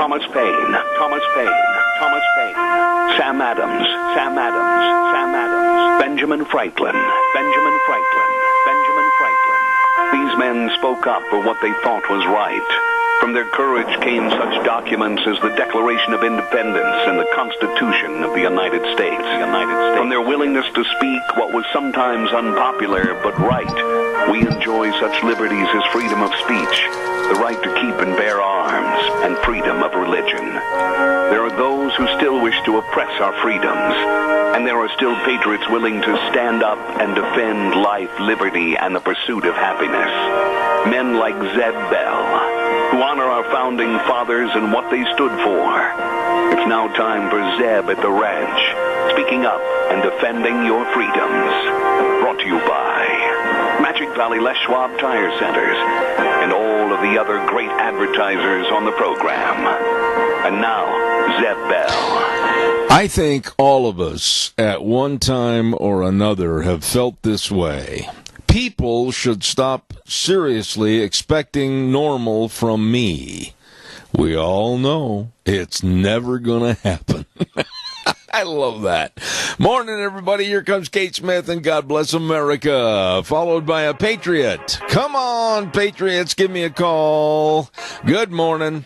Thomas Paine, Thomas Paine, Thomas Paine, Sam Adams, Sam Adams, Sam Adams, Benjamin Franklin, Benjamin Franklin, Benjamin Franklin. These men spoke up for what they thought was right. From their courage came such documents as the Declaration of Independence and the Constitution of the United States. From their willingness to speak what was sometimes unpopular but right, we enjoy such liberties as freedom of speech, the right to keep and bear arms, and freedom of religion. There are those who still wish to oppress our freedoms, and there are still patriots willing to stand up and defend life, liberty, and the pursuit of happiness. Men like Zeb Bell, who honor our founding fathers and what they stood for. It's now time for Zeb at the ranch, speaking up and defending your freedoms. Brought to you by Magic Valley Les Schwab Tire Centers and all of the other great advertisers on the program. And now, Zeb Bell. I think all of us at one time or another have felt this way. People should stop seriously expecting normal from me. We all know it's never going to happen. I love that. Morning, everybody. Here comes Kate Smith and God Bless America, followed by a Patriot. Come on, Patriots, give me a call. Good morning.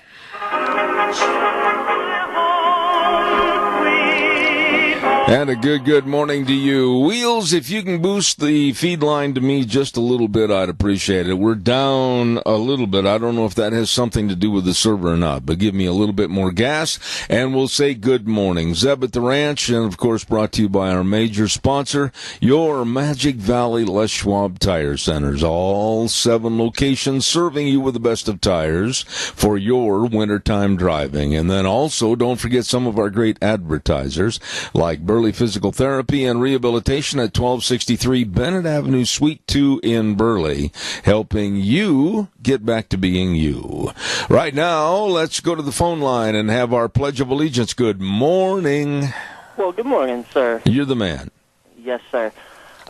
And a good morning to you. Wheels, if you can boost the feed line to me just a little bit, I'd appreciate it. We're down a little bit. I don't know if that has something to do with the server or not, but give me a little bit more gas, and we'll say good morning. Zeb at the Ranch, and of course brought to you by our major sponsor, your Magic Valley Les Schwab Tire Centers. All 7 locations serving you with the best of tires for your wintertime driving. And then also, don't forget some of our great advertisers, like Burley Physical Therapy and Rehabilitation at 1263 Bennett Avenue, Suite 2 in Burley, helping you get back to being you. Right now, let's go to the phone line and have our Pledge of Allegiance. Good morning. Well, good morning, sir. You're the man. Yes, sir.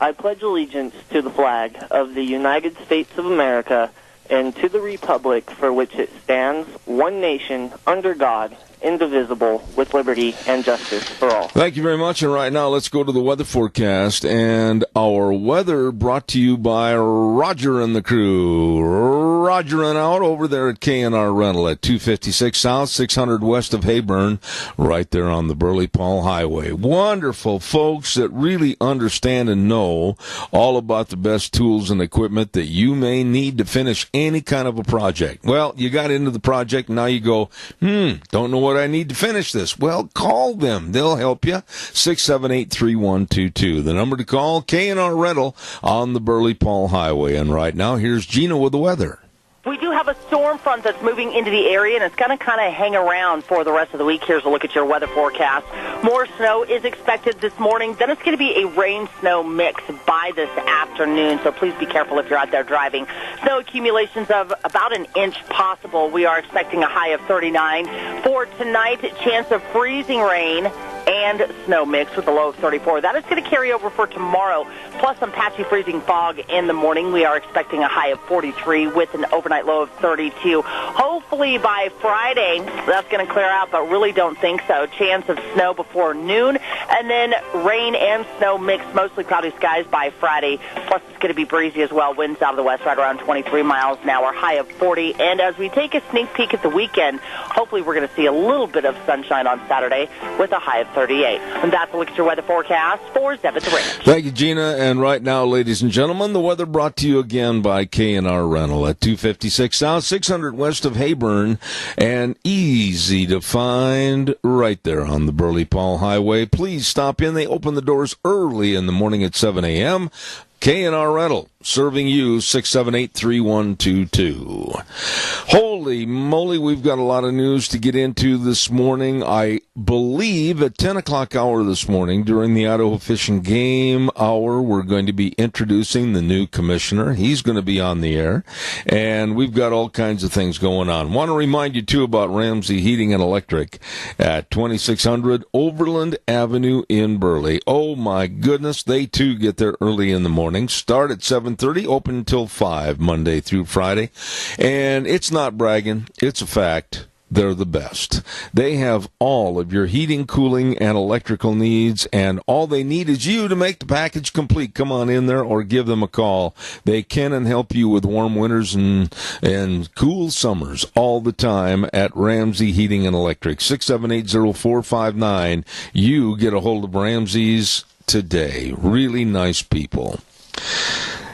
I pledge allegiance to the flag of the United States of America and to the republic for which it stands, one nation, under God, indivisible, with liberty and justice for all. Thank you very much. And right now, let's go to the weather forecast. And our weather brought to you by Roger and the crew. Roger and out over there at K&R Rental at 256 South, 600 west of Hayburn, right there on the Burley-Paul Highway. Wonderful folks that really understand and know all about the best tools and equipment that you may need to finish any kind of a project. Well, you got into the project, now you go, don't know what I need to finish this. Well, call them. They'll help you. 678-3122. The number to call, K&R Rental on the Burley-Paul Highway. And right now, here's Gina with the weather. We do have a storm front that's moving into the area, and it's going to kind of hang around for the rest of the week. Here's a look at your weather forecast. More snow is expected this morning. Then it's going to be a rain-snow mix by this afternoon, so please be careful if you're out there driving. Snow accumulations of about an inch possible. We are expecting a high of 39. For tonight, chance of freezing rain and snow mix with a low of 34. That is going to carry over for tomorrow, plus some patchy freezing fog in the morning. We are expecting a high of 43 with an overnight low of 32. Hopefully by Friday, that's going to clear out, but really don't think so. Chance of snow before noon, and then rain and snow mix, mostly cloudy skies by Friday. Plus, it's going to be breezy as well. Winds out of the west right around 23 miles an hour, high of 40. And as we take a sneak peek at the weekend, hopefully we're going to see a little bit of sunshine on Saturday with a high of 38. And that's a look at your weather forecast for Zeb at the Ranch. Thank you, Gina. And right now, ladies and gentlemen, the weather brought to you again by K&R Rental at 256 South, 600 west of Hayburn, and easy to find right there on the Burley-Paul Highway. Please stop in. They open the doors early in the morning at 7 a.m. K&R Rental, serving you, 678-3122. Holy moly, we've got a lot of news to get into this morning. I believe at 10 o'clock hour this morning, during the Idaho Fish and Game Hour, we're going to be introducing the new commissioner. He's going to be on the air, and we've got all kinds of things going on. Want to remind you, too, about Ramsey Heating and Electric at 2600 Overland Avenue in Burley. Oh, my goodness, they, too, get there early in the morning. Start at 7:30, open until 5, Monday through Friday. And it's not bragging, it's a fact. they're the best. They have all of your heating, cooling, and electrical needs, and all they need is you to make the package complete. Come on in there or give them a call. They can and help you with warm winters and cool summers all the time at Ramsey Heating and Electric. 678-0459. You get a hold of Ramsey's today. Really nice people.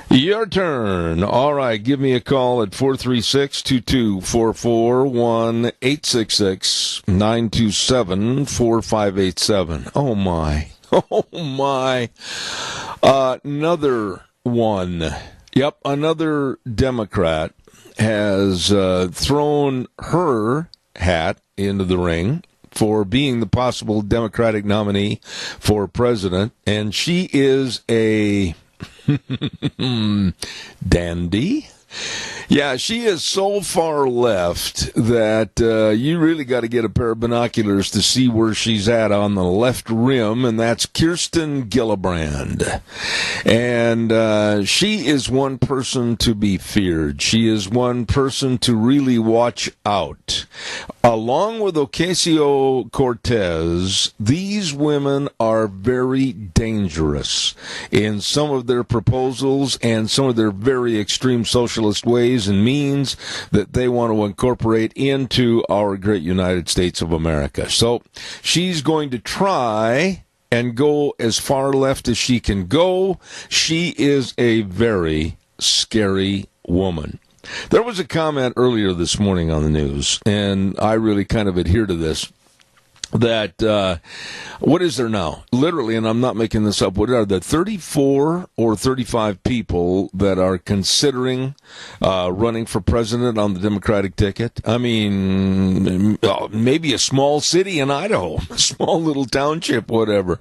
Your turn. All right, give me a call at 436-2244, 1-866-927-4587. Oh, my. Oh, my. Another one. Yep, another Democrat has thrown her hat into the ring for being the possible Democratic nominee for president, and she is a dandy. Yeah, she is so far left that you really got to get a pair of binoculars to see where she's at on the left rim, and that's Kirsten Gillibrand. And she is one person to be feared. She is one person to really watch out. Along with Ocasio-Cortez, these women are very dangerous in some of their proposals and some of their very extreme socialist ways and means that they want to incorporate into our great United States of America. So she's going to try and go as far left as she can go. She is a very scary woman. There was a comment earlier this morning on the news, and I really kind of adhere to this, that, what is there now? Literally, and I'm not making this up, what are there, 34 or 35 people that are considering running for president on the Democratic ticket? I mean, maybe a small city in Idaho, a small little township, whatever.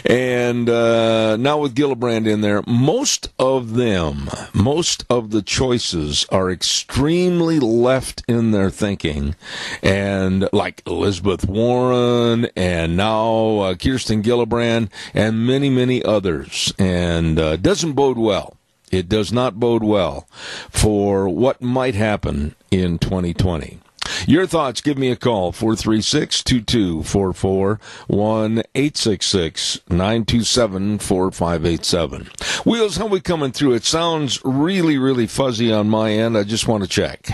And now with Gillibrand in there, most of the choices are extremely left in their thinking. And like Elizabeth Warren, and now Kirsten Gillibrand, and many, many others. And doesn't bode well. It does not bode well for what might happen in 2020. Your thoughts, give me a call, 436-2244, 1-866-927-4587. Wheels, how we coming through? It sounds really, really fuzzy on my end. I just want to check.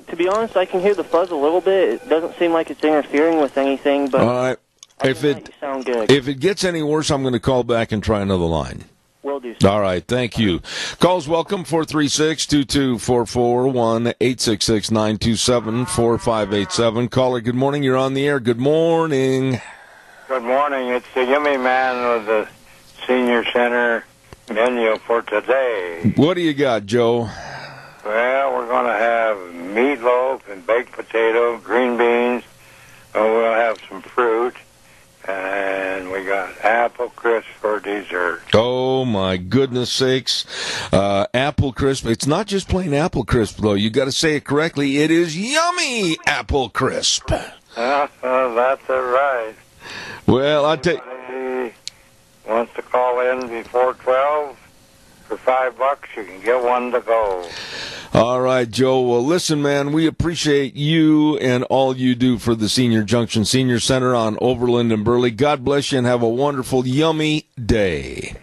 To be honest, I can hear the fuzz a little bit. It doesn't seem like it's interfering with anything, but all right. you sound good. If it gets any worse, I'm going to call back and try another line. Will do, sir. All right, thank you. Calls welcome, 436-2244, 1-866-927-4587. Caller, good morning. You're on the air. Good morning. Good morning. It's the Yummy Man with the Senior Center menu for today. What do you got, Joe? Well, we're going to have meatloaf and baked potato, green beans, and we'll have some fruit, and we got apple crisp for dessert. Oh, my goodness sakes. Apple crisp. It's not just plain apple crisp, though. You got to say it correctly. It is yummy apple crisp. That's right. Well, I tell you. Anybody wants to call in before 12? For $5, you can get one to go. All right, Joe. Well, listen, man, we appreciate you and all you do for the Senior Junction Senior Center on Overland and Burley. God bless you and have a wonderful, yummy day.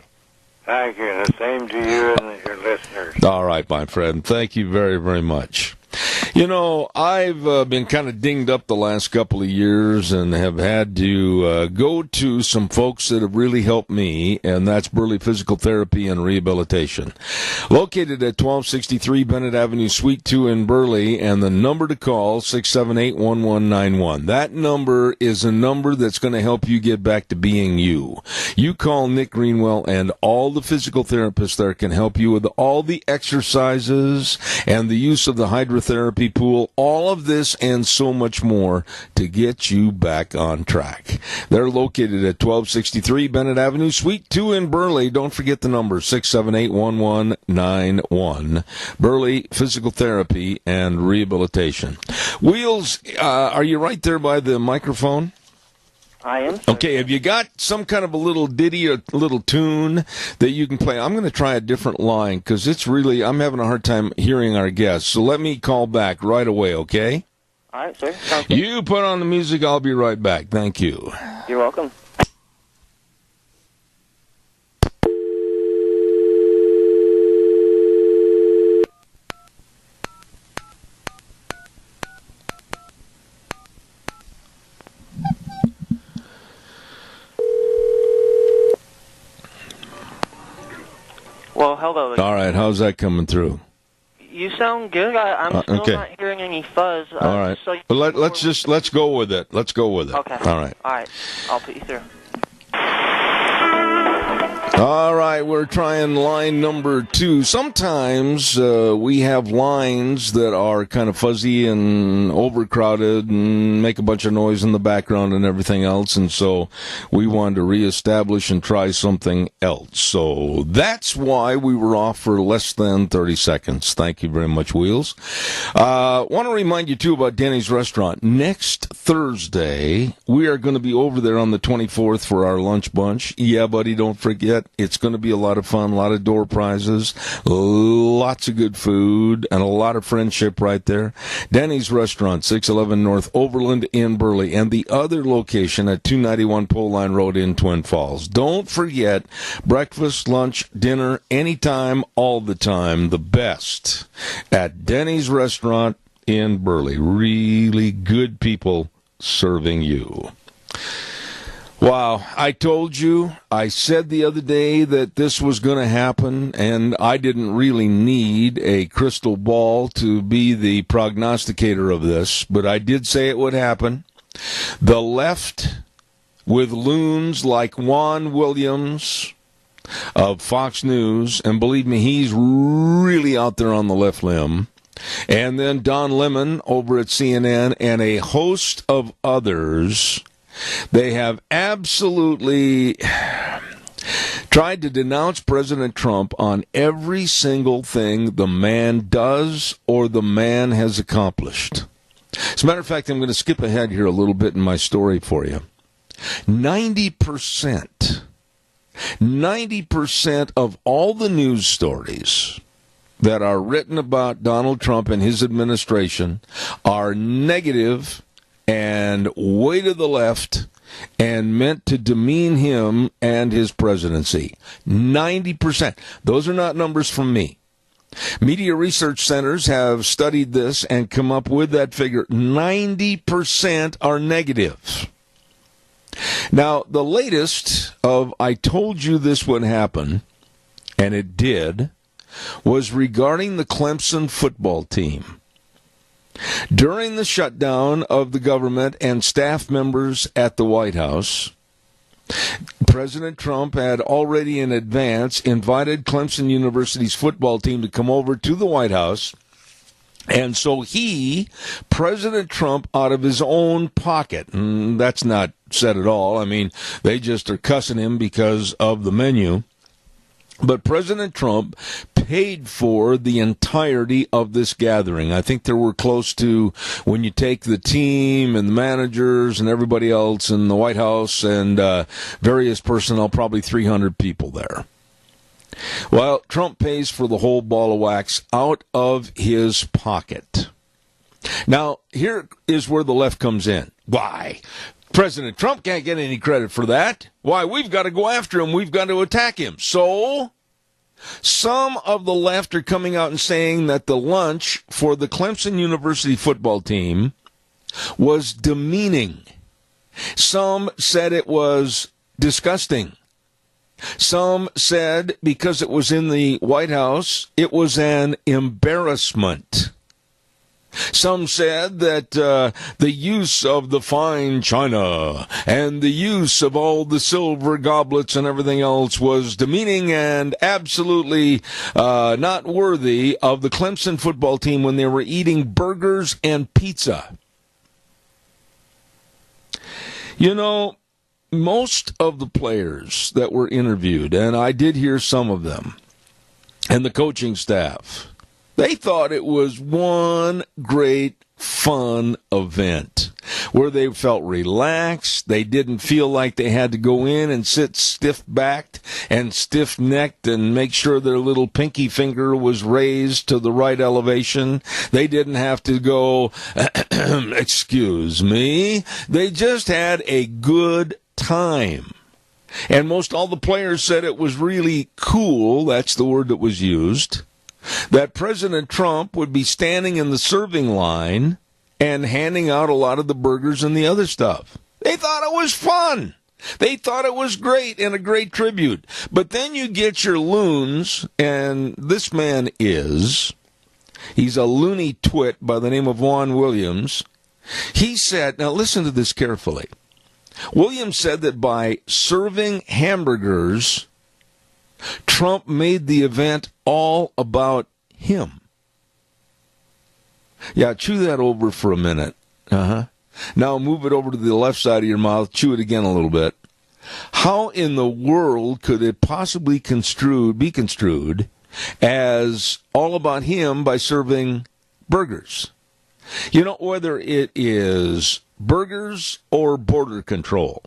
Thank you. The same to you and your listeners. All right, my friend. Thank you very, very much. You know, I've been kind of dinged up the last couple of years and have had to go to some folks that have really helped me, and that's Burley Physical Therapy and Rehabilitation. Located at 1263 Bennett Avenue, Suite 2 in Burley, and the number to call, 678-1191. That number is a number that's going to help you get back to being you. You call Nick Greenwell, and all the physical therapists there can help you with all the exercises and the use of the hydrotherapy pool, all of this and so much more to get you back on track. They're located at 1263 Bennett Avenue, Suite 2 in Burley. Don't forget the number, 678-1191. Burley Physical Therapy and Rehabilitation. Wheels, are you right there by the microphone? I am. Okay, have you got some kind of a little ditty or a little tune that you can play? I'm going to try a different line because I'm having a hard time hearing our guests. So let me call back right away, okay? All right, sir. Sounds good. You put on the music. I'll be right back. Thank you. You're welcome. Well, hello. All right, how's that coming through? You sound good. I'm still okay. not hearing any fuzz. All right. Well, let's go with it. Let's go with it. Okay. All right. All right. I'll put you through. All right, we're trying line number 2. Sometimes we have lines that are kind of fuzzy and overcrowded and make a bunch of noise in the background and everything else, and so we wanted to reestablish and try something else. So that's why we were off for less than 30 seconds. Thank you very much, Wheels. Want to remind you, too, about Denny's Restaurant. Next Thursday, we are going to be over there on the 24th for our lunch bunch. Yeah, buddy, don't forget. It's going to be a lot of fun, a lot of door prizes, lots of good food, and a lot of friendship right there. Denny's Restaurant, 611 North Overland in Burley, and the other location at 291 Pole Line Road in Twin Falls. Don't forget, breakfast, lunch, dinner, anytime, all the time, the best at Denny's Restaurant in Burley. Really good people serving you. Wow, I told you, I said the other day that this was going to happen, and I didn't really need a crystal ball to be the prognosticator of this, but I did say it would happen. The left, with loons like Juan Williams of Fox News, and believe me, he's really out there on the left limb, and then Don Lemon over at CNN, and a host of others. They have absolutely tried to denounce President Trump on every single thing the man does or the man has accomplished. As a matter of fact, I'm going to skip ahead here a little bit in my story for you. 90% of all the news stories that are written about Donald Trump and his administration are negative and way to the left and meant to demean him and his presidency. 90%. Those are not numbers from me. Media research centers have studied this and come up with that figure. 90% are negative. Now, the latest of I told you this would happen, and it did, was regarding the Clemson football team. During the shutdown of the government and staff members at the White House, President Trump had already in advance invited Clemson University's football team to come over to the White House. And so President Trump, out of his own pocket, and that's not said at all. I mean, they just are cussing him because of the menu. But President Trump paid for the entirety of this gathering. I think there were close to, when you take the team and the managers and everybody else in the White House and various personnel, probably 300 people there. Well, Trump pays for the whole ball of wax out of his pocket. Now, here is where the left comes in. Why? President Trump can't get any credit for that. Why, we've got to go after him. We've got to attack him. So, some of the left are coming out and saying that the lunch for the Clemson University football team was demeaning. Some said it was disgusting. Some said because it was in the White House, it was an embarrassment. Some said that the use of the fine china and the use of all the silver goblets and everything else was demeaning and absolutely not worthy of the Clemson football team when they were eating burgers and pizza. You know, most of the players that were interviewed, and I did hear some of them, and the coaching staff, they thought it was one great fun event. where they felt relaxed. They didn't feel like they had to go in and sit stiff-backed and stiff-necked and make sure their little pinky finger was raised to the right elevation. They didn't have to go, excuse me. They just had a good time. And most all the players said it was really cool, that's the word that was used, that President Trump would be standing in the serving line and handing out a lot of the burgers and the other stuff. They thought it was fun. They thought it was great and a great tribute. But then you get your loons, and this man he's a loony twit by the name of Juan Williams. He said, now listen to this carefully. Williams said that by serving hamburgers, Trump made the event all about him. Yeah, chew that over for a minute. Now move it over to the left side of your mouth. Chew it again a little bit. How in the world could it possibly be construed as all about him by serving burgers? You know, whether it is burgers or border control,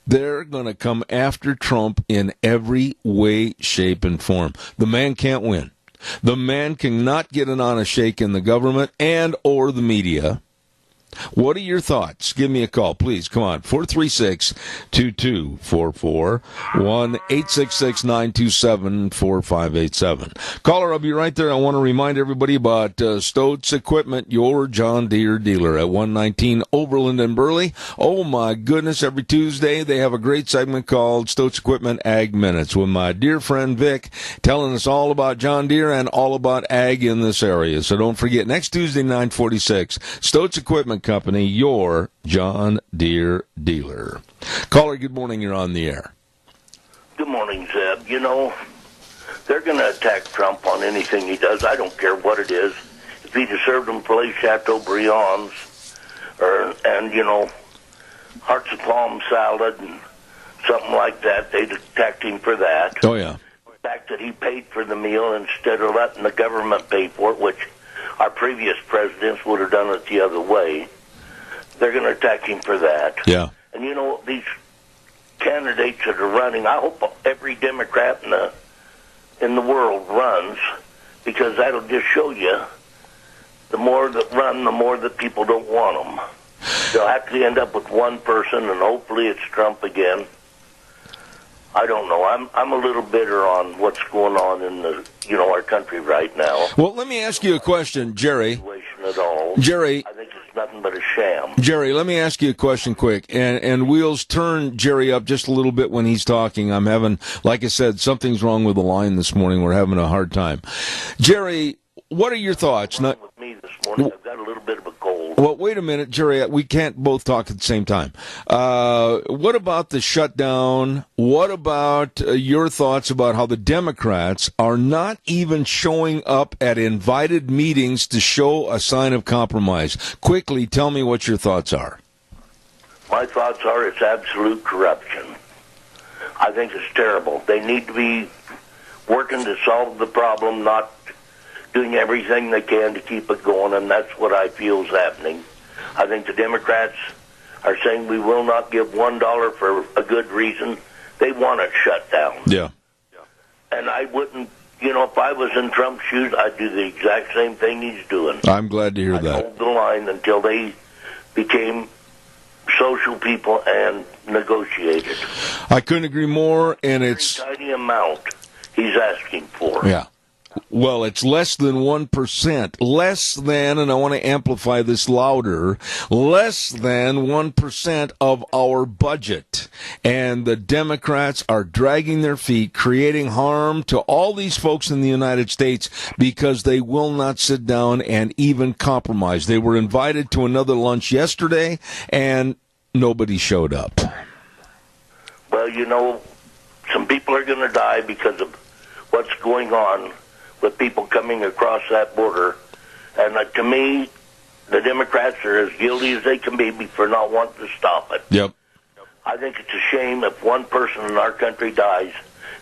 they're going to come after Trump in every way, shape, and form. The man can't win. The man cannot get an honest shake in the government and or the media. What are your thoughts? Give me a call, please. Come on, 436-2244, 1-866-927-4587. Caller, I'll be right there. I want to remind everybody about Stoats Equipment, your John Deere dealer at 119 Overland and Burley. Oh, my goodness, every Tuesday they have a great segment called Stoats Equipment Ag Minutes with my dear friend Vic telling us all about John Deere and all about ag in this area. So don't forget, next Tuesday, 9:46, Stoats Equipment Company, your John Deere dealer. Caller, good morning. You're on the air. Good morning, Zeb. You know, they're going to attack Trump on anything he does. I don't care what it is. If he'd have served them filet Chateaubriands and, you know, hearts of palm salad and something like that, they'd attacked him for that. Oh, yeah. The fact that he paid for the meal instead of letting the government pay for it, which our previous presidents would have done it the other way. They're going to attack him for that. Yeah. And, you know, these candidates that are running, I hope every Democrat in the world runs, because that'll just show you the more that run, the more that people don't want them. They'll have to end up with one person, and hopefully it's Trump again. I don't know. I'm a little bitter on what's going on in our country right now. Well, let me ask you a question, Jerry. At all. Jerry, I think it's nothing but a sham. Jerry, let me ask you a question quick. And Wheels, turn Jerry up just a little bit when he's talking. I'm having, like I said, something's wrong with the line this morning. We're having a hard time. Jerry, what are your thoughts? With me this morning, I've got a little bit of a cold. Well, wait a minute, Jerry. We can't both talk at the same time. What about the shutdown? What about your thoughts about how the Democrats are not even showing up at invited meetings to show a sign of compromise? Quickly, tell me what your thoughts are. My thoughts are it's absolute corruption. I think it's terrible. They need to be working to solve the problem, not doing everything they can to keep it going, and that's what I feel is happening. I think the Democrats are saying we will not give $1 for a good reason. They want it shut down. Yeah. And I wouldn't, if I was in Trump's shoes, I'd do the exact same thing he's doing. I'm glad to hear I'd that. hold the line until they became social people and negotiated. I couldn't agree more, and it's a very tiny amount he's asking for. Yeah. Well, it's less than 1%. Less than, and I want to amplify this louder, less than 1% of our budget. And the Democrats are dragging their feet, creating harm to all these folks in the United States because they will not sit down and even compromise. They were invited to another lunch yesterday, and nobody showed up. Well, some people are going to die because of what's going on with people coming across that border. And to me, the Democrats are as guilty as they can be for not wanting to stop it. Yep. I think it's a shame if one person in our country dies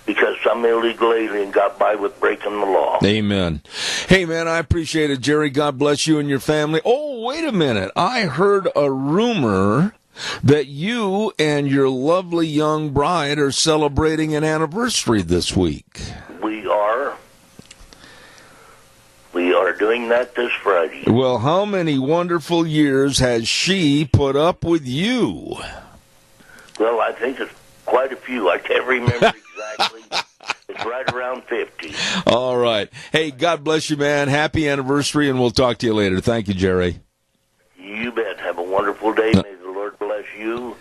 because some illegal alien got by with breaking the law. Amen. Hey, man, I appreciate it, Jerry. God bless you and your family. Oh, wait a minute. I heard a rumor that you and your lovely young bride are celebrating an anniversary this week. We are. We are doing that this Friday. Well, how many wonderful years has she put up with you? Well, I think it's quite a few. I can't remember exactly. It's right around 50. All right. Hey, God bless you, man. Happy anniversary, and we'll talk to you later. Thank you, Jerry. You bet. Have a wonderful day. May the Lord bless you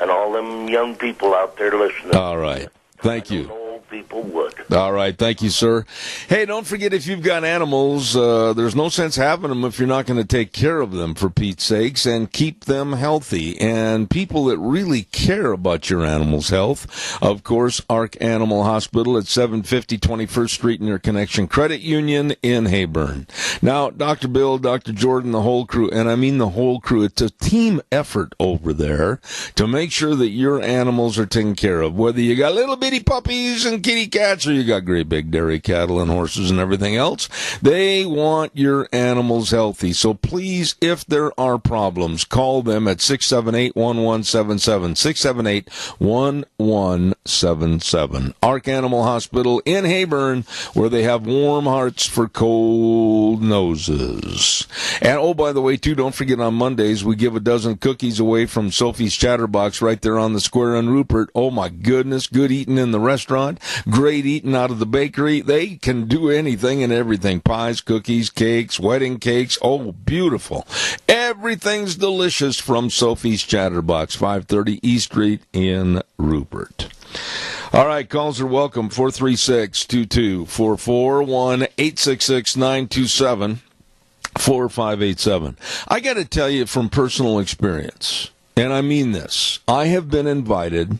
and all them young people out there listening. All right. Thank you. Old people would. All right. Thank you, sir. Hey, don't forget, if you've got animals, there's no sense having them if you're not going to take care of them, for Pete's sakes, and keep them healthy. And people that really care about your animal's health, of course, Ark Animal Hospital at 750 21st Street near Connection Credit Union in Hayburn. Now, Dr. Bill, Dr. Jordan, the whole crew, and I mean the whole crew, it's a team effort over there to make sure that your animals are taken care of, whether you got little bitty puppies and kitty cats or you got great big dairy cattle and horses and everything else. They want your animals healthy. So please, if there are problems, call them at 678-1177, 678-1177. Ark Animal Hospital in Hayburn, where they have warm hearts for cold noses. And oh, by the way, too, don't forget, on Mondays we give a dozen cookies away from Sophie's Chatterbox right there on the square in Rupert. Oh my goodness, good eating in the restaurant, great eating out of the bakery. They can do anything and everything. Pies, cookies, cakes, wedding cakes. Oh, beautiful. Everything's delicious from Sophie's Chatterbox, 530 East Street in Rupert. All right, calls are welcome. 436-2244, 1-866-927-4587. I got to tell you from personal experience, and I mean this, I have been invited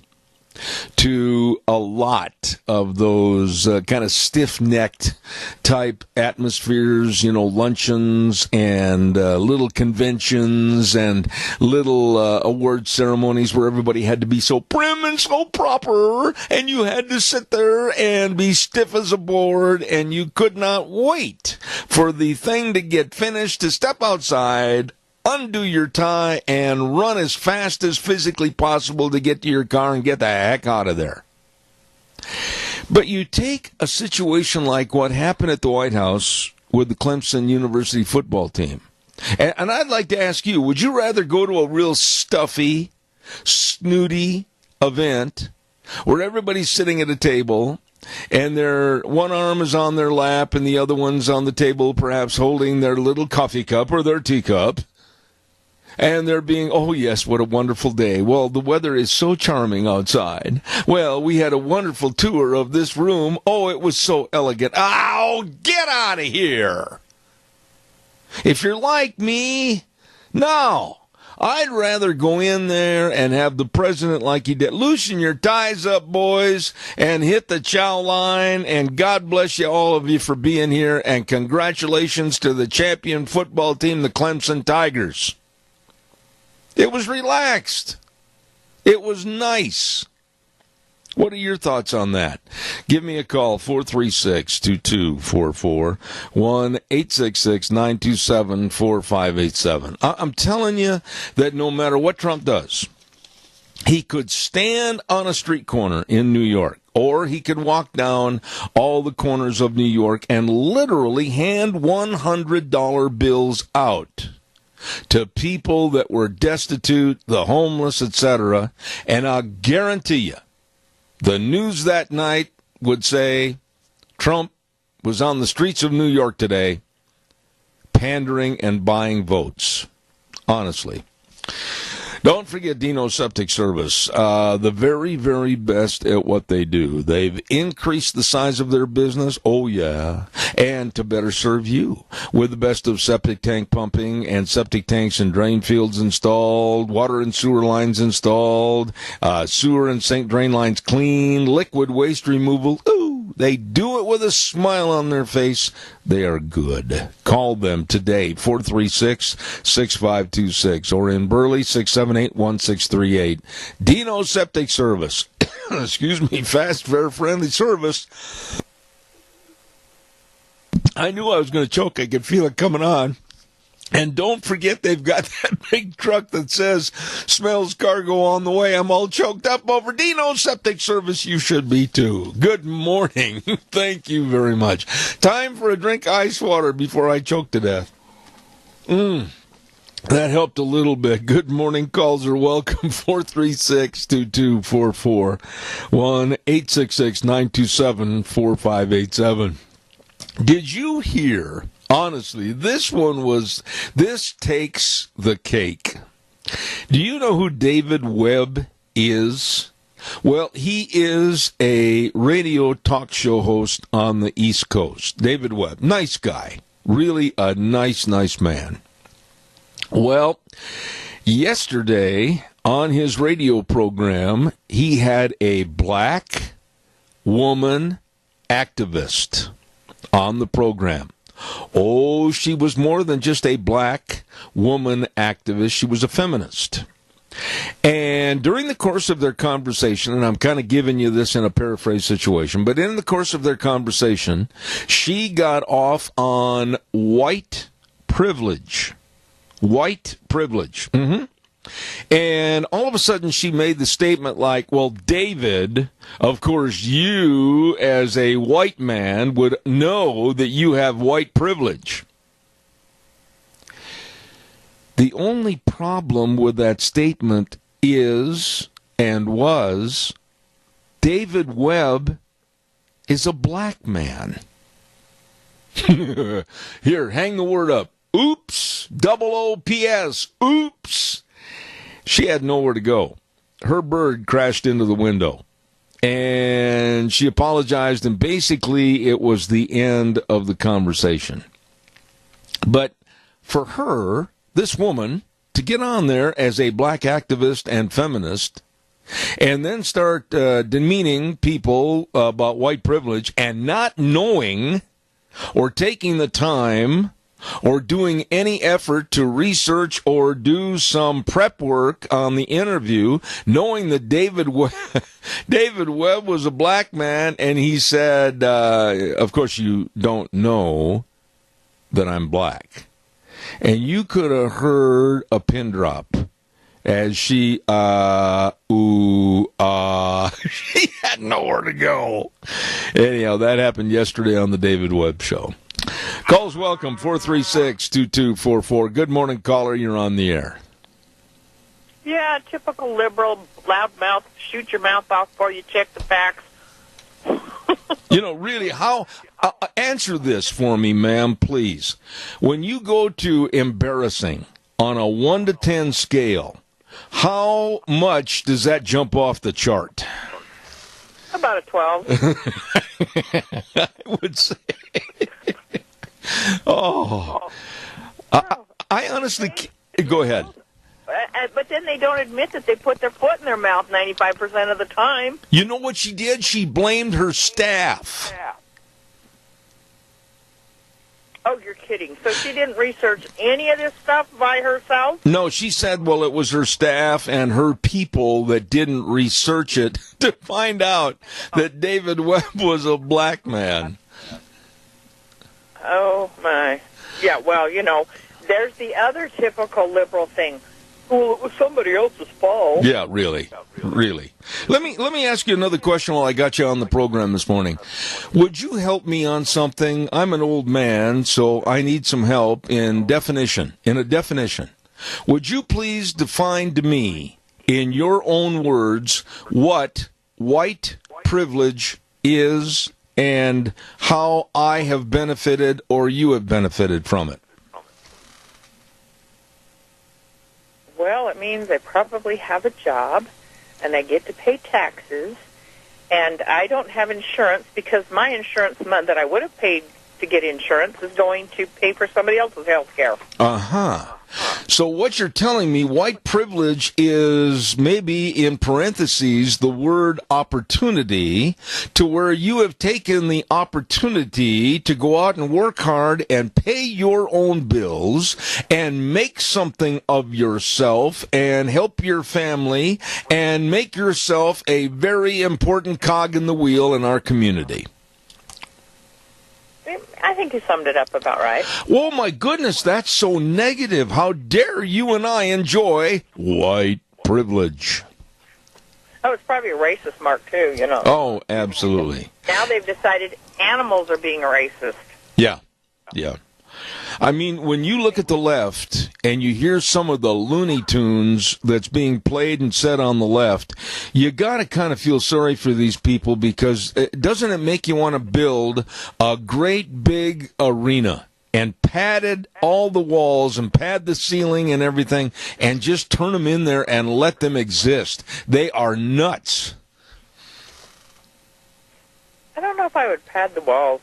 to a lot of those kind of stiff-necked type atmospheres, luncheons and little conventions and little award ceremonies where everybody had to be so prim and so proper, and you had to sit there and be stiff as a board, and you could not wait for the thing to get finished, to step outside, undo your tie, and run as fast as physically possible to get to your car and get the heck out of there. But you take a situation like what happened at the White House with the Clemson University football team. And I'd like to ask you, would you rather go to a real stuffy, snooty event where everybody's sitting at a table and one arm is on their lap and the other one's on the table, perhaps holding their little coffee cup or their teacup, and they're being, oh yes, what a wonderful day. Well, the weather is so charming outside. Well, we had a wonderful tour of this room. Oh, it was so elegant. Oh, get out of here. If you're like me, no. I'd rather go in there and have the president like he did. Loosen your ties up, boys, and hit the chow line, and God bless you, all of you, for being here, and congratulations to the champion football team, the Clemson Tigers. It was relaxed. It was nice. What are your thoughts on that? Give me a call, 436-2244, 1-866-927-4587. I'm telling you that no matter what Trump does, he could stand on a street corner in New York, or he could walk down all the corners of New York and literally hand $100 bills out to people that were destitute, the homeless, etc. And I'll guarantee you, the news that night would say Trump was on the streets of New York today pandering and buying votes. Honestly. Don't forget Dino Septic Service, the very, very best at what they do. They've increased the size of their business, oh yeah, and to better serve you with the best of septic tank pumping and septic tanks and drain fields installed, water and sewer lines installed, sewer and sink drain lines cleaned, liquid waste removal. Ooh, they do it with a smile on their face. They are good. Call them today, 436-6526, or in Burley, 678-1638. Dino Septic Service. excuse me, fast, fare, friendly service. I knew I was going to choke. I could feel it coming on. And don't forget, they've got that big truck that says, smells cargo on the way. I'm all choked up over Dino Septic Service. You should be too. Good morning. Thank you very much. Time for a drink of ice water before I choke to death. That helped a little bit. Good morning. Calls are welcome. 436-2244. 1-866-927-4587. Did you hear? Honestly, this takes the cake. Do you know who David Webb is? Well, he is a radio talk show host on the East Coast. David Webb, nice guy. Really a nice man. Well, yesterday on his radio program, he had a black woman activist on the program. Oh, she was more than just a black woman activist. She was a feminist. And during the course of their conversation, and I'm kind of giving you this in a paraphrase situation, but in the course of their conversation, she got off on white privilege. White privilege. And all of a sudden she made the statement like, well, David, of course you as a white man would know that you have white privilege. The only problem with that statement is, and was, David Webb is a black man. Here, hang the word up. Oops, double O-P-S, oops. She had nowhere to go. Her bird crashed into the window. And she apologized, and basically it was the end of the conversation. But for her, this woman, to get on there as a black activist and feminist, and then start demeaning people about white privilege and not knowing or taking the time or doing any effort to research or do some prep work on the interview, knowing that David Webb was a black man, and he said, of course you don't know that I'm black. And you could have heard a pin drop as she, she had nowhere to go. Anyhow, that happened yesterday on the David Webb Show. Calls welcome, 436-2244. Good morning, caller. You're on the air. Yeah, typical liberal, loudmouth, shoot your mouth off before you check the facts. Really, how... answer this for me, ma'am, please. When you go to embarrassing on a 1 to 10 scale, how much does that jump off the chart? About a 12. I would say... I honestly... Go ahead. But then they don't admit that they put their foot in their mouth 95% of the time. You know what she did? She blamed her staff. Oh, you're kidding. So she didn't research any of this stuff by herself? No, she said, well, it was her staff and her people that didn't research it to find out that David Webb was a black man. Oh, my. Yeah, well, there's the other typical liberal thing. Well, it was somebody else's fault. Yeah, really. Let me ask you another question while I got you on the program this morning. Would you help me on something? I'm an old man, so I need some help in a definition. Would you please define to me, in your own words, what white privilege is and how I have benefited or you have benefited from it? Well, it means they probably have a job, and they get to pay taxes, and I don't have insurance because my insurance that I would have paid to get insurance is going to pay for somebody else's health care. So what you're telling me, white privilege is maybe in parentheses the word opportunity, to where you have taken the opportunity to go out and work hard and pay your own bills and make something of yourself and help your family and make yourself a very important cog in the wheel in our community. I think you summed it up about right. Oh, my goodness, that's so negative. How dare you and I enjoy white privilege? Oh, it's probably a racist mark, too, you know. Oh, absolutely. Now they've decided animals are being racist. Yeah, yeah. I mean, when you look at the left and you hear some of the Looney Tunes that's being played and said on the left, you got to kind of feel sorry for these people, because doesn't it make you want to build a great big arena and padded all the walls and pad the ceiling and everything and just turn them in there and let them exist? They are nuts. I don't know if I would pad the walls.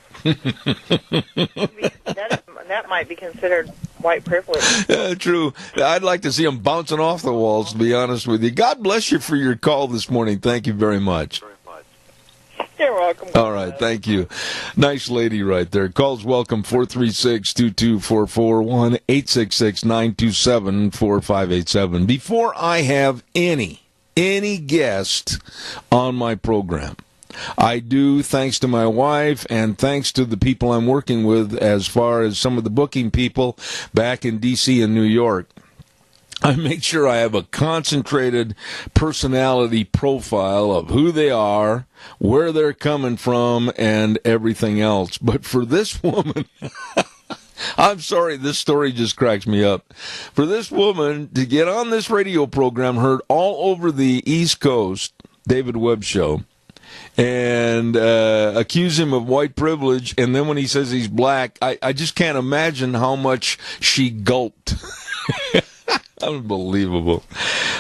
That might be considered white privilege. True. I'd like to see them bouncing off the walls, to be honest with you. God bless you for your call this morning. Thank you very much. You're welcome. All right, thank you. Nice lady right there. Calls welcome, 436-2244, 1-866-927-4587. Before I have any guest on my program, I do, thanks to my wife and thanks to the people I'm working with as far as some of the booking people back in D.C. and New York, I make sure I have a concentrated personality profile of who they are, where they're coming from, and everything else. But for this woman, I'm sorry, this story just cracks me up. For this woman to get on this radio program heard all over the East Coast, David Webb Show, and accuse him of white privilege, and then when he says he's black, I just can't imagine how much she gulped. Unbelievable.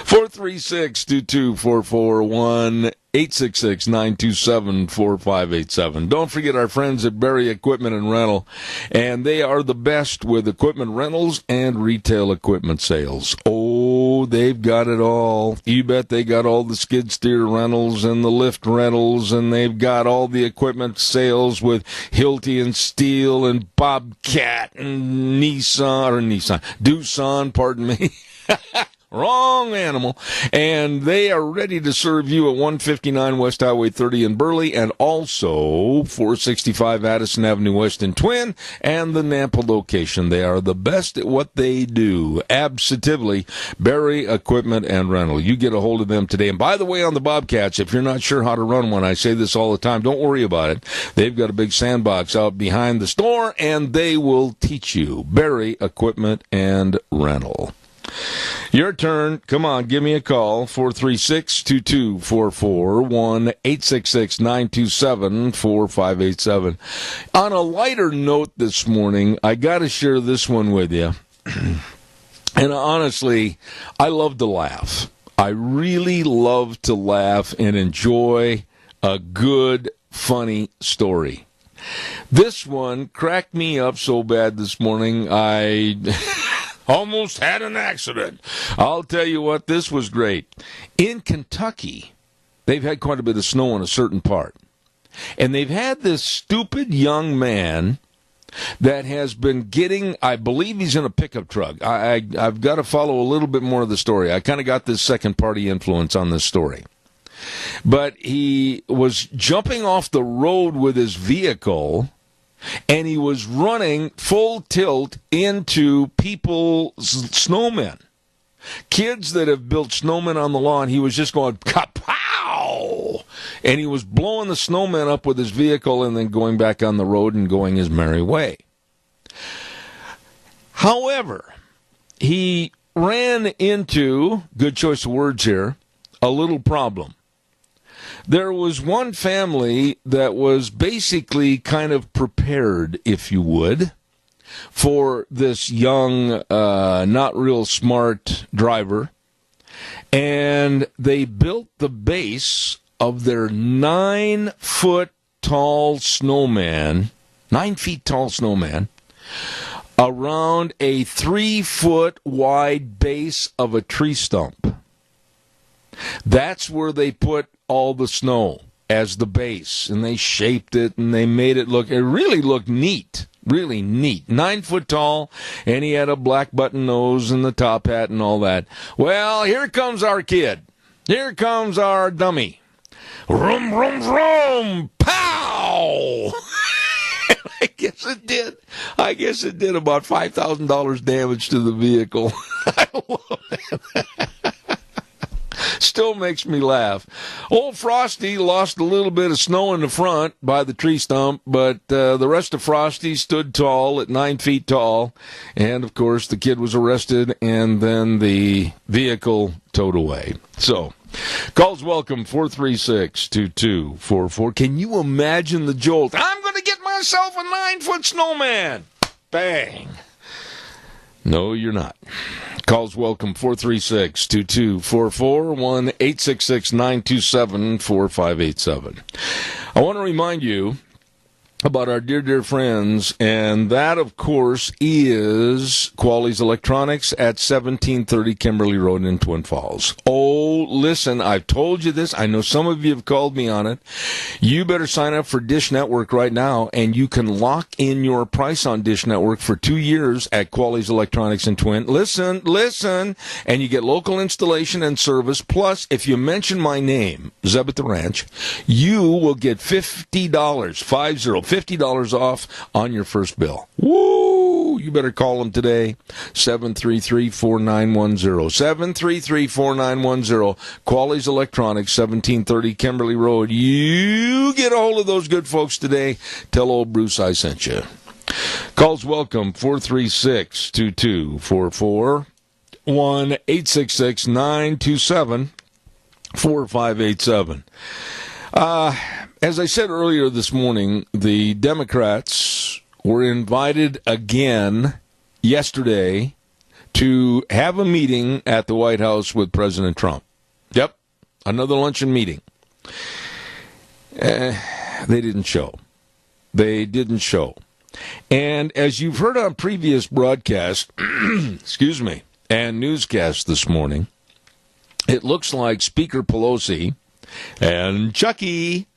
436-2244, 1-866-927-4587. Don't forget our friends at Berry Equipment and Rental, and they are the best with equipment rentals and retail equipment sales. Oh, they've got it all. You bet they got all the skid steer rentals and the lift rentals, and they've got all the equipment sales with Hilti and Steel and Bobcat and Doosan, pardon me. Wrong animal. And they are ready to serve you at 159 West Highway 30 in Burley, and also 465 Addison Avenue West in Twin, and the Nampa location. They are the best at what they do. Absolutely. Berry Equipment and Rental. You get a hold of them today. And by the way, on the Bobcats, if you're not sure how to run one, I say this all the time, don't worry about it. They've got a big sandbox out behind the store, and they will teach you. Berry Equipment and Rental. Your turn. Come on, give me a call. 436-2244, 1-866-927-4587. On a lighter note this morning, I got to share this one with you. And honestly, I love to laugh. I really love to laugh and enjoy a good, funny story. This one cracked me up so bad this morning, I almost had an accident. I'll tell you what, this was great. In Kentucky, they've had quite a bit of snow in a certain part. And they've had this stupid young man that has been getting, I believe he's in a pickup truck. I've got to follow a little bit more of the story. I kind of got this second-party influence on this story. But he was jumping off the road with his vehicle, and he was running full tilt into people's snowmen. Kids that have built snowmen on the lawn, he was just going, kapow! And he was blowing the snowmen up with his vehicle and then going back on the road and going his merry way. However, he ran into, good choice of words here, a little problem. There was one family that was basically kind of prepared, if you would, for this young, not real smart driver. And they built the base of their 9-foot tall snowman, 9 feet tall snowman, around a 3-foot wide base of a tree stump. That's where they put all the snow as the base, and they shaped it, and they made it really looked neat. Really neat. 9 foot tall, and he had a black button nose and the top hat and all that. Well, here comes our kid. Here comes our dummy. Vroom, vroom, vroom! Pow! I guess it did about $5,000 damage to the vehicle. I love it. Still makes me laugh. Old Frosty lost a little bit of snow in the front by the tree stump, but the rest of Frosty stood tall at 9 feet tall. And, of course, the kid was arrested, and then the vehicle towed away. So, calls welcome, 436-2244. Can you imagine the jolt? I'm going to get myself a 9-foot snowman. Bang. No, you're not. Calls welcome, 436-2244, 1-866-927-4587. I want to remind you about our dear, dear friends, and that, of course, is Quality's Electronics at 1730 Kimberly Road in Twin Falls. Oh, listen, I've told you this. I know some of you have called me on it. You better sign up for Dish Network right now, and you can lock in your price on Dish Network for 2 years at Quality's Electronics in Twin. Listen, and you get local installation and service. Plus, if you mention my name, Zeb at the Ranch, you will get $50 off on your first bill. Woo! You better call them today. 733-4910. 733-4910. Quality's Electronics, 1730 Kimberly Road. You get a hold of those good folks today. Tell old Bruce I sent you. Calls welcome, 436-2244. 1-866-927-4587. As I said earlier this morning, the Democrats were invited again yesterday to have a meeting at the White House with President Trump. Yep, another luncheon meeting. They didn't show. And as you've heard on previous broadcasts, excuse me, and newscasts this morning, it looks like Speaker Pelosi and Chucky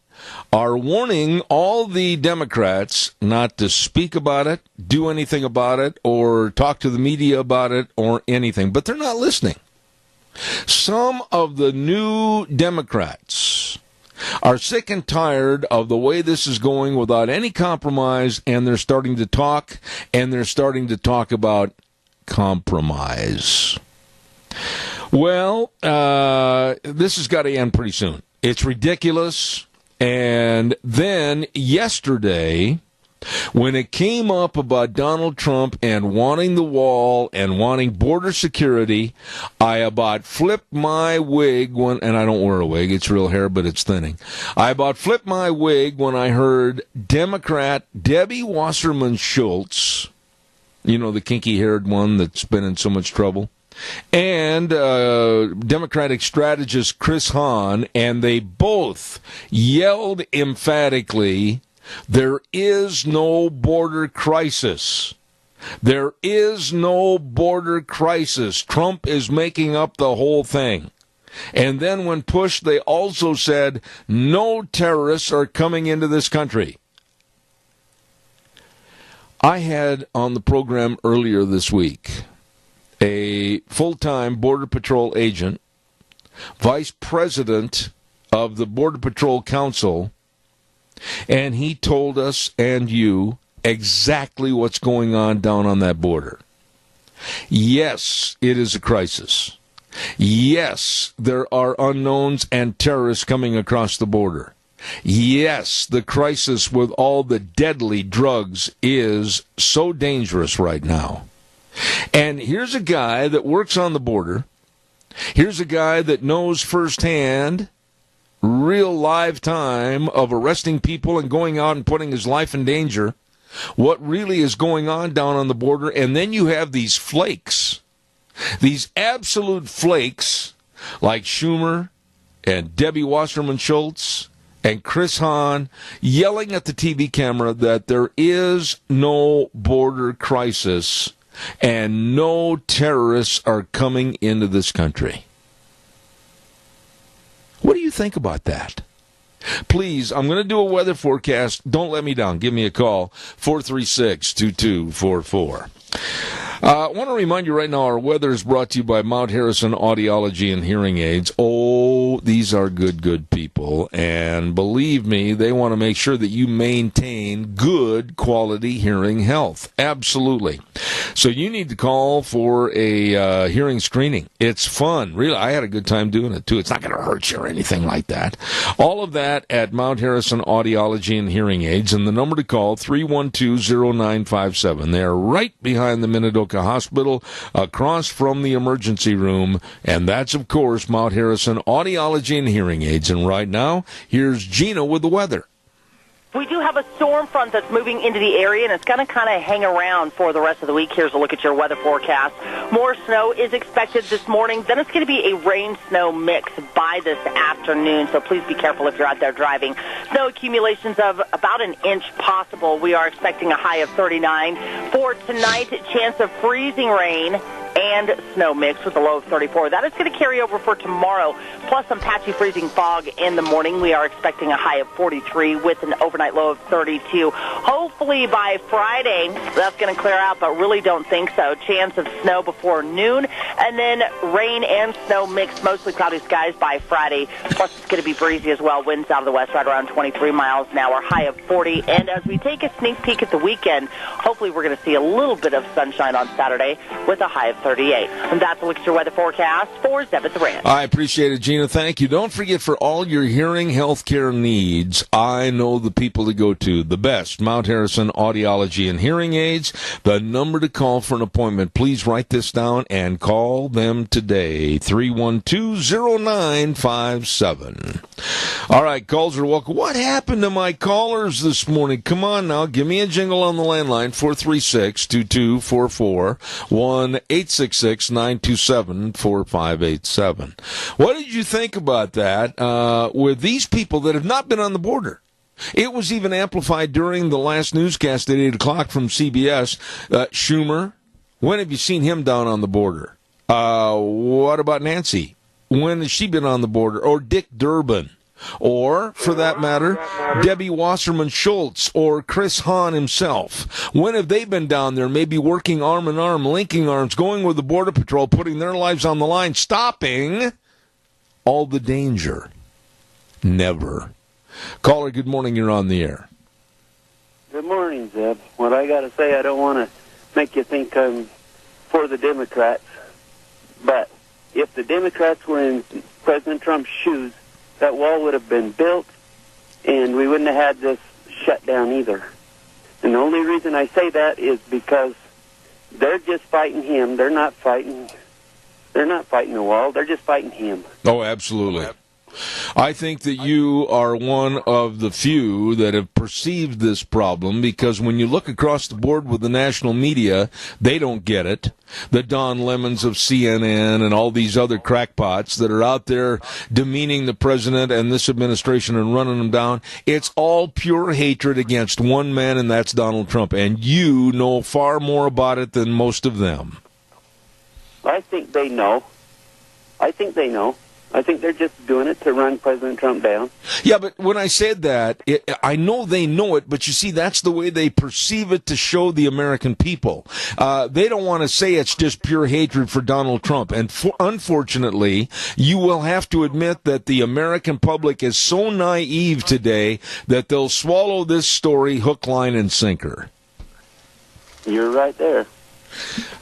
are warning all the Democrats not to speak about it, do anything about it, or talk to the media about it, or anything. But they're not listening. Some of the new Democrats are sick and tired of the way this is going without any compromise, and they're starting to talk, about compromise. Well, this has got to end pretty soon. It's ridiculous. And then yesterday, when it came up about Donald Trump and wanting the wall and wanting border security, I about flipped my wig and I don't wear a wig, it's real hair, but it's thinning. I about flipped my wig when I heard Democrat Debbie Wasserman Schultz, you know, the kinky-haired one that's been in so much trouble, and Democratic strategist Chris Hahn, and they both yelled emphatically, there is no border crisis. There is no border crisis. Trump is making up the whole thing. And then when pushed, they also said, no terrorists are coming into this country. I had on the program earlier this week a full-time Border Patrol agent, vice president of the Border Patrol Council, and he told us and you exactly what's going on down on that border. Yes, it is a crisis. Yes, there are unknowns and terrorists coming across the border. Yes, the crisis with all the deadly drugs is so dangerous right now. And here's a guy that works on the border. Here's a guy that knows firsthand, real live time of arresting people and going out and putting his life in danger, what really is going on down on the border. And then you have these flakes, these absolute flakes like Schumer and Debbie Wasserman Schultz and Chris Hahn yelling at the TV camera that there is no border crisis and no terrorists are coming into this country. What do you think about that? Please, I'm going to do a weather forecast. Don't let me down. Give me a call, 436-2244. I want to remind you right now, our weather is brought to you by Mount Harrison Audiology and Hearing Aids. Oh, these are good people. And believe me, they want to make sure that you maintain good quality hearing health. Absolutely. So you need to call for a hearing screening. It's fun. Really, I had a good time doing it, too. It's not going to hurt you or anything like that. All of that at Mount Harrison Audiology and Hearing Aids. And the number to call, 312-0957. They are right behind the Minidoka Hospital, across from the emergency room. And that's, of course, Mount Harrison Audiology and Hearing Aids. And right now, here's Gina with the weather. We do have a storm front that's moving into the area, and it's going to kind of hang around for the rest of the week. Here's a look at your weather forecast. More snow is expected this morning. Then it's going to be a rain-snow mix by this afternoon, so please be careful if you're out there driving. Snow accumulations of about an inch possible. We are expecting a high of 39. For tonight, chance of freezing rain and snow mix with a low of 34. That is going to carry over for tomorrow, plus some patchy freezing fog in the morning. We are expecting a high of 43 with an overnight low of 32. Hopefully by Friday, that's going to clear out, but really don't think so. Chance of snow before noon, and then rain and snow mix, mostly cloudy skies by Friday. Plus it's going to be breezy as well. Winds out of the west right around 23 miles an hour, high of 40. And as we take a sneak peek at the weekend, hopefully we're going to see a little bit of sunshine on Saturday with a high of 38. And that's a look at your weather forecast for Zeb at the Ranch. I appreciate it, Gina. Thank you. Don't forget, for all your hearing health care needs, I know the people to go to. The best, Mount Harrison Audiology and Hearing Aids. The number to call for an appointment. Please write this down and call them today. 312-0957. All right, calls are welcome. What happened to my callers this morning? Come on now. Give me a jingle on the landline, 436-2244. 1-866-927-4587. What did you think about that with these people that have not been on the border? It was even amplified during the last newscast at 8 o'clock from CBS. Schumer, when have you seen him down on the border? What about Nancy? When has she been on the border? Or Dick Durbin? Or, for that matter, Debbie Wasserman Schultz or Chris Hahn himself. When have they been down there, maybe working arm in arm, linking arms, going with the Border Patrol, putting their lives on the line, stopping all the danger? Never. Caller, good morning. You're on the air. Good morning, Zeb. What I got to say, I don't want to make you think I'm for the Democrats, but if the Democrats were in President Trump's shoes, that wall would have been built, and we wouldn't have had this shutdown either. And the only reason I say that is because they're just fighting him. They're not fighting the wall. They're just fighting him. Oh, absolutely. I think that you are one of the few that have perceived this problem, because when you look across the board with the national media, they don't get it. The Don Lemons of CNN and all these other crackpots that are out there demeaning the president and this administration and running them down, it's all pure hatred against one man, and that's Donald Trump. And you know far more about it than most of them. I think they know. I think they're just doing it to run President Trump down. Yeah, but when I said that, I know they know it, but you see, that's the way they perceive it to show the American people. They don't want to say it's just pure hatred for Donald Trump. And unfortunately, you will have to admit that the American public is so naive today that they'll swallow this story hook, line, and sinker. You're right there.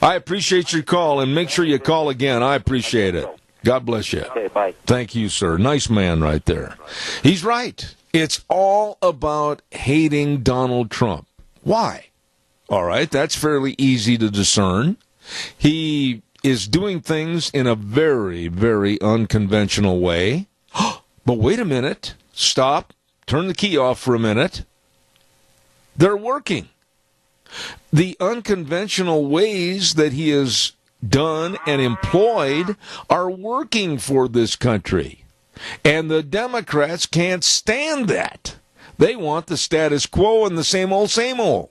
I appreciate your call, and make sure you call again. I appreciate it. God bless you. Okay, bye. Thank you, sir. Nice man right there. He's right. It's all about hating Donald Trump. Why? All right, that's fairly easy to discern. He is doing things in a very, very unconventional way. But wait a minute. Stop. Turn the key off for a minute. They're working. The unconventional ways that he is done and employed are working for this country. And the Democrats can't stand that. They want the status quo and the same old, same old.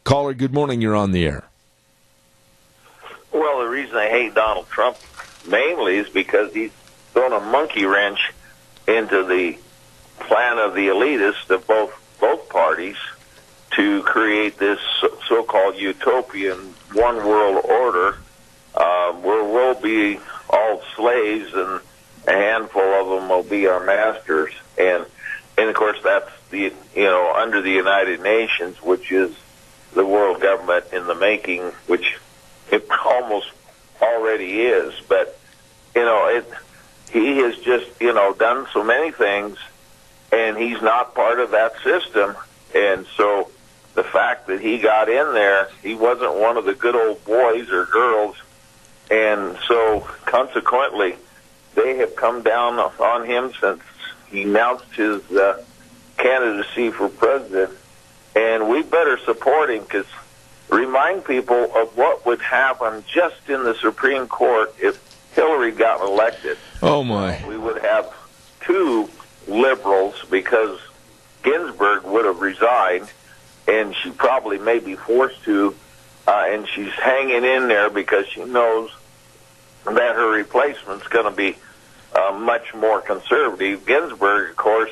Caller, good morning. You're on the air. Well, the reason I hate Donald Trump mainly is because he's thrown a monkey wrench into the plan of the elitists of both parties to create this so-called utopian one world order where we'll be all slaves and a handful of them will be our masters. And of course, that's under the United Nations, which is the world government in the making, which it almost already is. But, he has just, done so many things, and he's not part of that system. And so the fact that he got in there, he wasn't one of the good old boys or girls. And so consequently, they have come down on him since he announced his candidacy for president. And we better support him, because remind people of what would happen just in the Supreme Court if Hillary got elected. Oh, my. We would have two liberals, because Ginsburg would have resigned, and she probably may be forced to, and she's hanging in there because she knows that her replacement's going to be much more conservative. Ginsburg, of course,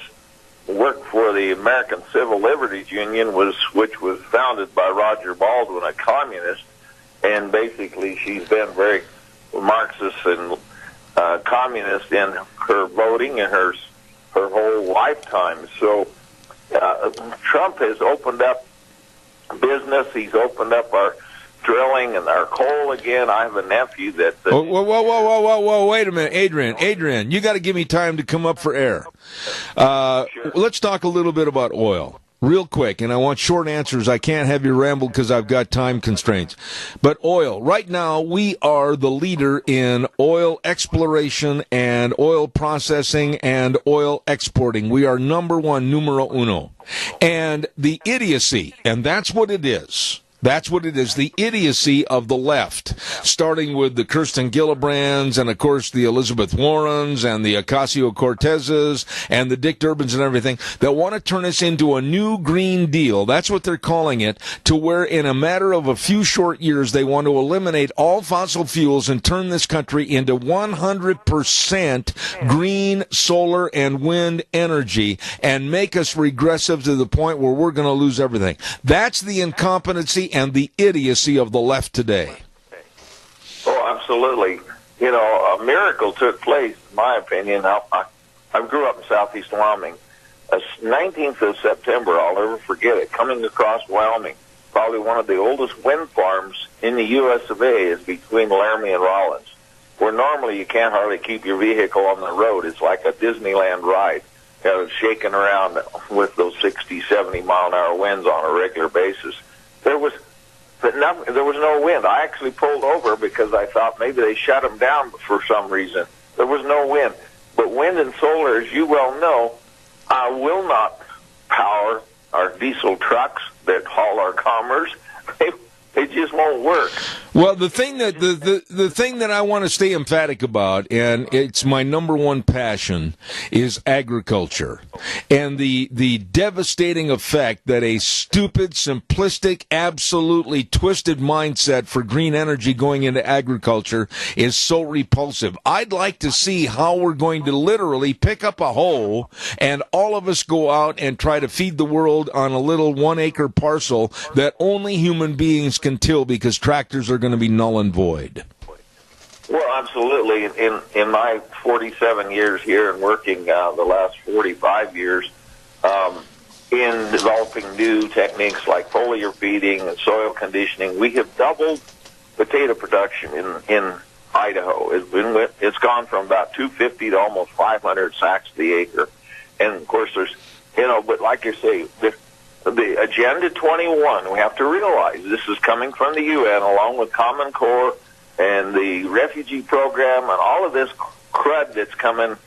worked for the American Civil Liberties Union, which was founded by Roger Baldwin, a communist, and basically she's been very Marxist and communist in her voting and her whole lifetime. So Trump has opened up business. He's opened up our drilling and our coal again. I have a nephew that... Whoa, wait a minute. Adrian, you got to give me time to come up for air. Sure. Let's talk a little bit about oil. Real quick, and I want short answers. I can't have you ramble because I've got time constraints. But oil, right now, we are the leader in oil exploration and oil processing and oil exporting. We are number one, numero uno. And the idiocy, and that's what it is. That's what it is, the idiocy of the left, starting with the Kirsten Gillibrands and, of course, the Elizabeth Warrens and the Ocasio-Cortezes and the Dick Durbins and everything that want to turn us into a new Green Deal. That's what they're calling it, to where in a matter of a few short years they want to eliminate all fossil fuels and turn this country into 100% green solar and wind energy and make us regressive to the point where we're going to lose everything. That's the incompetency and the idiocy of the left today. Oh, absolutely. A miracle took place, in my opinion. I grew up in southeast Wyoming. 19th of September, I'll never forget it, coming across Wyoming. Probably one of the oldest wind farms in the U.S. of A. is between Laramie and Rollins, where normally you can't hardly keep your vehicle on the road. It's like a Disneyland ride, shaking around with those 60, 70-mile-an-hour winds on a regular basis. There was no wind. I actually pulled over because I thought maybe they shut them down for some reason. There was no wind. But wind and solar, as you well know, will not power our diesel trucks that haul our commerce. It just won't work. Well, the thing that the thing that I want to stay emphatic about, and it's my number one passion, is agriculture, and the devastating effect that a stupid, simplistic, absolutely twisted mindset for green energy going into agriculture is so repulsive. I'd like to see how we're going to literally pick up a hoe and all of us go out and try to feed the world on a little 1-acre parcel that only human beings can till, because tractors are going to be null and void. Well, absolutely. In my 47 years here and working the last 45 years in developing new techniques like foliar feeding and soil conditioning, we have doubled potato production in Idaho. It's gone from about 250 to almost 500 sacks the acre. And, of course, there's, but like you say, the Agenda 21, we have to realize this is coming from the UN along with Common Core and the refugee program and all of this crud that's coming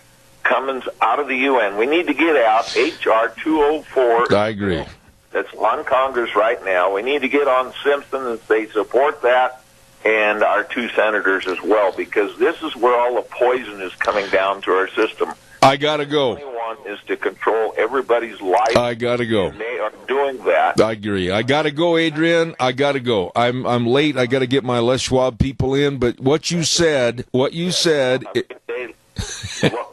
out of the UN. We need to get out H.R. 204. I agree. That's on Congress right now. We need to get on Simpson and say support that, and our two senators as well, because this is where all the poison is coming down to our system. I got to go. What they want is to control everybody's life. I got to go. And they are doing that. I agree. I got to go, Adrian. I got to go. I'm late. I got to get my Les Schwab people in. But what you said.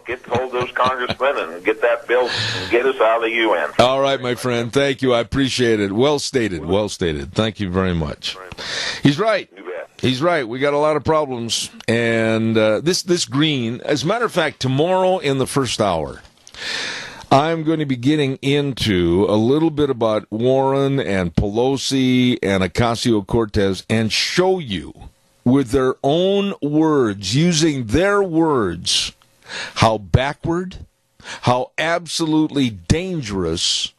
Get hold of those congressmen and get that bill and get us out of the UN. All right, my friend. Thank you. I appreciate it. Well stated. Well stated. Thank you very much. He's right. He's right. We got a lot of problems. And this green, as a matter of fact, tomorrow in the first hour, I'm going to be getting into a little bit about Warren and Pelosi and Ocasio-Cortez and show you with their own words, using their words, how backward, how absolutely dangerous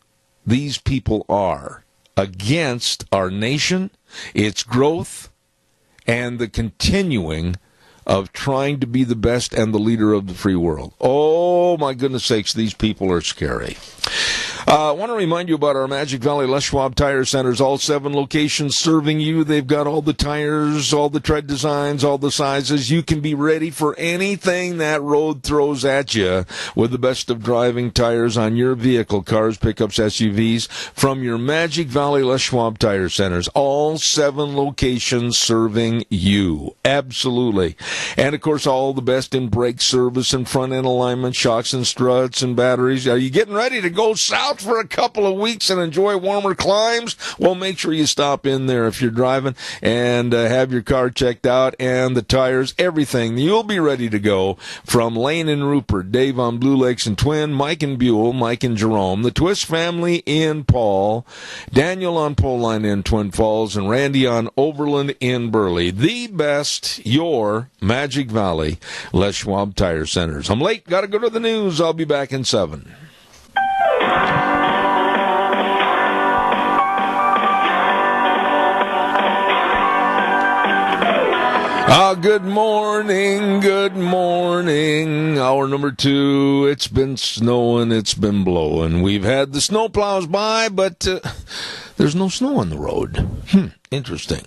these people are against our nation, its growth, and the continuing of trying to be the best and the leader of the free world. Oh, my goodness sakes, these people are scary. I want to remind you about our Magic Valley Les Schwab Tire Centers, all 7 locations serving you. They've got all the tires, all the tread designs, all the sizes. You can be ready for anything that road throws at you with the best of driving tires on your vehicle, cars, pickups, SUVs, from your Magic Valley Les Schwab Tire Centers, all 7 locations serving you. Absolutely. And, of course, all the best in brake service and front-end alignment, shocks and struts and batteries. Are you getting ready to go south for a couple of weeks and enjoy warmer climes? Well, make sure you stop in there if you're driving and have your car checked out and the tires, everything. You'll be ready to go from Lane and Rupert, Dave on Blue Lakes and Twin, Mike and Buell, Mike and Jerome, the Twist family in Paul, Daniel on Pole Line in Twin Falls, and Randy on Overland in Burley. The best, your Magic Valley Les Schwab Tire Centers. I'm late. Got to go to the news. I'll be back in 7. Good morning, good morning. Hour number 2. It's been snowing, it's been blowing. We've had the snow plows by, but there's no snow on the road. Interesting.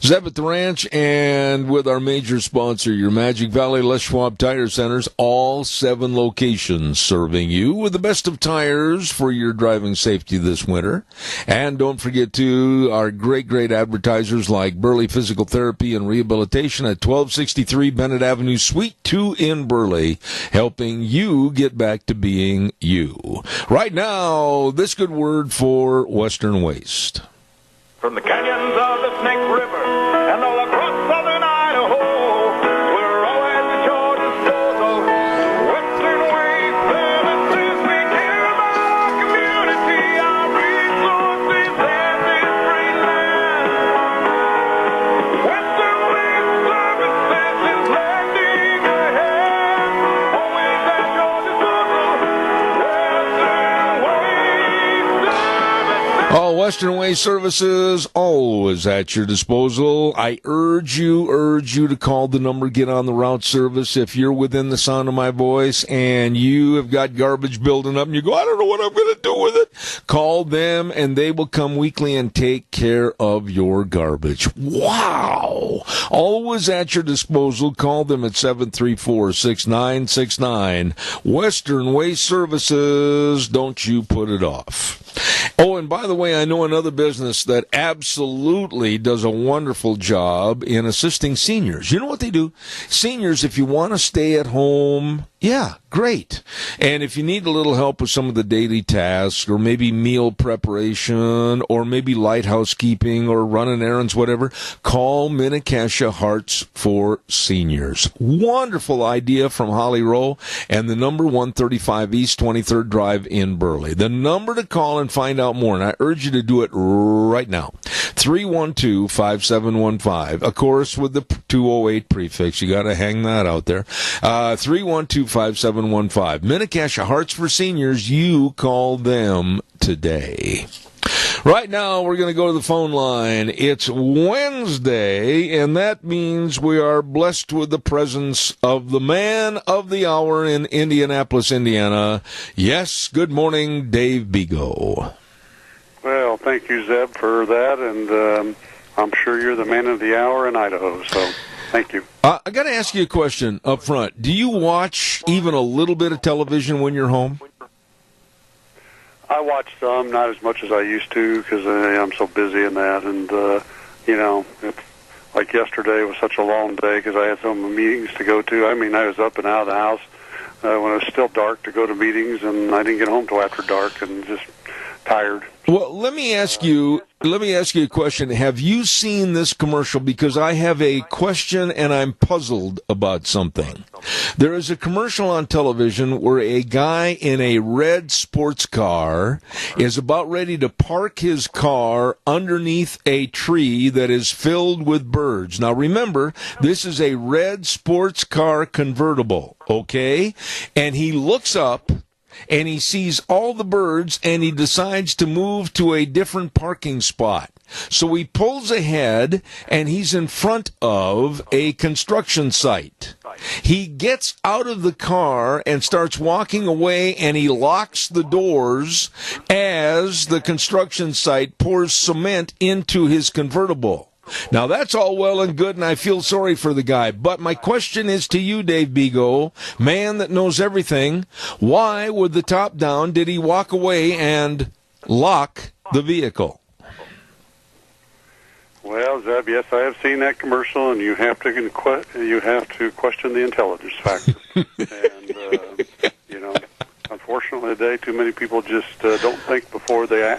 Zeb at the Ranch, and with our major sponsor, your Magic Valley Les Schwab Tire Centers, all 7 locations serving you with the best of tires for your driving safety this winter. And don't forget to our great advertisers like Burley Physical Therapy and Rehabilitation at 1263 Bennett Avenue, Suite 2 in Burley, helping you get back to being you. Right now, this good word for Western Waste. From the canyons of the Snake River and all across southern Idaho, we're always at your disposal. Western Waste Services, we care about our community, our resources, and this great land. Western Waste Services is lending a hand, always at your disposal. Western Waste Services. Oh, Western Waste Services, always at your disposal. I urge you to call the number, get on the route service. If you're within the sound of my voice and you have got garbage building up and you go, I don't know what I'm going to do with it, call them and they will come weekly and take care of your garbage. Wow! Always at your disposal. Call them at 734-6969. Western Waste Services, don't you put it off. Oh, and by the way, I know another business that absolutely does a wonderful job in assisting seniors. You know what they do? Seniors, if you want to stay at home, yeah, great. And if you need a little help with some of the daily tasks, or maybe meal preparation, or maybe light housekeeping, or running errands, whatever, call Minnecasia Hearts for Seniors. Wonderful idea from Holly Rowe, and the number 135 East 23rd Drive in Burley. The number to call and find out more, and I urge you to do it right now. 312-5715. Of course, with the 208 prefix, you got to hang that out there. 312-5715. Minnecasia Hearts for Seniors. You call them today. Right now, we're going to go to the phone line. It's Wednesday, and that means we are blessed with the presence of the man of the hour in Indianapolis, Indiana. Yes, good morning, Dave Bigo. Well, thank you, Zeb, for that, and I'm sure you're the man of the hour in Idaho. So, Thank you. I got to ask you a question up front. Do you watch even a little bit of television when you're home? I watch some, not as much as I used to, because I'm so busy in that. And, you know, it's like yesterday was such a long day because I had so many meetings to go to. I mean, I was up and out of the house when it was still dark to go to meetings, and I didn't get home till after dark and just tired. Well, let me ask you a question. Have you seen this commercial? Because I have a question and I'm puzzled about something. There is a commercial on television where a guy in a red sports car is about ready to park his car underneath a tree that is filled with birds. Now remember, this is a red sports car convertible, okay? And he looks up and he sees all the birds, and he decides to move to a different parking spot. So he pulls ahead, and he's in front of a construction site. He gets out of the car and starts walking away, and he locks the doors as the construction site pours cement into his convertible. Now, that's all well and good, and I feel sorry for the guy. But my question is to you, Dave Bigo, man that knows everything, why, with the top down, did he walk away and lock the vehicle? Well, Zeb, yes, I have seen that commercial, and you have to question the intelligence factor. And, you know, unfortunately today, too many people just don't think before they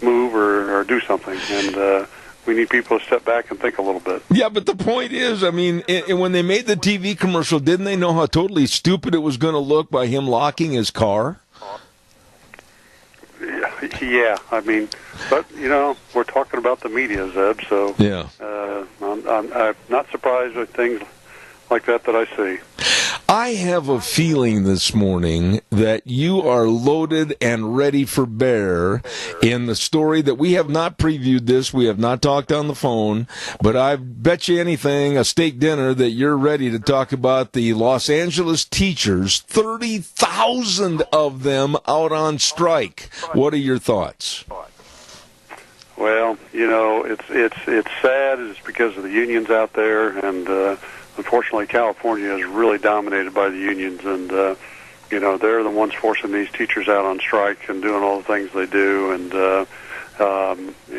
move or do something. And we need people to step back and think a little bit. Yeah, but the point is, I mean, when they made the TV commercial, didn't they know how totally stupid it was going to look by him locking his car? Yeah, I mean, but, you know, we're talking about the media, Zeb, so yeah. I'm not surprised with things like that I see. I have a feeling this morning that you are loaded and ready for bear in the story that we have not previewed this. We have not talked on the phone, but I bet you anything, a steak dinner, that you're ready to talk about the Los Angeles teachers, 30,000 of them out on strike. What are your thoughts? Well, you know, it's sad. It's because of the unions out there, and unfortunately, California is really dominated by the unions, and you know, they're the ones forcing these teachers out on strike and doing all the things they do, and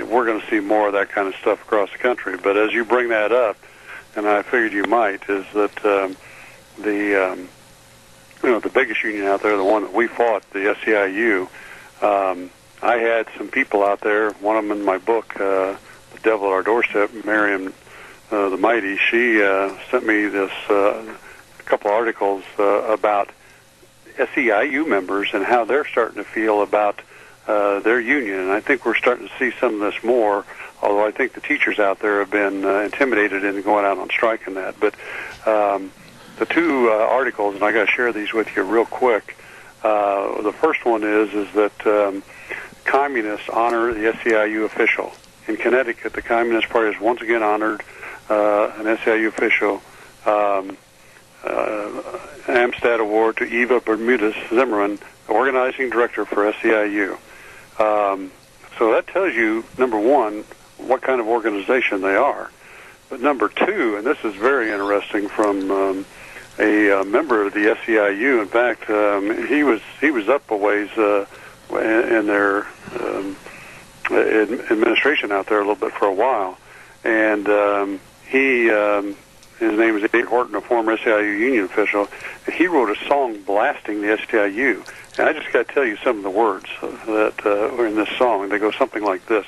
we're going to see more of that kind of stuff across the country. But as you bring that up, and I figured you might, is that you know, the biggest union out there, the one that we fought, the SEIU. I had some people out there. One of them in my book, "The Devil at Our Doorstep," Miriam the Mighty, she sent me this couple articles about SEIU members and how they're starting to feel about their union. And I think we're starting to see some of this more, although I think the teachers out there have been intimidated into going out on strike in that. But the two articles, and I got to share these with you real quick. The first one is that communists honor the SEIU official. In Connecticut, the Communist Party has once again honored an SEIU official, Amistad Award to Eva Bermudez Zimmerman, organizing director for SEIU. So that tells you, number one, what kind of organization they are. But number two, and this is very interesting from a member of the SEIU. In fact, he was up a ways in their administration out there a little bit for a while, and his name is Nate Horton, a former SEIU union official, and he wrote a song blasting the SEIU. And I just got to tell you some of the words that are in this song. They go something like this: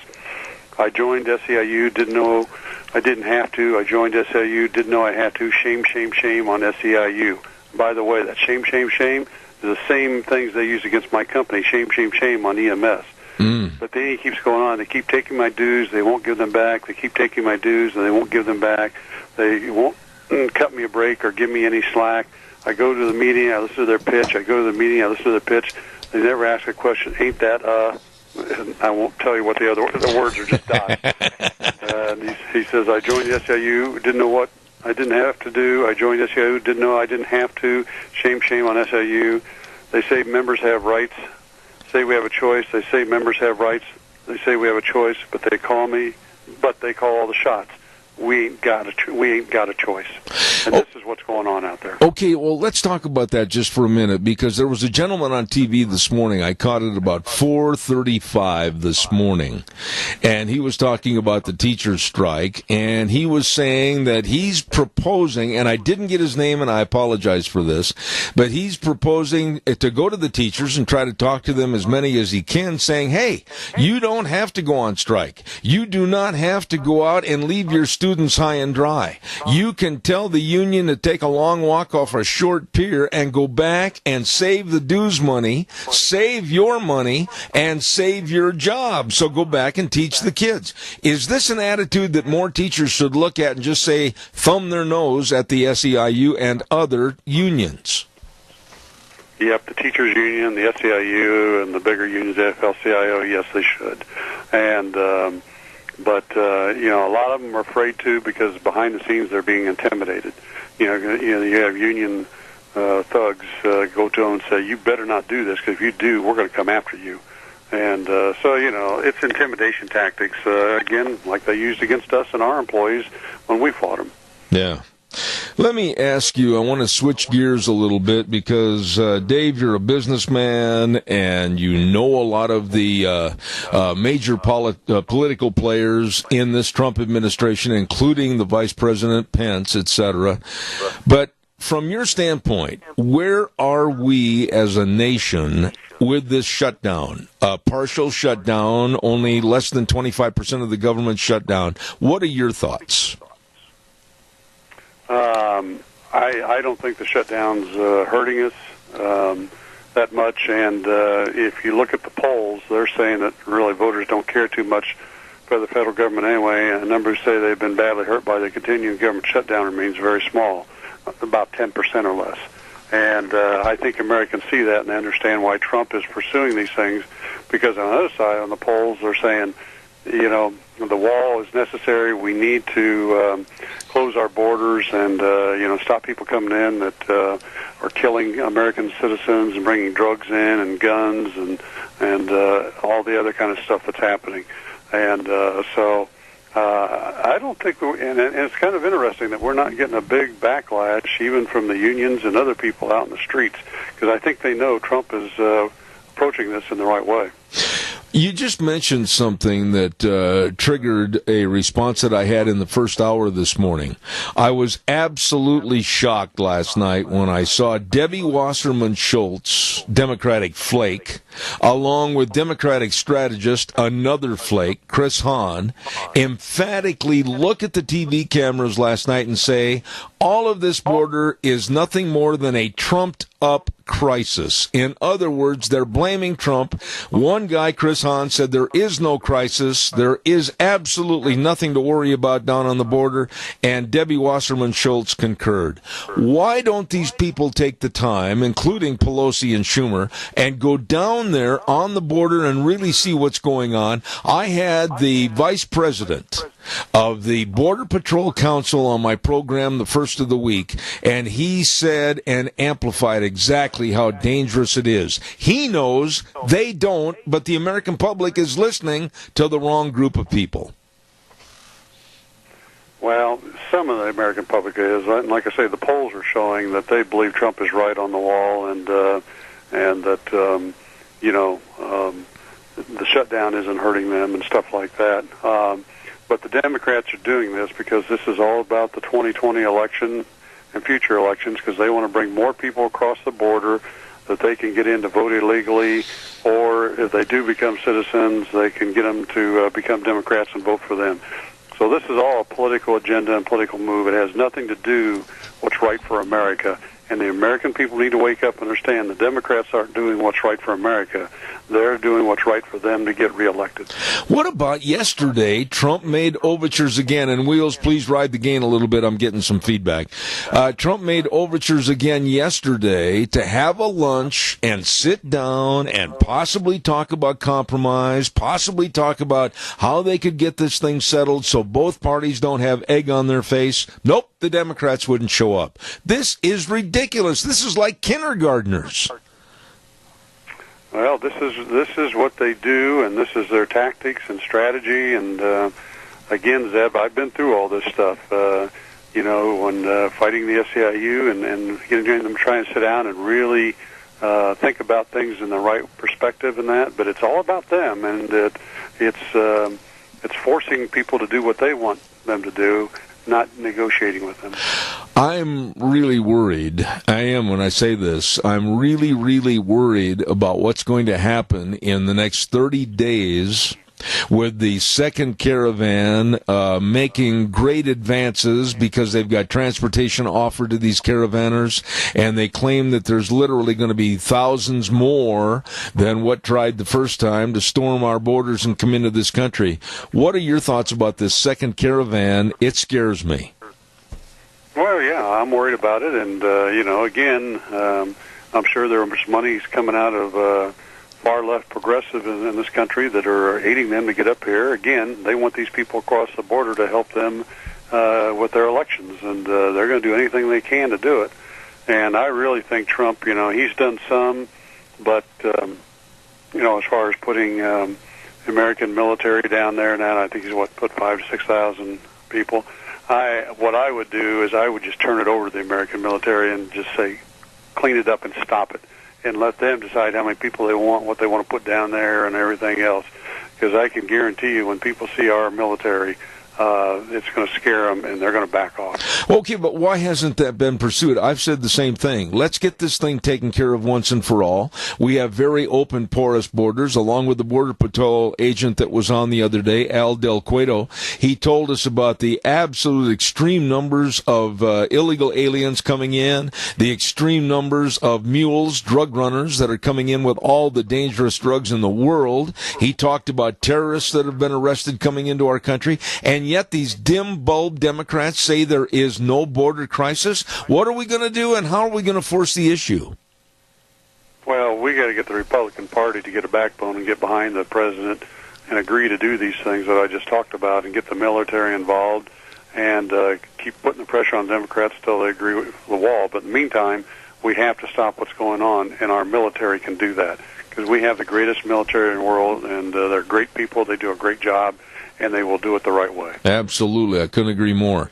I joined SEIU, didn't know I didn't have to. I joined SEIU, didn't know I had to. Shame, shame, shame on SEIU. By the way, that shame, shame, shame is the same things they use against my company. Shame, shame, shame on EMS. But then he keeps going on. They keep taking my dues. They won't give them back. They keep taking my dues, and they won't give them back. They won't cut me a break or give me any slack. I go to the meeting. I listen to their pitch. I go to the meeting. I listen to their pitch. They never ask a question. Ain't that I won't tell you what the words are just dot. And he says, I joined the SEIU, didn't know what I didn't have to do. I joined SEIU, didn't know I didn't have to. Shame, shame on SEIU. They say members have rights. Say we have a choice. They say members have rights. They say we have a choice, but they call all the shots. we ain't got a choice. And this is what's going on out there. Okay, well, let's talk about that just for a minute, because there was a gentleman on TV this morning. I caught it about 4:35 this morning, and he was talking about the teachers' strike, and he was saying that he's proposing, and I didn't get his name, and I apologize for this, but he's proposing to go to the teachers and try to talk to them, as many as he can, saying, hey, you don't have to go on strike. You do not have to go out and leave your students high and dry. You can tell the union to take a long walk off a short pier and go back and save the dues money, save your money, and save your job. So go back and teach the kids. Is this an attitude that more teachers should look at and just say, thumb their nose at the SEIU and other unions? Yep, the teachers union, the SEIU, and the bigger unions, the AFL-CIO, yes, they should. And but a lot of them are afraid to, because behind the scenes they're being intimidated. You have union thugs go to them and say, you better not do this, because if you do, we're going to come after you. And it's intimidation tactics, again, like they used against us and our employees when we fought them. Yeah. Let me ask you, I want to switch gears a little bit, because, Dave, you're a businessman and you know a lot of the major political players in this Trump administration, including the Vice President Pence, etc. But from your standpoint, where are we as a nation with this shutdown? A partial shutdown, only less than 25% of the government shut down. What are your thoughts? I don't think the shutdown's hurting us that much, and if you look at the polls, they're saying that really voters don't care too much for the federal government anyway. A number who say they've been badly hurt by the continuing government shutdown remains very small, about 10% or less. And I think Americans see that and they understand why Trump is pursuing these things, because on the other side, on the polls, they're saying, the wall is necessary. We need to close our borders and stop people coming in that are killing American citizens and bringing drugs in and guns and all the other kind of stuff that's happening. And so I don't think, and it's kind of interesting that we're not getting a big backlash even from the unions and other people out in the streets, because I think they know Trump is approaching this in the right way. You just mentioned something that triggered a response that I had in the first hour this morning. I was absolutely shocked last night when I saw Debbie Wasserman Schultz, Democratic flake, along with Democratic strategist, another flake, Chris Hahn, emphatically look at the TV cameras last night and say, all of this border is nothing more than a trumped-up crisis. In other words, they're blaming Trump. One guy, Chris Hahn, said there is no crisis. There is absolutely nothing to worry about down on the border. And Debbie Wasserman Schultz concurred. Why don't these people take the time, including Pelosi and Schumer, and go down there on the border and really see what's going on? I had the vice president of the Border Patrol Council on my program the first of the week, and he said and amplified exactly how dangerous it is. He knows, they don't, but the American public is listening to the wrong group of people. Well, some of the American public is, and like I say, the polls are showing that they believe Trump is right on the wall, and that the shutdown isn't hurting them and stuff like that. But the Democrats are doing this because this is all about the 2020 election and future elections, because they want to bring more people across the border that they can get in to vote illegally, or if they do become citizens, they can get them to become Democrats and vote for them. So this is all a political agenda and political move. It has nothing to do what's right for America. And the American people need to wake up and understand the Democrats aren't doing what's right for America. They're doing what's right for them to get reelected. What about yesterday? Trump made overtures again, and Wheels, please ride the gain a little bit. I'm getting some feedback. Trump made overtures again yesterday to have a lunch and sit down and possibly talk about compromise, possibly talk about how they could get this thing settled so both parties don't have egg on their face. Nope, the Democrats wouldn't show up. This is ridiculous. This is like kindergartners. Well, this is what they do, and this is their tactics and strategy, and again, Zeb, I've been through all this stuff. When fighting the SEIU and getting them to try and sit down and really think about things in the right perspective and that. But it's all about them, and it's forcing people to do what they want them to do, not negotiating with them. I'm really worried. I am when I say this. I'm really, really worried about what's going to happen in the next 30 days with the second caravan making great advances because they've got transportation offered to these caravanners, and they claim that there's literally going to be thousands more than what tried the first time to storm our borders and come into this country. What are your thoughts about this second caravan? It scares me. Well, yeah, I'm worried about it, and, I'm sure there's money's coming out of far left progressive in this country that are aiding them to get up here. Again, they want these people across the border to help them with their elections, and they're going to do anything they can to do it. And I really think Trump, he's done some, but, as far as putting the American military down there now, I think he's, put 5,000 to 6,000 people. What I would do is I would just turn it over to the American military and just say, clean it up and stop it, and let them decide how many people they want, what they want to put down there, and everything else. Because I can guarantee you, when people see our military, it's going to scare them, and they're going to back off. Okay, but why hasn't that been pursued? I've said the same thing. Let's get this thing taken care of once and for all. We have very open, porous borders, along with the Border Patrol agent that was on the other day, Al Del Cueto. He told us about the absolute extreme numbers of illegal aliens coming in, the extreme numbers of mules, drug runners that are coming in with all the dangerous drugs in the world. He talked about terrorists that have been arrested coming into our country, and yet these dim-bulb Democrats say there is no border crisis. What are we going to do, and how are we going to force the issue? Well, we got to get the Republican Party to get a backbone and get behind the president and agree to do these things that I just talked about, and get the military involved, and keep putting the pressure on Democrats until they agree with the wall. But in the meantime, we have to stop what's going on, and our military can do that, because we have the greatest military in the world, and they're great people. They do a great job, and they will do it the right way. Absolutely. I couldn't agree more.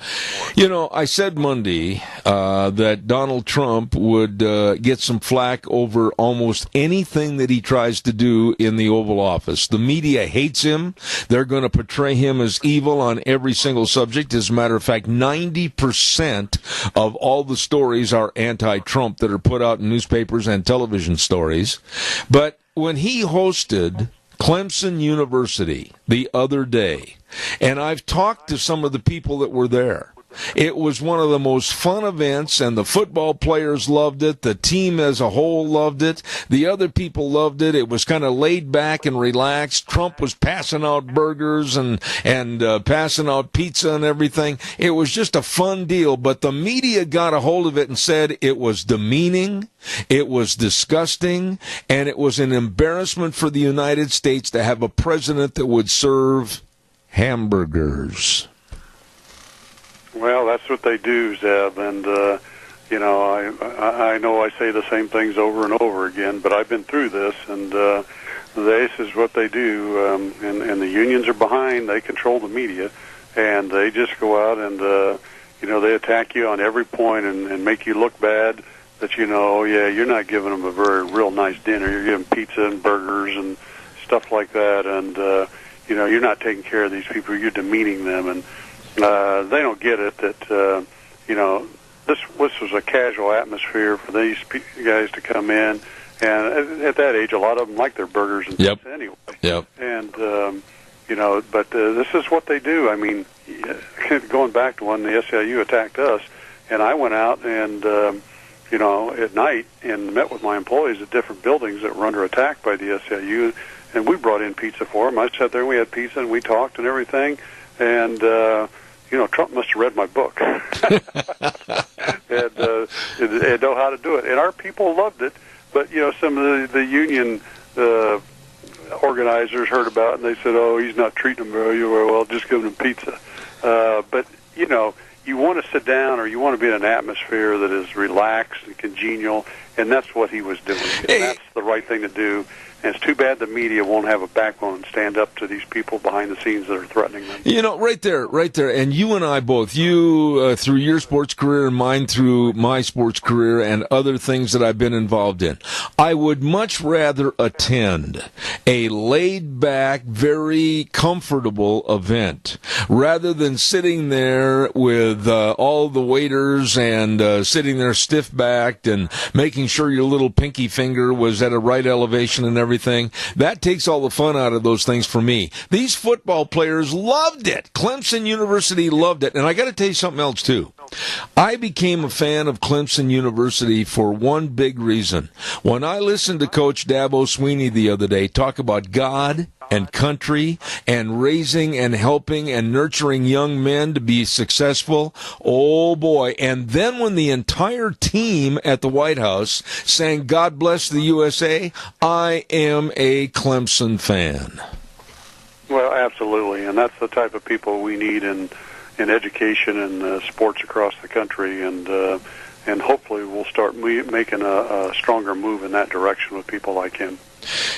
I said Monday that Donald Trump would get some flack over almost anything that he tries to do in the Oval Office. The media hates him. They're going to portray him as evil on every single subject. As a matter of fact, 90% of all the stories are anti-Trump that are put out in newspapers and television stories. But when he hosted Clemson University the other day, and I've talked to some of the people that were there. It was one of the most fun events, and the football players loved it. The team as a whole loved it. The other people loved it. It was kind of laid back and relaxed. Trump was passing out burgers and passing out pizza and everything. It was just a fun deal, but the media got a hold of it and said it was demeaning, it was disgusting, and it was an embarrassment for the United States to have a president that would serve hamburgers. Well, that's what they do, Zeb, and I know I say the same things over and over again, but I've been through this, and this is what they do, and the unions are behind. They control the media, and they just go out and they attack you on every point and make you look bad. That you're not giving them a very real nice dinner. You're giving pizza and burgers and stuff like that, and you're not taking care of these people. You're demeaning them, and they don't get it that this was a casual atmosphere for these guys to come in, and at that age, a lot of them like their burgers and pizza anyway. Yep. And but this is what they do. I mean, going back to when the SEIU attacked us, and I went out and at night and met with my employees at different buildings that were under attack by the SEIU, and we brought in pizza for them. I sat there and we had pizza and we talked and everything, and Trump must have read my book and know how to do it. And our people loved it, but some of the union organizers heard about it, and they said, "Oh, he's not treating them very well. Just giving them pizza." But you want to sit down, or you want to be in an atmosphere that is relaxed and congenial, and that's what he was doing. And that's the right thing to do. And it's too bad the media won't have a backbone and stand up to these people behind the scenes that are threatening them. You know, right there. And you and I both, you through your sports career and mine through my sports career and other things that I've been involved in, I would much rather attend a laid-back, very comfortable event rather than sitting there with all the waiters and sitting there stiff-backed and making sure your little pinky finger was at a right elevation and everything. That takes all the fun out of those things for me. These football players loved it. Clemson University loved it. And I got to tell you something else, too. I became a fan of Clemson University for one big reason. When I listened to Coach Dabo Sweeney the other day talk about God and country and raising and helping and nurturing young men to be successful, oh boy. And then when the entire team at the White House sang God Bless the USA, I am a Clemson fan. Well, absolutely, and that's the type of people we need in education and sports across the country, and hopefully we'll start making a stronger move in that direction with people like him.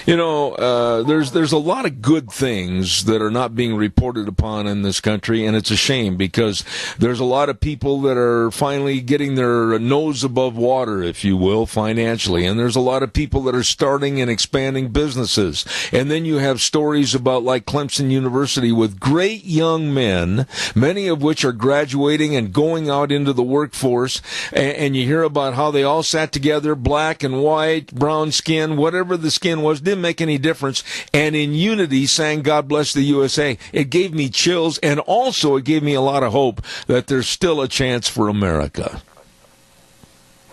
You know, there's a lot of good things that are not being reported upon in this country, and it's a shame because there's a lot of people that are finally getting their nose above water, if you will, financially, and there's a lot of people that are starting and expanding businesses. And then you have stories about like Clemson University with great young men, many of which are graduating and going out into the workforce, and you hear about how they all sat together, black and white, brown skin, whatever the skin was, didn't make any difference, and in unity sang God Bless the USA. It gave me chills, and also it gave me a lot of hope that there's still a chance for America.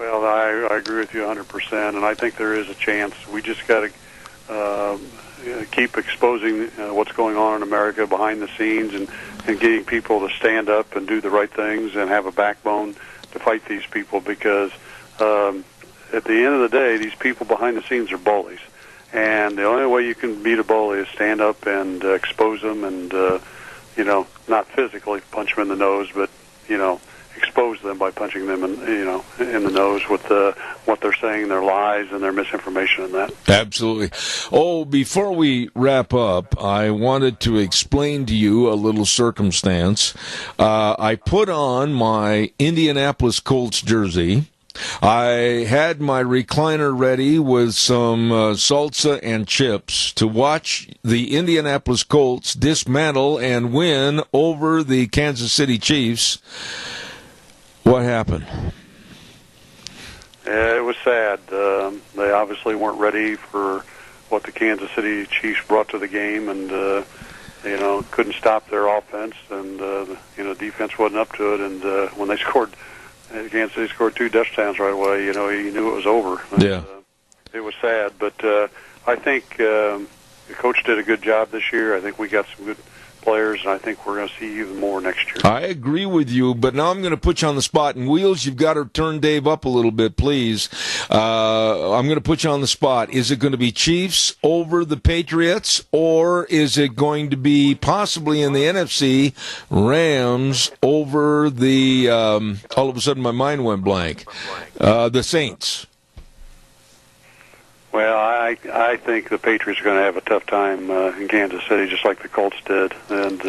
Well, I agree with you 100%, and I think there is a chance. We just got to keep exposing what's going on in America behind the scenes and getting people to stand up and do the right things and have a backbone to fight these people, because at the end of the day, these people behind the scenes are bullies. And the only way you can beat a bully is stand up and expose them and, not physically punch them in the nose, but, expose them by punching them in the nose with what they're saying, their lies and their misinformation and that. Absolutely. Oh, before we wrap up, I wanted to explain to you a little circumstance. I put on my Indianapolis Colts jersey. I had my recliner ready with some salsa and chips to watch the Indianapolis Colts dismantle and win over the Kansas City Chiefs. What happened? It was sad. They obviously weren't ready for what the Kansas City Chiefs brought to the game, and couldn't stop their offense, and defense wasn't up to it. And when they scored, Kansas City scored 2 touchdowns right away. You knew it was over. Yeah. It was sad, but I think the coach did a good job this year. I think we got some good players, and I think we're going to see even more next year. I agree with you, but now I'm going to put you on the spot. And Wheels, you've got to turn Dave up a little bit, please. I'm going to put you on the spot. Is it going to be Chiefs over the Patriots, or is it going to be possibly in the NFC, Rams over the, all of a sudden my mind went blank, the Saints? Well, I think the Patriots are going to have a tough time in Kansas City, just like the Colts did. And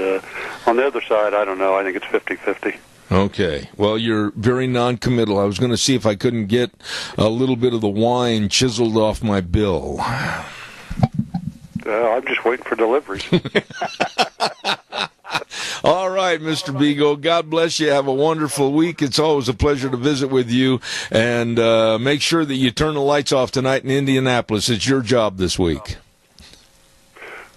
on the other side, I don't know. I think it's 50-50. Okay. Well, you're very non-committal. I was going to see if I couldn't get a little bit of the wine chiseled off my bill. I'm just waiting for deliveries. All right, Mr. Beagle. God bless you. Have a wonderful week. It's always a pleasure to visit with you. And make sure that you turn the lights off tonight in Indianapolis. It's your job this week.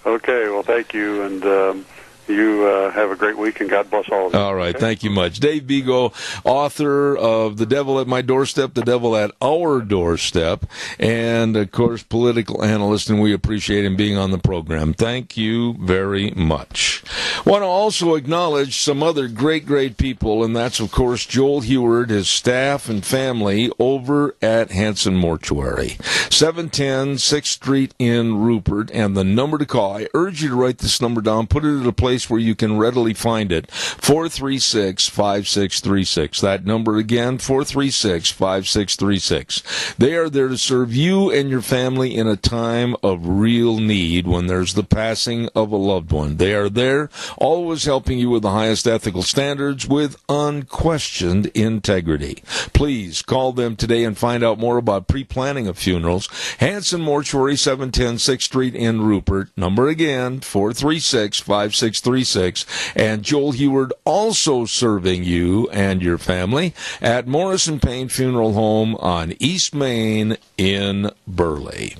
Okay. Well, thank you. And you have a great week, and God bless all of you. All right. Thank you much. Dave Beagle, author of The Devil at My Doorstep, The Devil at Our Doorstep, and, of course, political analyst, and we appreciate him being on the program. Thank you very much. Want to also acknowledge some other great, great people, and that's, of course, Joel Heward, his staff and family over at Hanson Mortuary. 710 6th Street in Rupert, and the number to call. I urge you to write this number down, put it at a place place where you can readily find it. 436-5636. That number again, 436-5636. They are there to serve you and your family in a time of real need when there's the passing of a loved one. They are there, always helping you with the highest ethical standards with unquestioned integrity. Please call them today and find out more about pre-planning of funerals. Hanson Mortuary, 710 6th Street in Rupert. Number again, 436-5636. And Joel Heward also serving you and your family at Morrison Payne Funeral Home on East Main in Burley.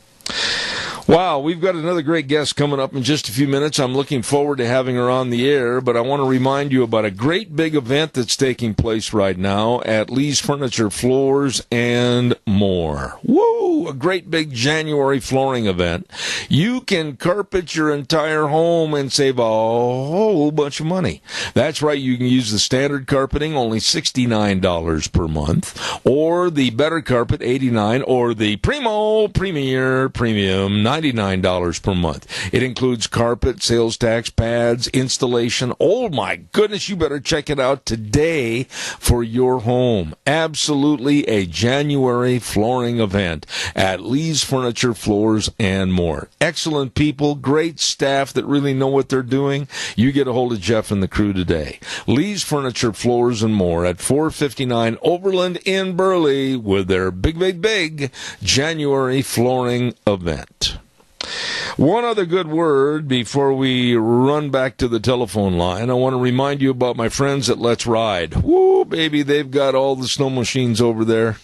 Wow, we've got another great guest coming up in just a few minutes. I'm looking forward to having her on the air, but I want to remind you about a great big event that's taking place right now at Lee's Furniture, Floors, and More. Woo! A great big January flooring event. You can carpet your entire home and save a whole bunch of money. That's right, you can use the standard carpeting, only $69 per month, or the better carpet, $89, or the Primo, Premier, Premium, $99 per month. It includes carpet, sales tax, pads, installation. Oh my goodness, you better check it out today for your home. Absolutely a January flooring event at Lee's Furniture, Floors, and More. Excellent people, great staff that really know what they're doing. You get a hold of Jeff and the crew today. Lee's Furniture, Floors, and More at 459 Overland in Burley with their big January flooring event. One other good word before we run back to the telephone line. I want to remind you about my friends at Let's Ride. Woo, baby, they've got all the snow machines over there.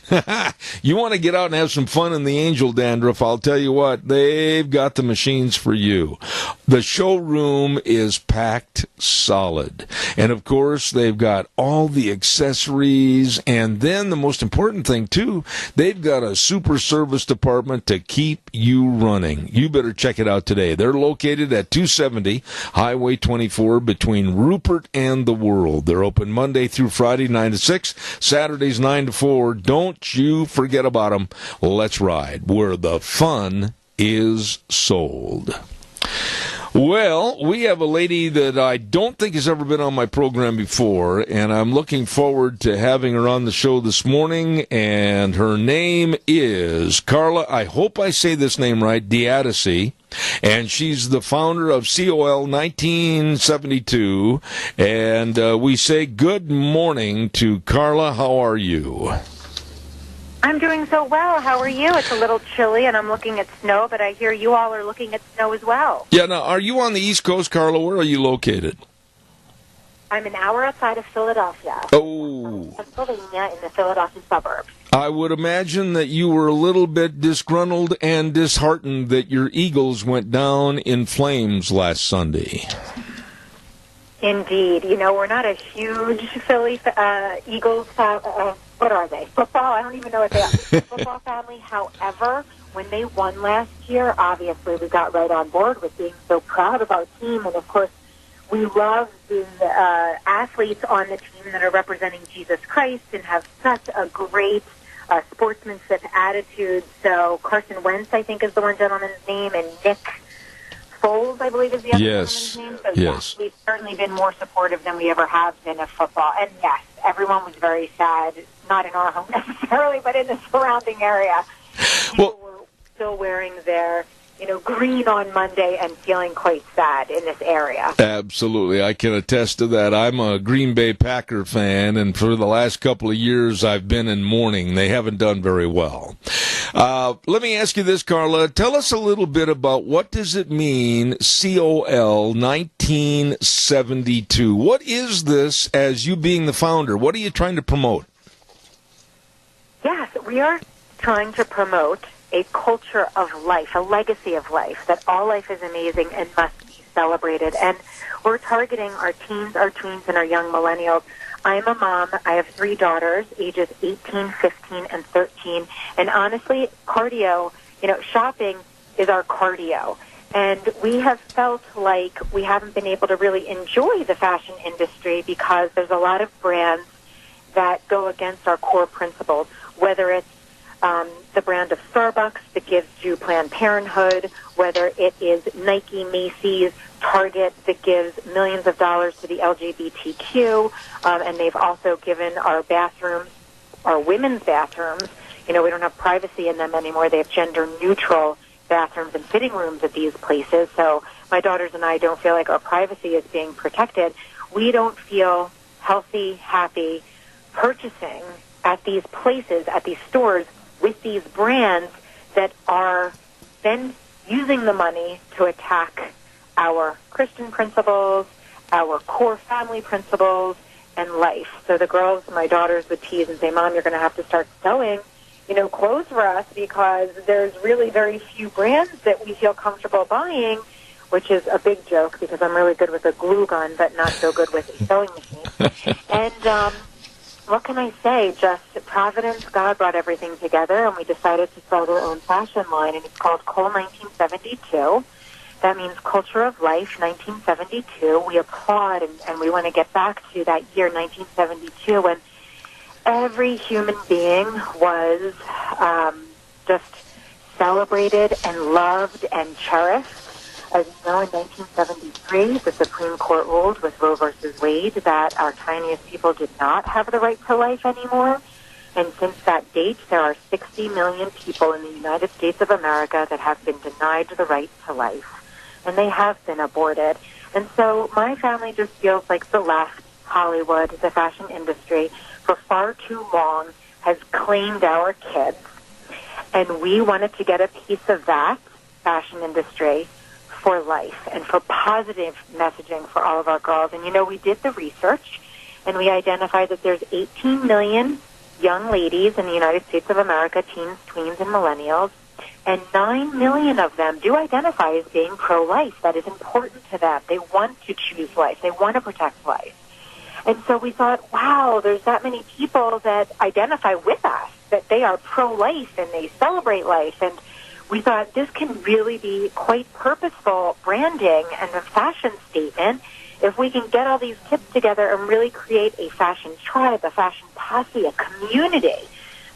You want to get out and have some fun in the angel dandruff, I'll tell you what, they've got the machines for you. The showroom is packed solid. And, of course, they've got all the accessories. And then the most important thing, too, they've got a super service department to keep you running. You better check it out today. They're located at 270 Highway 24 between Rupert and the World. They're open Monday through Friday, 9 to 6, Saturdays, 9 to 4. Don't you forget about them. Let's Ride, where the fun is sold. Well, we have a lady that I don't think has ever been on my program before, and I'm looking forward to having her on the show this morning, and her name is Carla, I hope I say this name right, Diadisi, and she's the founder of COL 1972, and we say good morning to Carla. How are you? I'm doing so well. How are you? It's a little chilly, and I'm looking at snow, but I hear you all are looking at snow as well. Yeah, now, are you on the East Coast, Carla? Where are you located? I'm an hour outside of Philadelphia. Oh. Pennsylvania, in the Philadelphia suburbs. I would imagine that you were a little bit disgruntled and disheartened that your Eagles went down in flames last Sunday. Indeed. You know, we're not a huge Philly Eagles what are they? Football? I don't even know what they are. Football family. However, when they won last year, obviously we got right on board with being so proud of our team. And, of course, we love the athletes on the team that are representing Jesus Christ and have such a great sportsmanship attitude. So Carson Wentz, I think, is the one gentleman's name, and Nick Foles, I believe, is the other gentleman's name. So, yes, we've certainly been more supportive than we ever have been of football. And, yes, everyone was very sad, not in our home necessarily, but in the surrounding area. People were still wearing their, green on Monday and feeling quite sad in this area. Absolutely. I can attest to that. I'm a Green Bay Packer fan, and for the last couple of years I've been in mourning. They haven't done very well. Let me ask you this, Carla. Tell us a little bit about what does it mean, COL 1972. What is this as you being the founder? What are you trying to promote? Yes, we are trying to promote a culture of life, a legacy of life, that all life is amazing and must be celebrated. And we're targeting our teens, our tweens, and our young millennials. I'm a mom. I have 3 daughters, ages 18, 15, and 13. And honestly, cardio, shopping is our cardio. And we have felt like we haven't been able to really enjoy the fashion industry because there's a lot of brands that go against our core principles, whether it's the brand of Starbucks that gives to Planned Parenthood, whether it is Nike, Macy's, Target that gives millions of dollars to the LGBTQ, and they've also given our bathrooms, our women's bathrooms, we don't have privacy in them anymore. They have gender-neutral bathrooms and fitting rooms at these places, so my daughters and I don't feel like our privacy is being protected. We don't feel healthy, happy purchasing at these places, at these stores, with these brands that are then using the money to attack our Christian principles, our core family principles, and life. So the girls, my daughters, would tease and say, Mom, you're going to have to start sewing, clothes for us because there's really very few brands that we feel comfortable buying, which is a big joke because I'm really good with a glue gun, but not so good with a sewing machine. And what can I say? Just Providence, God brought everything together, and we decided to start our own fashion line, and it's called Cole 1972. That means Culture of Life, 1972. We applaud, and we want to get back to that year, 1972, when every human being was just celebrated and loved and cherished. As you know, in 1973, the Supreme Court ruled with Roe versus Wade that our tiniest people did not have the right to life anymore. And since that date, there are 60 million people in the United States of America that have been denied the right to life. And they have been aborted. And so my family just feels like the left, Hollywood, the fashion industry, for far too long has claimed our kids. And we wanted to get a piece of that fashion industry for life and for positive messaging for all of our girls. And, we did the research, and we identified that there's 18 million young ladies in the United States of America, teens, tweens, and millennials, and 9 million of them do identify as being pro-life. That is important to them. They want to choose life. They want to protect life. And so we thought, wow, there's that many people that identify with us, that they are pro-life and they celebrate life. And we thought this can really be quite purposeful branding and a fashion statement if we can get all these kids together and really create a fashion tribe, a fashion posse, a community.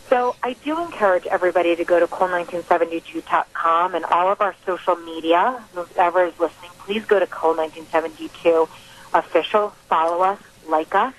So I do encourage everybody to go to Cole1972.com and all of our social media. Whoever is listening, please go to Cole1972 official, follow us, like us,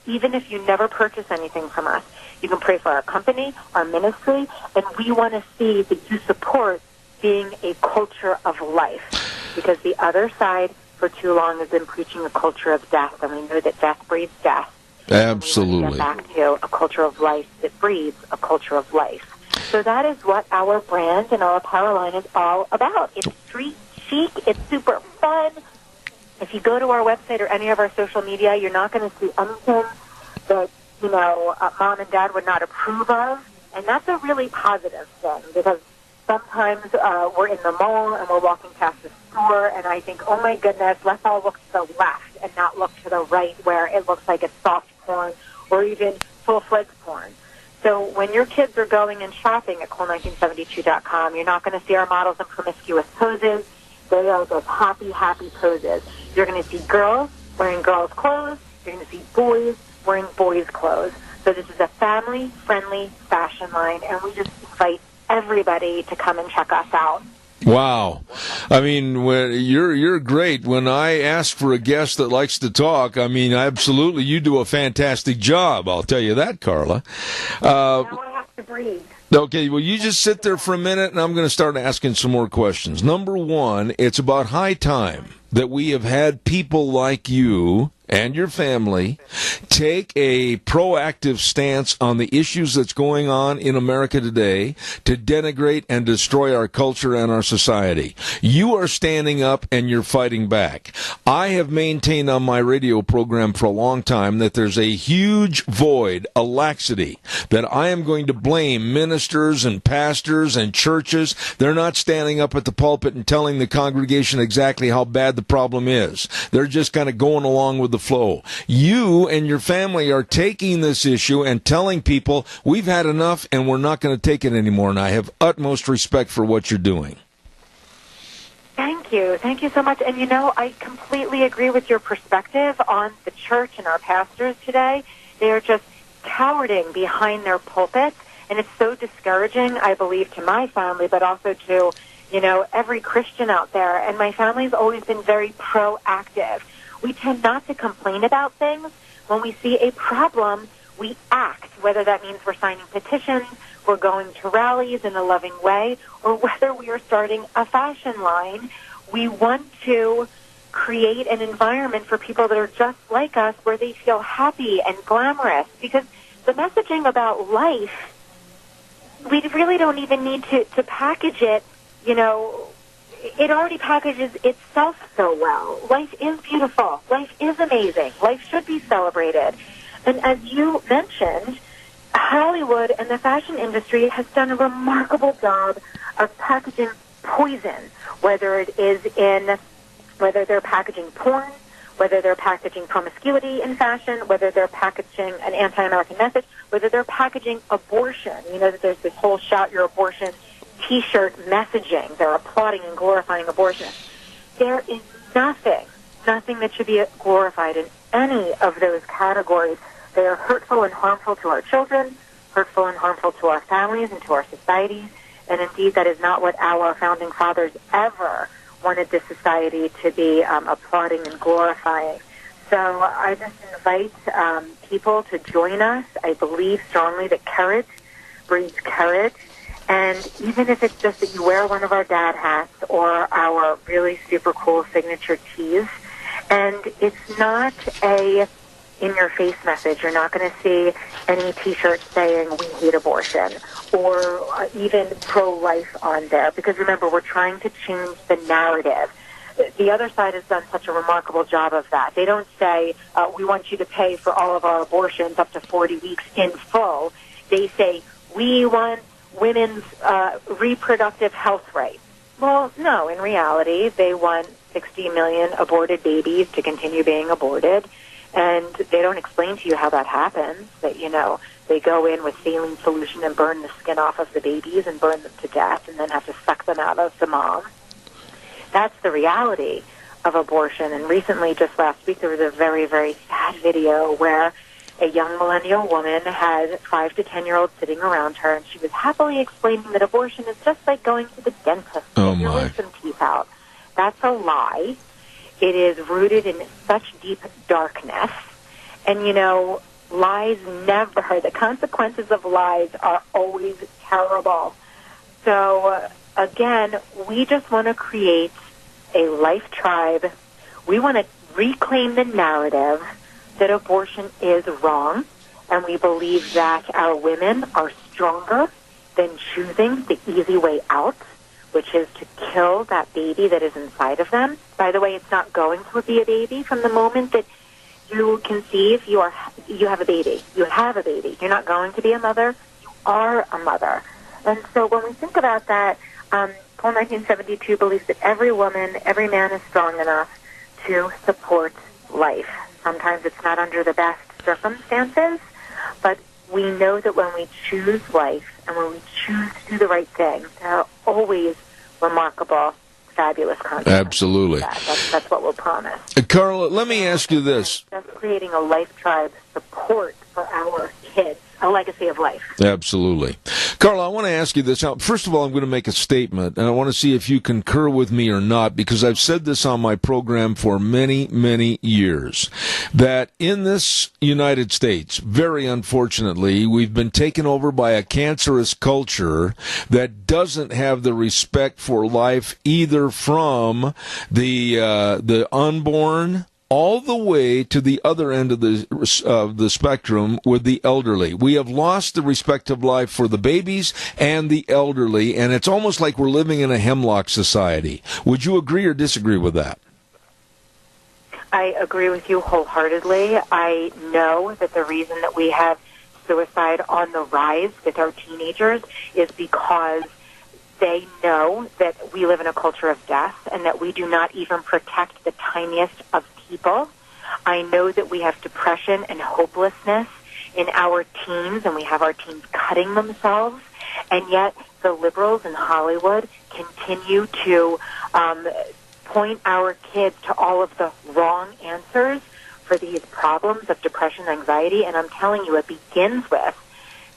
even if you never purchase anything from us. You can pray for our company, our ministry, and we want to see that you support being a culture of life, because the other side for too long has been preaching a culture of death, and we know that death breeds death. Absolutely. And we want to get back to a culture of life that breeds a culture of life. So that is what our brand and our apparel line is all about. It's street chic. It's super fun. If you go to our website or any of our social media, you're not going to see anything that Mom and Dad would not approve of. And that's a really positive thing, because sometimes we're in the mall and we're walking past the store and I think, oh my goodness, let's all look to the left and not look to the right where it looks like it's soft porn or even full-fledged porn. So when your kids are going and shopping at Cole1972.com, you're not going to see our models in promiscuous poses. They are those happy, happy poses. You're going to see girls wearing girls' clothes. You're going to see boys wearing boys' clothes. So this is a family-friendly fashion line, and we just invite everybody to come and check us out. Wow. I mean, you're great. When I ask for a guest that likes to talk, I mean, absolutely, you do a fantastic job. I'll tell you that, Carla. Now I have to breathe. Okay, well, you just sit there for a minute, and I'm going to start asking some more questions. Number one, it's about high time that we have had people like you and your family take a proactive stance on the issues that's going on in America today to denigrate and destroy our culture and our society. You are standing up and you're fighting back. I have maintained on my radio program for a long time that there's a huge void, a laxity, that I am going to blame ministers and pastors and churches. They're not standing up at the pulpit and telling the congregation exactly how bad the problem is. They're just kind of going along with the flow. You and your family are taking this issue and telling people we've had enough and we're not going to take it anymore, and I have utmost respect for what you're doing. Thank you. Thank you so much. And I completely agree with your perspective on the church and our pastors today. They are just cowering behind their pulpits And it's so discouraging, I believe, to my family, but also to, every Christian out there. And my family's always been very proactive. We tend not to complain about things. When we see a problem, we act, whether that means we're signing petitions, we're going to rallies in a loving way, or whether we are starting a fashion line. We want to create an environment for people that are just like us where they feel happy and glamorous. Because the messaging about life, we really don't even need to package it. It already packages itself so well. Life is beautiful. Life is amazing. Life should be celebrated. And as you mentioned, Hollywood and the fashion industry has done a remarkable job of packaging poison, whether they're packaging porn, whether they're packaging promiscuity in fashion, whether they're packaging an anti-American message, whether they're packaging abortion. That there's this whole Shout Your Abortion T-shirt messaging. They're applauding and glorifying abortion. There is nothing that should be glorified in any of those categories. They are hurtful and harmful to our children, hurtful and harmful to our families and to our societies, and indeed that is not what our founding fathers ever wanted this society to be applauding and glorifying. So I just invite people to join us. I believe strongly that courage breeds courage. And even if it's just that you wear one of our dad hats or our really super cool signature tees, and it's not a in-your-face message. You're not going to see any T-shirts saying we hate abortion or even pro-life on there. Because remember, we're trying to change the narrative. The other side has done such a remarkable job of that. They don't say, we want you to pay for all of our abortions up to 40 weeks in full. They say, we want women's reproductive health rights. Well, no, in reality, they want 60 million aborted babies to continue being aborted. And they don't explain to you how that happens, that, they go in with saline solution and burn the skin off of the babies and burn them to death and then have to suck them out of the mom. That's the reality of abortion. And recently, just last week, there was a very, very sad video where a young millennial woman had 5 to 10-year-olds sitting around her, and she was happily explaining that abortion is just like going to the dentist to get your wisdom teeth out. That's a lie. It is rooted in such deep darkness. And, lies the consequences of lies are always terrible. So, again, we just want to create a life tribe. We want to reclaim the narrative that abortion is wrong, and we believe that our women are stronger than choosing the easy way out, which is to kill that baby that is inside of them. By the way, it's not going to be a baby from the moment that you conceive. You have a baby. You have a baby. You're not going to be a mother. You are a mother. And so when we think about that, Paul 1972 believes that every woman, every man is strong enough to support life. Sometimes it's not under the best circumstances, but we know that when we choose life and when we choose to do the right thing, there are always remarkable, fabulous consequences. Absolutely. That's what we'll promise. Carla, let me ask you this. Just creating a life tribe support for our kids, a legacy of life. Absolutely. Carla, I want to ask you this. Now, first of all, I'm going to make a statement, and I want to see if you concur with me or not, because I've said this on my program for many, many years, that in this United States, very unfortunately, we've been taken over by a cancerous culture that doesn't have the respect for life either from the unborn all the way to the other end of the spectrum with the elderly. We have lost the respect of life for the babies and the elderly, and it's almost like we're living in a hemlock society. Would you agree or disagree with that? I agree with you wholeheartedly. I know that the reason that we have suicide on the rise with our teenagers is because they know that we live in a culture of death and that we do not even protect the tiniest of people. I know that we have depression and hopelessness in our teens, and we have our teens cutting themselves, and yet the liberals in Hollywood continue to point our kids to all of the wrong answers for these problems of depression and anxiety. And I'm telling you, it begins with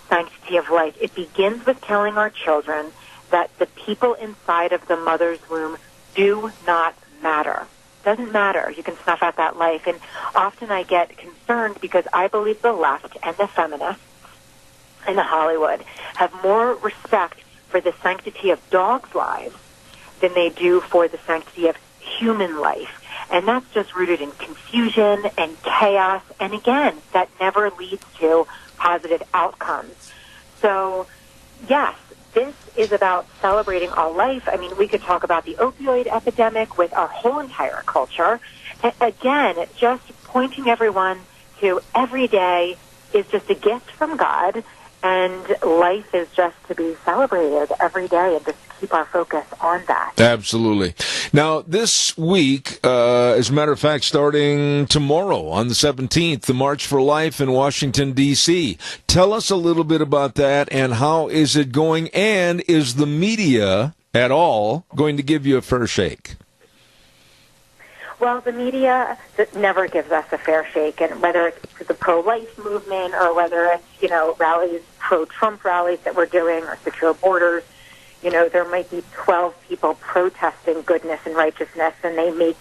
sanctity of life. It begins with telling our children that the people inside of the mother's womb do not matter. Doesn't matter. You can snuff out that life. And often I get concerned because I believe the left and the feminists and the Hollywood have more respect for the sanctity of dogs' lives than they do for the sanctity of human life. And that's just rooted in confusion and chaos. And again, that never leads to positive outcomes. So, yes, this is about celebrating all life. I mean, we could talk about the opioid epidemic with our whole entire culture. And again, just pointing everyone to every day is just a gift from God, and life is just to be celebrated every day and just keep our focus on that. Absolutely. Now, this week, as a matter of fact, starting tomorrow on the 17th, the March for Life in Washington, D.C. Tell us a little bit about that, and how is it going, and is the media at all going to give you a fair shake? Well, the media never gives us a fair shake, and whether it's the pro-life movement or whether it's, rallies, pro-Trump rallies that we're doing or secure borders, there might be 12 people protesting goodness and righteousness, and they make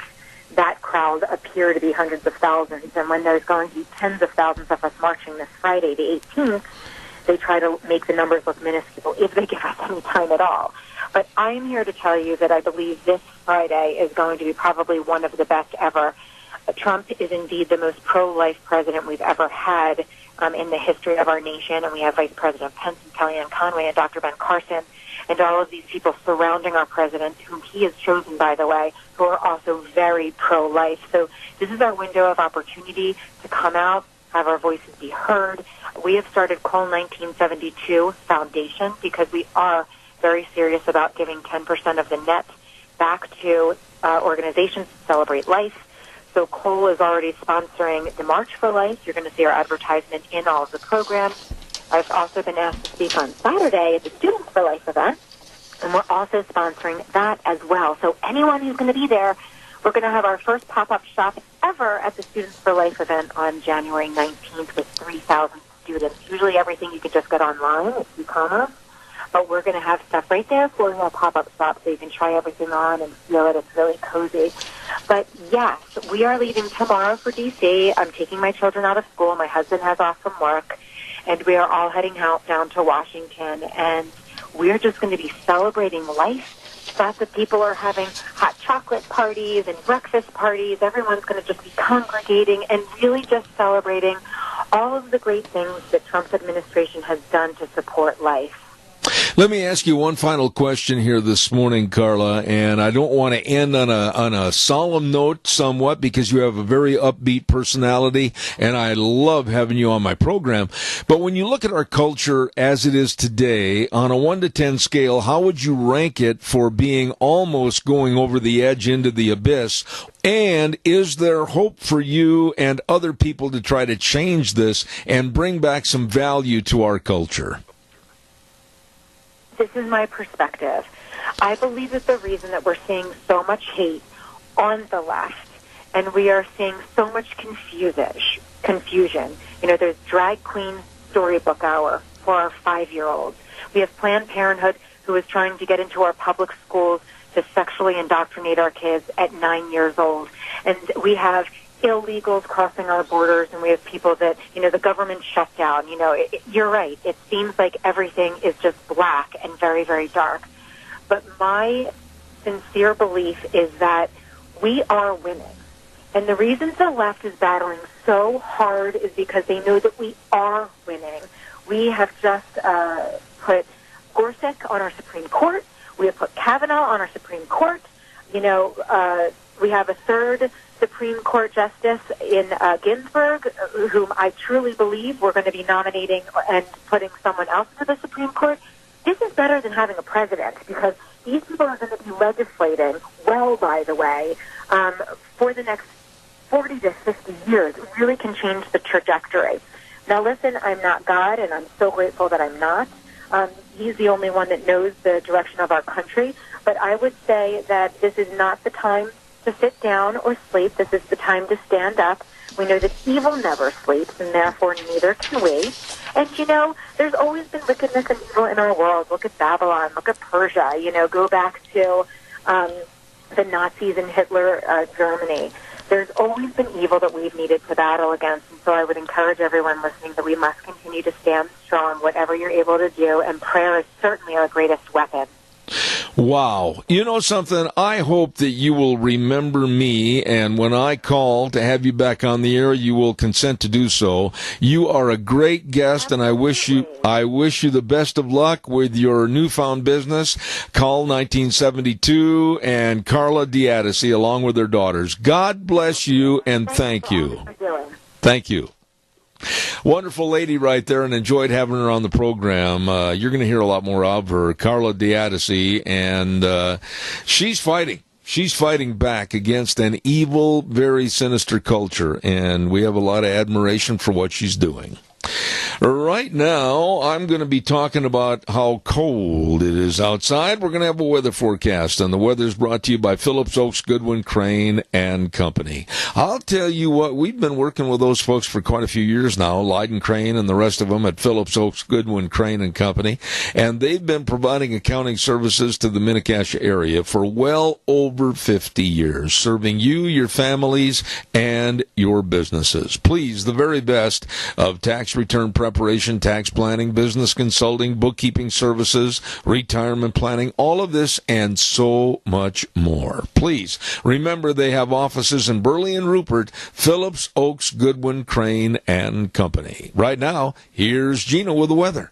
that crowd appear to be hundreds of thousands. And when there's going to be tens of thousands of us marching this Friday, the 18th, they try to make the numbers look minuscule if they give us any time at all. But I'm here to tell you that I believe this Friday is going to be probably one of the best ever. Trump is indeed the most pro-life president we've ever had in the history of our nation, and we have Vice President Pence and Kellyanne Conway and Dr. Ben Carson and all of these people surrounding our president, whom he has chosen, by the way, who are also very pro-life. So this is our window of opportunity to come out, have our voices be heard. We have started Call 1972 Foundation because we are very serious about giving 10% of the net back to organizations to celebrate life. So Cole is already sponsoring the March for Life. You're going to see our advertisement in all of the programs. I've also been asked to speak on Saturday at the Students for Life event, and we're also sponsoring that as well. So anyone who's going to be there, we're going to have our first pop-up shop ever at the Students for Life event on January 19th with 3,000 students. Usually everything you can just get online, it's e-commerce. But we're going to have stuff right there for you, a pop-up shop, so you can try everything on and feel it. It's really cozy. But, yes, we are leaving tomorrow for D.C. I'm taking my children out of school. My husband has off from work. And we are all heading out down to Washington. And we're just going to be celebrating life. Lots of people are having hot chocolate parties and breakfast parties. Everyone's going to just be congregating and really just celebrating all of the great things that Trump's administration has done to support life. Let me ask you one final question here this morning, Carla, and I don't want to end on a solemn note somewhat because you have a very upbeat personality, and I love having you on my program. But when you look at our culture as it is today, on a 1 to 10 scale, how would you rank it for being almost going over the edge into the abyss? And is there hope for you and other people to try to change this and bring back some value to our culture? This is my perspective. I believe that the reason that we're seeing so much hate on the left and we are seeing so much confusion. There's Drag Queen Storybook Hour for our 5-year-olds. We have Planned Parenthood who is trying to get into our public schools to sexually indoctrinate our kids at 9 years old. And we have illegals crossing our borders, and we have people that, the government shut down. You're right. It seems like everything is just black and very, very dark. But my sincere belief is that we are winning. And the reason the left is battling so hard is because they know that we are winning. We have just put Gorsuch on our Supreme Court. We have put Kavanaugh on our Supreme Court. We have a third Supreme Court Justice in Ginsburg, whom I truly believe we're going to be nominating and putting someone else to the Supreme Court. This is better than having a president because these people are going to be legislating, well, by the way, for the next 40 to 50 years. It really can change the trajectory. Now, listen, I'm not God, and I'm so grateful that I'm not. He's the only one that knows the direction of our country. But I would say that this is not the time to sit down or sleep. This is the time to stand up. We know that evil never sleeps, and therefore neither can we. And, there's always been wickedness and evil in our world. Look at Babylon. Look at Persia. Go back to the Nazis and Hitler, Germany. There's always been evil that we've needed to battle against. And so I would encourage everyone listening that we must continue to stand strong, whatever you're able to do. And prayer is certainly our greatest weapon. Wow. You know something? I hope that you will remember me, and when I call to have you back on the air, you will consent to do so. You are a great guest, and I wish you the best of luck with your newfound business. Call 1972 and Carla Diadisi, along with their daughters. God bless you, and thank you. Thank you. Wonderful lady right there, and enjoyed having her on the program. You're going to hear a lot more of her, Carla Diadisi, and she's fighting. She's fighting back against an evil, very sinister culture, and we have a lot of admiration for what she's doing. Right now, I'm going to be talking about how cold it is outside. We're going to have a weather forecast, and the weather's brought to you by Phillips Oaks, Goodwin, Crane, and Company. I'll tell you what, we've been working with those folks for quite a few years now, Lyden Crane and the rest of them at Phillips Oaks, Goodwin, Crane, and Company, and they've been providing accounting services to the Mini-Cassia area for well over 50 years, serving you, your families, and your businesses. Please, the very best of tax return preparation, tax planning, business consulting, bookkeeping services, retirement planning, all of this and so much more. Please remember they have offices in Burley and Rupert, Phillips Oaks, Goodwin, Crane, and Company. Right now, here's Gina with the weather.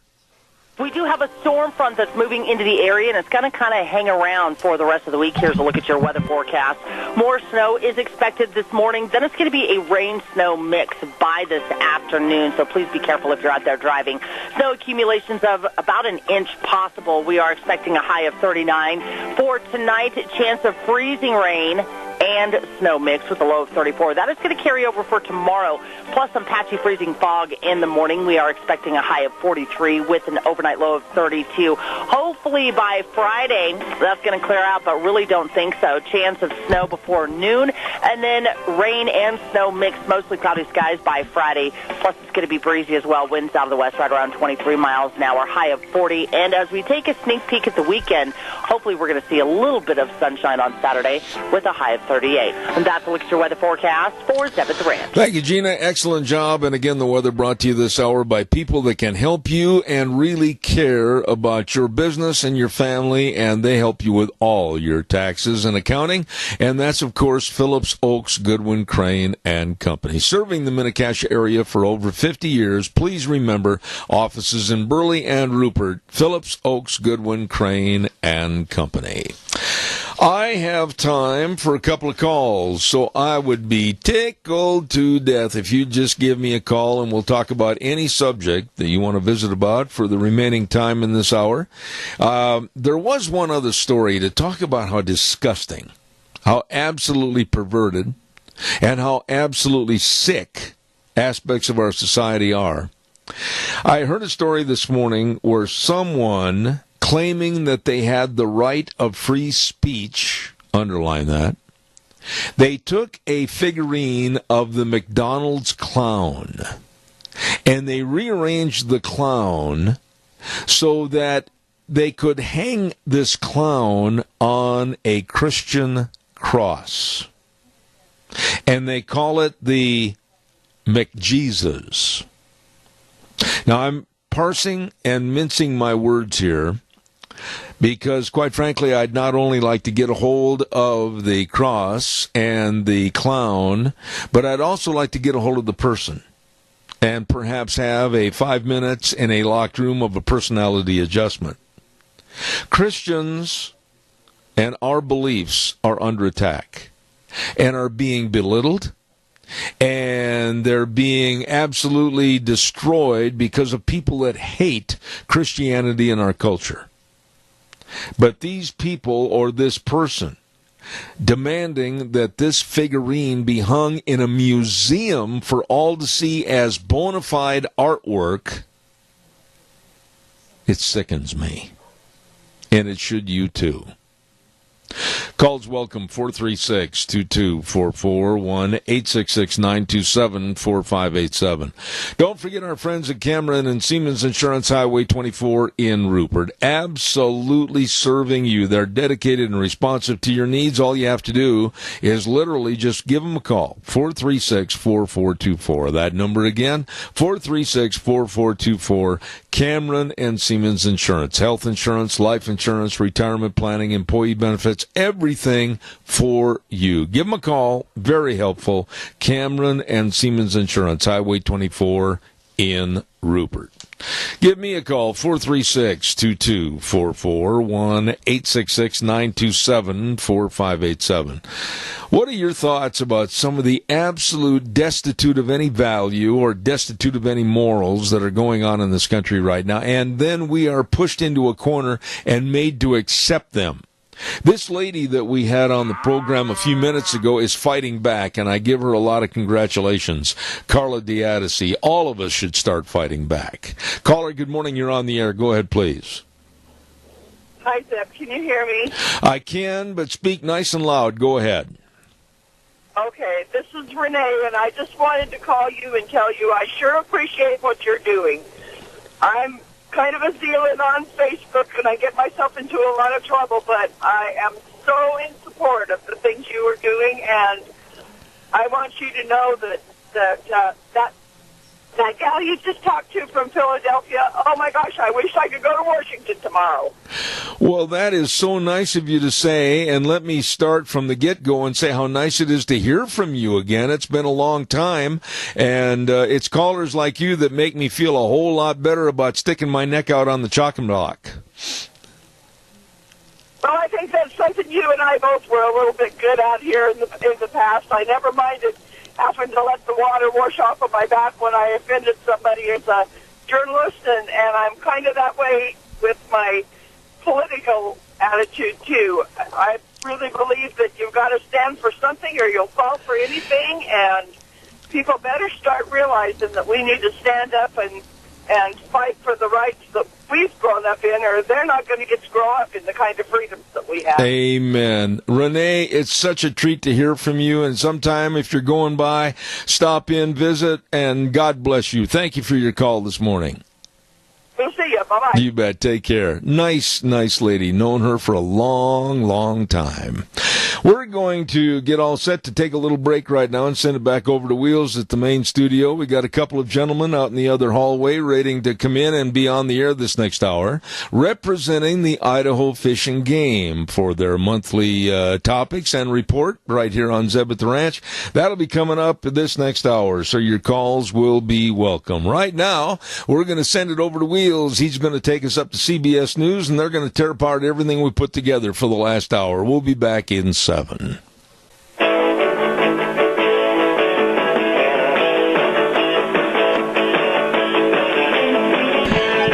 We do have a storm front that's moving into the area, and it's going to kind of hang around for the rest of the week. Here's a look at your weather forecast. More snow is expected this morning. Then it's going to be a rain-snow mix by this afternoon, so please be careful if you're out there driving. Snow accumulations of about an inch possible. We are expecting a high of 39. For tonight, chance of freezing rain and snow mix with a low of 34. That is going to carry over for tomorrow, plus some patchy freezing fog in the morning. We are expecting a high of 43 with an overnight low of 32. Hopefully by Friday, that's going to clear out, but really don't think so. Chance of snow before noon, and then rain and snow mix, mostly cloudy skies by Friday. Plus it's going to be breezy as well. Winds out of the west right around 23 miles an hour, high of 40. And as we take a sneak peek at the weekend, hopefully we're going to see a little bit of sunshine on Saturday with a high of 38. And that's a look at your weather forecast for Seventh Ranch. Thank you, Gina. Excellent job. And again, the weather brought to you this hour by people that can help you and really care about your business and your family, and they help you with all your taxes and accounting. And that's, of course, Phillips Oaks, Goodwin, Crane, and Company. Serving the Mini-Cassia area for over 50 years. Please remember, offices in Burley and Rupert, Phillips Oaks, Goodwin, Crane, and Company. I have time for a couple of calls, so I would be tickled to death if you'd just give me a call, and we'll talk about any subject that you want to visit about for the remaining time in this hour. There was one other story to talk about how disgusting, how absolutely perverted, and how absolutely sick aspects of our society are. I heard a story this morning where someone claiming that they had the right of free speech, underline that, they took a figurine of the McDonald's clown and they rearranged the clown so that they could hang this clown on a Christian cross. And they call it the McJesus. Now, I'm parsing and mincing my words here, because, quite frankly, I'd not only like to get a hold of the cross and the clown, but I'd also like to get a hold of the person and perhaps have a 5 minutes in a locked room of a personality adjustment. Christians and our beliefs are under attack and are being belittled, and they're being absolutely destroyed because of people that hate Christianity in our culture. But these people, or this person, demanding that this figurine be hung in a museum for all to see as bona fide artwork, it sickens me. And it should you too. Calls welcome, 436-2244, 1-866-927-4587. Don't forget our friends at Cameron and Siemens Insurance, Highway 24 in Rupert. Absolutely serving you. They're dedicated and responsive to your needs. All you have to do is literally just give them a call, 436-4424. That number again, 436-4424. Cameron and Siemens Insurance. Health insurance, life insurance, retirement planning, employee benefits, everything for you. Give them a call. Very helpful. Cameron and Siemens Insurance, Highway 24 in Rupert. Give me a call, 436-2244, 1-866-927-4587. What are your thoughts about some of the absolute destitute of any value or destitute of any morals that are going on in this country right now? And then we are pushed into a corner and made to accept them. This lady that we had on the program a few minutes ago is fighting back, and I give her a lot of congratulations. Carla Diadisi, all of us should start fighting back. Caller, good morning. You're on the air. Go ahead, please. Hi, Zeb. Can you hear me? I can, but speak nice and loud. Go ahead. Okay, this is Renee, and I just wanted to call you and tell you I sure appreciate what you're doing. I'm kind of a zealot on Facebook, and I get myself into a lot of trouble, but I am so in support of the things you are doing, and I want you to know that gal you just talked to from Philadelphia, oh my gosh, I wish I could go to Washington tomorrow. Well, that is so nice of you to say, and let me start from the get-go and say how nice it is to hear from you again. It's been a long time, and it's callers like you that make me feel a whole lot better about sticking my neck out on the chopping block. Well, I think that's something you and I both were a little bit good at here in the past. I never minded having to let the water wash off of my back when I offended somebody as a journalist, and I'm kind of that way with my political attitude, too. I really believe that you've got to stand for something or you'll fall for anything, and people better start realizing that we need to stand up and fight for the rights that we've grown up in, or they're not going to get to grow up in the kind of freedoms that we have. Amen. Renee, it's such a treat to hear from you, and sometime if you're going by, stop in, visit, and God bless you. Thank you for your call this morning. We'll see you. Bye-bye. You bet. Take care. Nice lady. Known her for a long, long time. We're going to get all set to take a little break right now and send it back over to Wheels at the main studio. We got a couple of gentlemen out in the other hallway waiting to come in and be on the air this next hour, representing the Idaho Fish and Game for their monthly topics and report right here on Zeb at the Ranch. That'll be coming up this next hour, so your calls will be welcome. Right now, we're going to send it over to Wheels. He's going to take us up to CBS News, and they're going to tear apart everything we put together for the last hour. We'll be back in 7.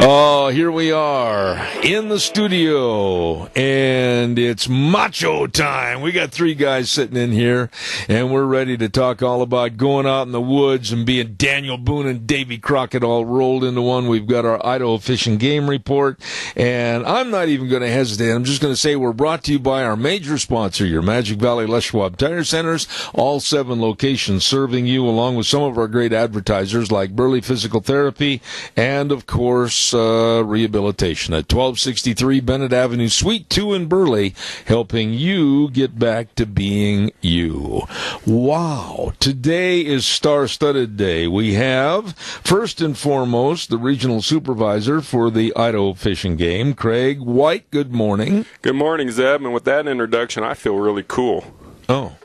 Oh, here we are in the studio, and it's macho time. We got 3 guys sitting in here, and we're ready to talk all about going out in the woods and being Daniel Boone and Davy Crockett all rolled into one. We've got our Idaho Fish and Game report, and I'm not even going to hesitate. I'm just going to say we're brought to you by our major sponsor, your Magic Valley Les Schwab Tire Centers, all 7 locations serving you, along with some of our great advertisers like Burley Physical Therapy and, of course, Rehabilitation at 1263 Bennett Avenue, Suite 2 in Burley, helping you get back to being you. Wow. Today is star-studded day. We have, first and foremost, the regional supervisor for the Idaho Fish and Game, Craig White. Good morning. Good morning, Zeb. And with that introduction, I feel really cool. Oh.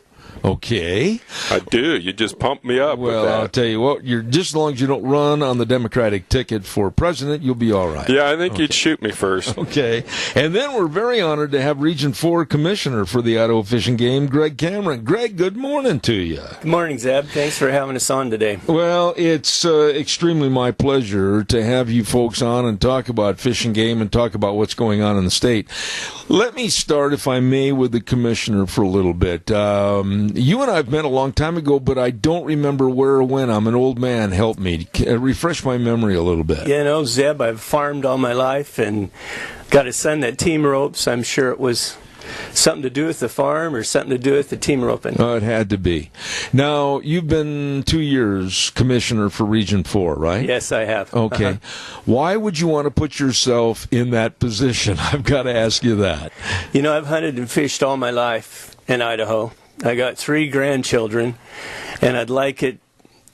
Okay. I do. You just pumped me up with that. Well, I'll tell you what, you're just as long as you don't run on the Democratic ticket for president, you'll be all right. Yeah, I think you'd shoot me first. Okay. And then we're very honored to have Region 4 Commissioner for the Idaho Fish and Game, Greg Cameron. Greg, good morning to you. Good morning, Zeb. Thanks for having us on today. Well, it's extremely my pleasure to have you folks on and talk about fish and game and talk about what's going on in the state. Let me start, if I may, with the Commissioner for a little bit. You and I have met a long time ago, but I don't remember where or when. I'm an old man. Help me. Refresh my memory a little bit. You know, Zeb, I've farmed all my life and got a son that team ropes. I'm sure it was something to do with the farm or something to do with the team roping. Oh, it had to be. Now, you've been 2 years commissioner for Region 4, right? Yes, I have. Okay. Why would you want to put yourself in that position? I've got to ask you that. You know, I've hunted and fished all my life in Idaho. I got 3 grandchildren, and I'd like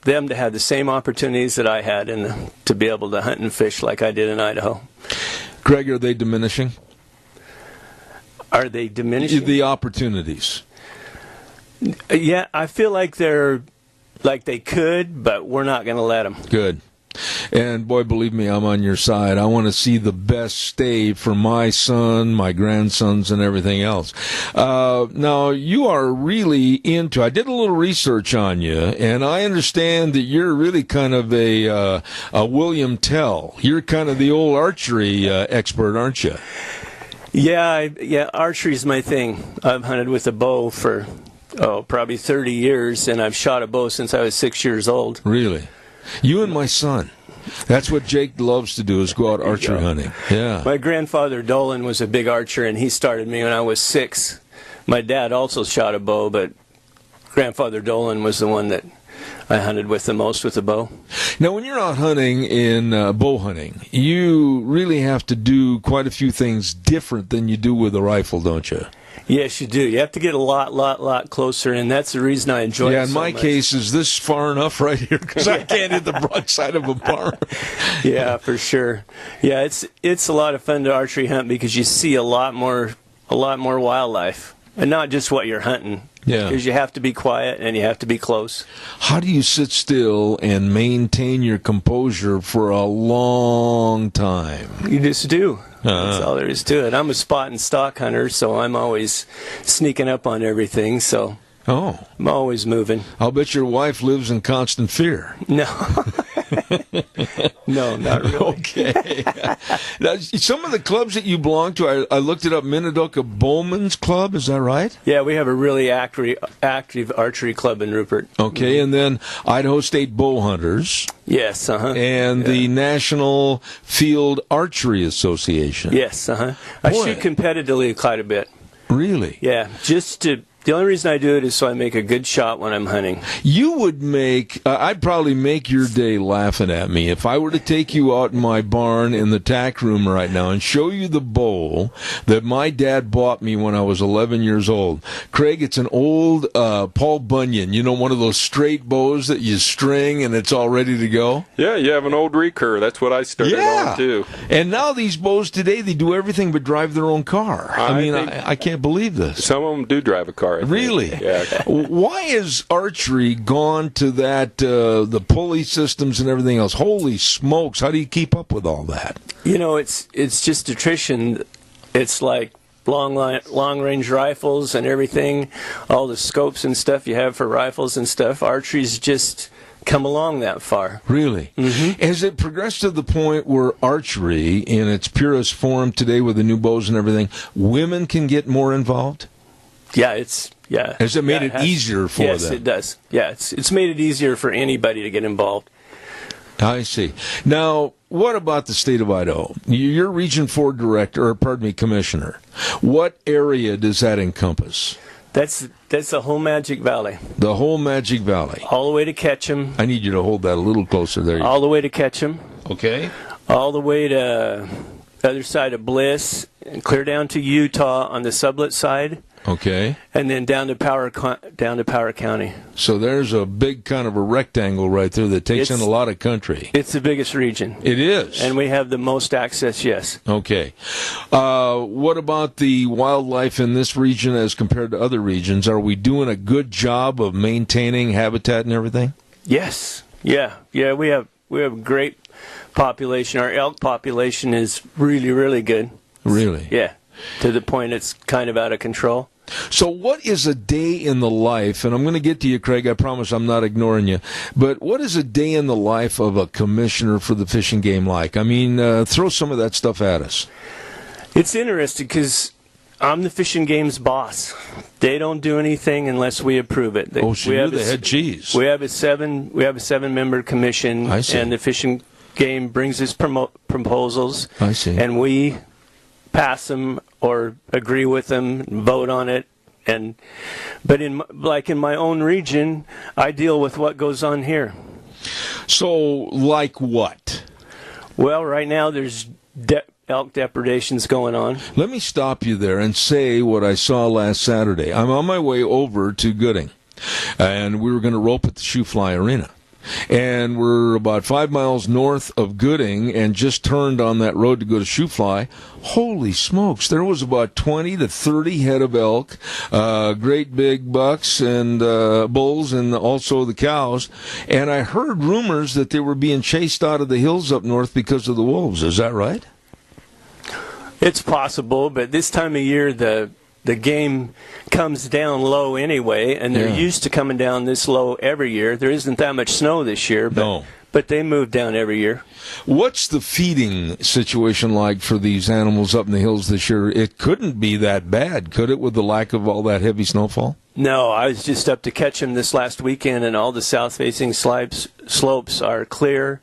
them to have the same opportunities that I had and to be able to hunt and fish like I did in Idaho. Greg, are they diminishing? Are they diminishing? The opportunities. Yeah, I feel like they could, but we're not going to let them. Good. And boy, believe me, I'm on your side. I want to see the best stay for my son, my grandsons, and everything else. Now, you are really into, I did a little research on you, and I understand that you're really kind of a William Tell. You're kind of the old archery expert, aren't you? Yeah, archery's my thing. I've hunted with a bow for, probably 30 years, and I've shot a bow since I was 6 years old. Really? You and my son. That's what Jake loves to do, is go out archery hunting. Yeah. My grandfather Dolan was a big archer, and he started me when I was 6. My dad also shot a bow, but grandfather Dolan was the one that I hunted with the most with a bow. Now, when you're out hunting in bow hunting, you really have to do quite a few things different than you do with a rifle, don't you? Yes, you do. You have to get a lot closer, and that's the reason I enjoy it so much. Yeah, in my case, is this far enough right here? Because I can't hit the broadside of a barn. Yeah, for sure. Yeah, it's a lot of fun to archery hunt because you see a lot more wildlife, and not just what you're hunting. Yeah. Because you have to be quiet and you have to be close. How do you sit still and maintain your composure for a long time? You just do. That's all there is to it. I'm a spot and stock hunter, so I'm always sneaking up on everything, so I'm always moving. I'll bet your wife lives in constant fear. No. No, not really. Okay. Now, some of the clubs that you belong to, I looked it up, Minidoka Bowman's Club, is that right? Yeah, we have a really active archery club in Rupert. Okay, and then Idaho State Bow Hunters. Yes, And the National Field Archery Association. Yes, I shoot competitively quite a bit. Really? Yeah, the only reason I do it is so I make a good shot when I'm hunting. You would I'd probably make your day laughing at me if I were to take you out in my barn in the tack room right now and show you the bow that my dad bought me when I was 11 years old. Craig, it's an old Paul Bunyan, one of those straight bows that you string and it's all ready to go. Yeah, you have an old recur. That's what I started on, too. And now these bows today, they do everything but drive their own car. I can't believe this. Some of them do drive a car. Really? Yeah. Why has archery gone to that, the pulley systems and everything else? Holy smokes, how do you keep up with all that? It's just attrition. It's like long-range rifles and everything, all the scopes and stuff you have for rifles and stuff. Archery's just come along that far. Really? Mm-hmm. Has it progressed to the point where archery, in its purest form today with the new bows and everything, women can get more involved? Yeah, Has it made it easier for them? Yes, it does. Yeah, it's made it easier for anybody to get involved. I see. Now, what about the state of Idaho? You're Region 4 commissioner. What area does that encompass? That's the whole Magic Valley. The whole Magic Valley. All the way to Ketchum. I need you to hold that a little closer there. All the way to Ketchum. Okay. All the way to the other side of Bliss, and clear down to Utah on the Sublette side. Okay. And then down to Power County. So there's a big kind of a rectangle right there that takes in a lot of country. It's the biggest region. It is. And we have the most access, yes. Okay. What about the wildlife in this region as compared to other regions? Are we doing a good job of maintaining habitat and everything? Yes. Yeah. We have a great population. Our elk population is really, really good. Really? Yeah. To the point it's kind of out of control. So what is a day in the life, and I'm going to get to you, Craig, I promise I'm not ignoring you, but what is a day in the life of a commissioner for the Fish and Game like? I mean, throw some of that stuff at us. It's interesting because I'm the Fish and Game's boss. They don't do anything unless we approve it. So you're the head cheese. We have a 7-member commission, I see. and the Fish and Game brings its proposals. I see. And we pass them or agree with them, and vote on it. But in my own region, I deal with what goes on here. So, like what? Well, right now there's elk depredations going on. Let me stop you there and say what I saw last Saturday. I'm on my way over to Gooding, and we were going to rope at the Shoe Fly Arena. And we're about 5 miles north of Gooding and just turned on that road to go to Shoe Fly. Holy smokes, there was about 20 to 30 head of elk, great big bucks and bulls, and also the cows. And I heard rumors that they were being chased out of the hills up north because of the wolves. Is that right? It's possible, but this time of year the game comes down low anyway, and they're used to coming down this low every year. There isn't that much snow this year, but they move down every year. What's the feeding situation like for these animals up in the hills this year? It couldn't be that bad, could it, with the lack of all that heavy snowfall? No, I was just up to catch them this last weekend, and all the south-facing slopes are clear,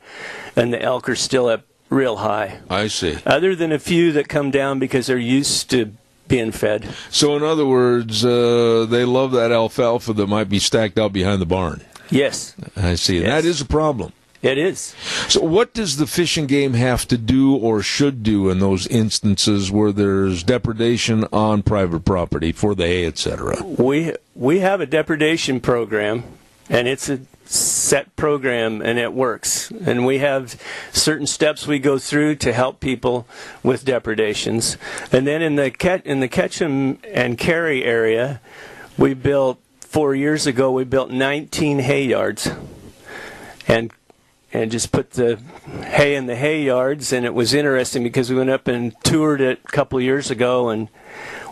and the elk are still up real high. I see. Other than a few that come down because they're used to being fed. So in other words, they love that alfalfa that might be stacked out behind the barn. Yes. I see. Yes. That is a problem. It is. So what does the Fish and Game have to do or should do in those instances where there's depredation on private property for the hay, etc.? We have a depredation program, and it's a set program, and it works. And we have certain steps we go through to help people with depredations. And then in the Ketchum and Cary area, 4 years ago, we built 19 hay yards. And just put the hay in the hay yards, and it was interesting because we went up and toured it a couple of years ago, and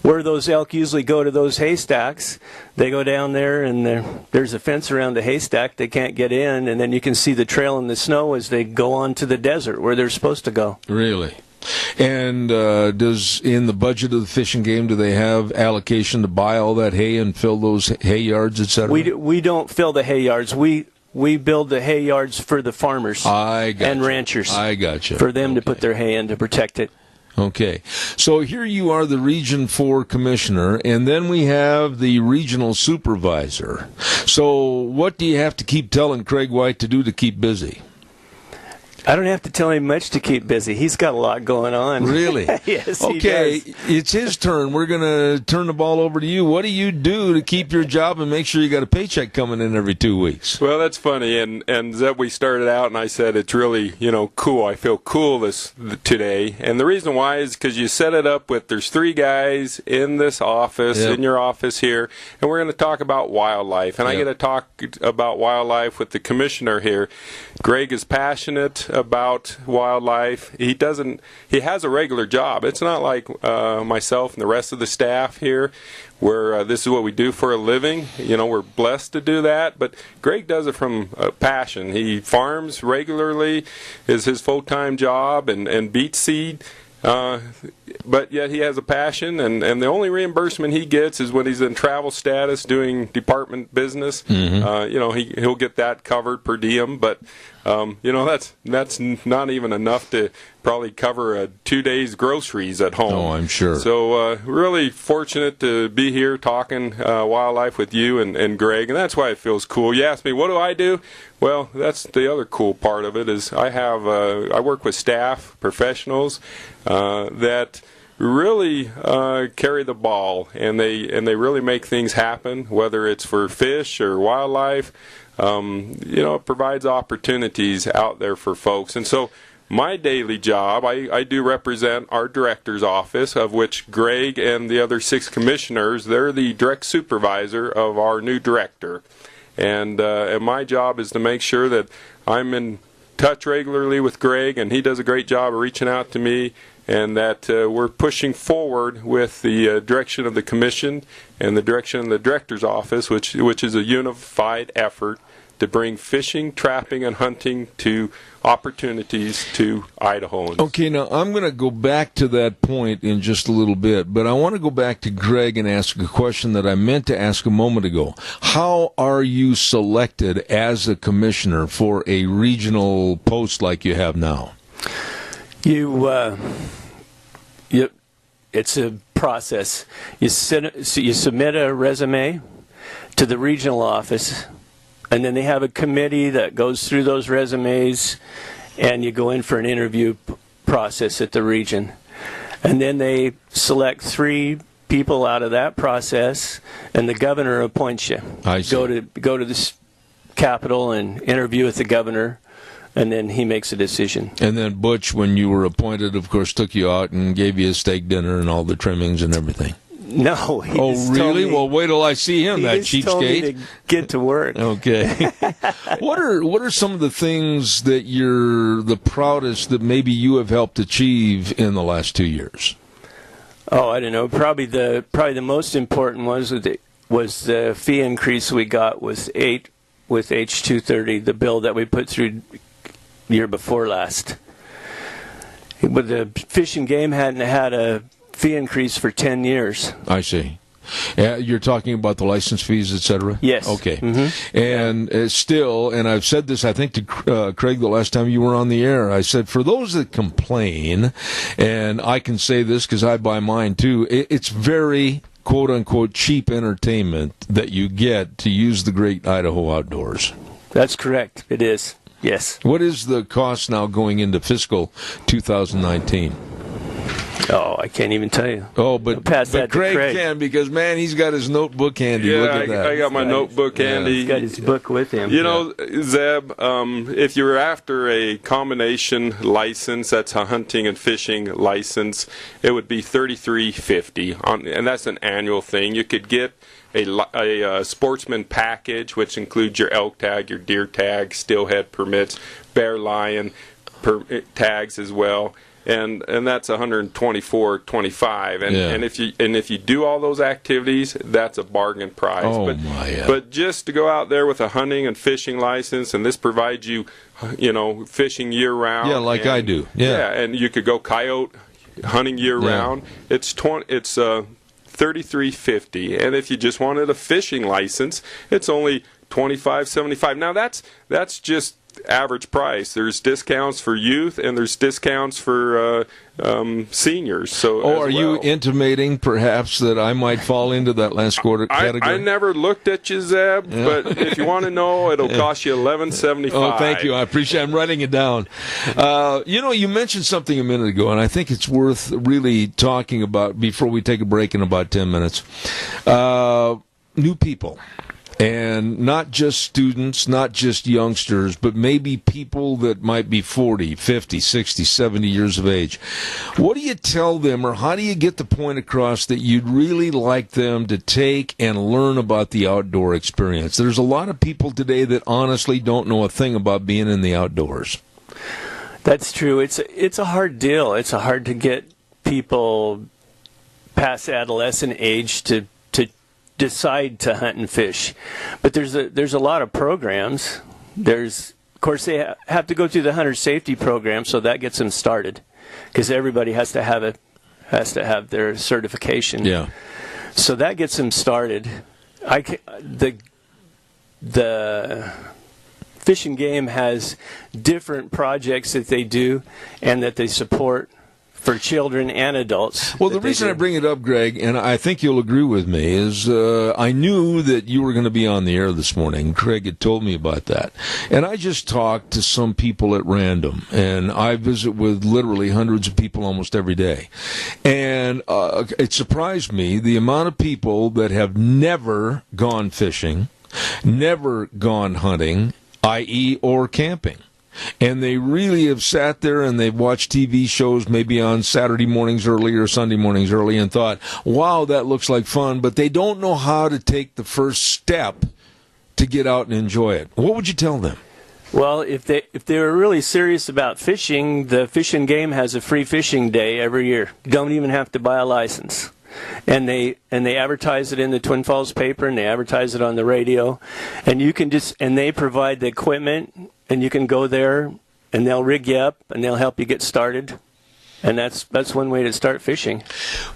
where those elk usually go to those haystacks, they go down there, and there's a fence around the haystack. They can't get in, and then you can see the trail in the snow as they go on to the desert where they're supposed to go. Really? And does, in the budget of the Fish and Game, do they have allocation to buy all that hay and fill those hay yards, etc.? We don't fill the hay yards. We build the hay yards for the farmers and ranchers. I got you. For them to put their hay in to protect it. Okay. So here you are, the Region 4 Commissioner, and then we have the Regional Supervisor. So what do you have to keep telling Craig White to do to keep busy? I don't have to tell him much to keep busy. He's got a lot going on. Really? Yes, okay, he does. It's his turn. We're going to turn the ball over to you. What do you do to keep your job and make sure you got a paycheck coming in every 2 weeks? Well, that's funny. And Zeb, we started out, and I said it's really, cool. I feel cool today. And the reason why is because you set it up with there's 3 guys in this office, in your office here, and we're going to talk about wildlife. And I get to talk about wildlife with the commissioner here. Greg is passionate about wildlife. He has a regular job. It's not like myself and the rest of the staff here where this is what we do for a living. We're blessed to do that, but Greg does it from passion. He farms regularly, is his full-time job, and beets seed. But yet he has a passion, and the only reimbursement he gets is when he's in travel status doing department business. Mm-hmm. He'll get that covered per diem, but that's not even enough to probably cover 2 days groceries at home. Oh, I'm sure. So really fortunate to be here talking wildlife with you and Greg, and that's why it feels cool. You asked me, what do I do? Well, that's the other cool part of it is I work with staff, professionals that really carry the ball, and they really make things happen, whether it's for fish or wildlife. It provides opportunities out there for folks. And so my daily job, I do represent our director's office, of which Greg and the other 6 commissioners, they're the direct supervisor of our new director. And my job is to make sure that I'm in touch regularly with Greg, and he does a great job of reaching out to me, and that we're pushing forward with the direction of the commission and the direction of the director's office, which is a unified effort to bring fishing, trapping, and hunting to opportunities to Idahoans. Okay, now I'm going to go back to that point in just a little bit, but I want to go back to Greg and ask a question that I meant to ask a moment ago. How are you selected as a commissioner for a regional post like you have now? it's a process. You submit a resume to the regional office, and then they have a committee that goes through those resumes, and you go in for an interview process at the region. And then they select 3 people out of that process, and the governor appoints you. I see. Go to the Capitol and interview with the governor, and then he makes a decision. And then Butch, when you were appointed, of course, took you out and gave you a steak dinner and all the trimmings and everything. No. He oh, really? Well, wait till I see him, that cheapskate. He told me to get to work. Okay. What are some of the things that you're the proudest that maybe you have helped achieve in the last 2 years? Oh, I don't know. Probably the most important was the fee increase we got with H230, the bill that we put through year before last. But the Fish and Game hadn't had a fee increase for 10 years. I see. You're talking about the license fees, etc.? Yes. Okay. Mm-hmm. And still, and I've said this, I think, to Craig the last time you were on the air, I said, for those that complain, and I can say this because I buy mine too, it's very quote-unquote cheap entertainment that you get to use the great Idaho outdoors. That's correct. It is. Yes. What is the cost now going into fiscal 2019? Oh, I can't even tell you. Oh, but Craig can, because, man, he's got his notebook handy. Yeah, Look at that. I got my notebook handy. He's got his book with him. You know, Zeb, if you're after a combination license, that's a hunting and fishing license, it would be $33.50, and that's an annual thing. You could get a sportsman package, which includes your elk tag, your deer tag, steelhead permits, bear lion tags as well. And that's $124.25, and if you do all those activities, that's a bargain price. Oh, but just to go out there with a hunting and fishing license, and this provides you, fishing year round. Yeah, like I do. Yeah, and you could go coyote hunting year round. It's $33.50, and if you just wanted a fishing license, it's only $25.75. Now that's just average price. There's discounts for youth, and there's discounts for seniors. So, are you intimating perhaps that I might fall into that last quarter category? I never looked at you, Zeb, but if you want to know, it'll cost you $11.75. Oh, thank you. I appreciate it. I'm writing it down. You mentioned something a minute ago, and I think it's worth really talking about before we take a break in about 10 minutes. New people. And not just students, not just youngsters, but maybe people that might be 40, 50, 60, 70 years of age. What do you tell them, or how do you get the point across that you'd really like them to take and learn about the outdoor experience? There's a lot of people today that honestly don't know a thing about being in the outdoors. That's true. It's a hard deal. It's hard to get people past adolescent age to decide to hunt and fish, but there's a lot of programs. Of course, they have to go through the hunter safety program, so that gets them started, because everybody has to have their certification. Yeah. So that gets them started. The Fish and Game has different projects that they do and that they support for children and adults. Well, the reason I bring it up, Greg, and I think you'll agree with me, is I knew that you were going to be on the air this morning. Craig had told me about that. And I just talked to some people at random, and I visit with literally hundreds of people almost every day. And it surprised me the amount of people that have never gone fishing, never gone hunting, i.e. or camping. And they really have sat there and they've watched TV shows maybe on Saturday mornings early or Sunday mornings early and thought, wow, that looks like fun, but they don't know how to take the first step to get out and enjoy it. What would you tell them? Well, if they were really serious about fishing, the Fish and Game has a free fishing day every year. You don't even have to buy a license. And they advertise it in the Twin Falls paper, and they advertise it on the radio, and they provide the equipment, and you can go there and they'll rig you up and they'll help you get started. And that's one way to start fishing.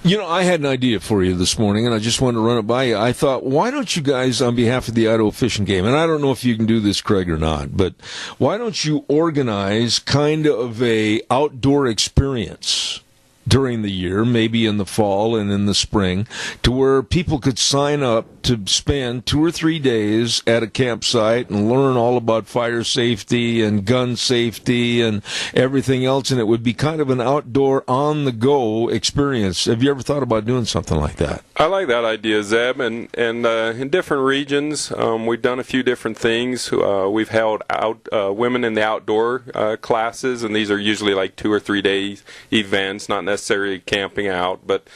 I had an idea for you this morning, and I just wanted to run it by you. I thought, why don't you guys, on behalf of the Idaho Fish and Game, and I don't know if you can do this, Craig, or not, but why don't you organize kind of a outdoor experience during the year, maybe in the fall and in the spring, to where people could sign up to spend 2 or 3 days at a campsite and learn all about fire safety and gun safety and everything else, and it would be kind of an outdoor, on-the-go experience. Have you ever thought about doing something like that? I like that idea, Zeb, and in different regions, we've done a few different things. We've held out women in the outdoor classes, and these are usually like 2 or 3 day events, not necessarily camping out, but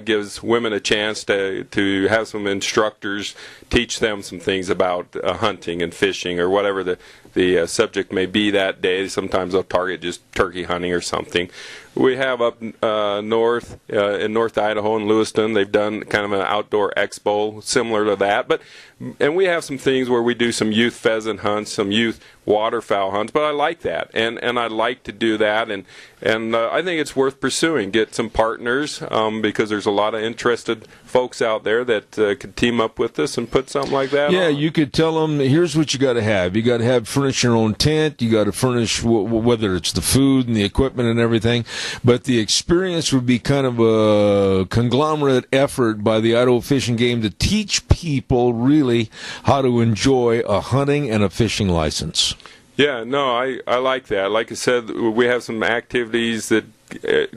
gives women a chance to have some instructors teach them some things about hunting and fishing or whatever the subject may be that day. Sometimes they'll target just turkey hunting or something. We have up north in North Idaho and Lewiston, they've done kind of an outdoor expo similar to that. And we have some things where we do some youth pheasant hunts, some youth waterfowl hunts. But I like that, and I'd like to do that, and I think it's worth pursuing. Get some partners because there's a lot of interested folks out there that could team up with us and put something like that. Yeah, on. You could tell them, here's what you got to have. You got to furnish your own tent. You got to furnish whether it's the food and the equipment and everything. But the experience would be kind of a conglomerate effort by the Idaho Fish and Game to teach people really how to enjoy a hunting and a fishing license. Yeah, no, I like that. Like I said, we have some activities that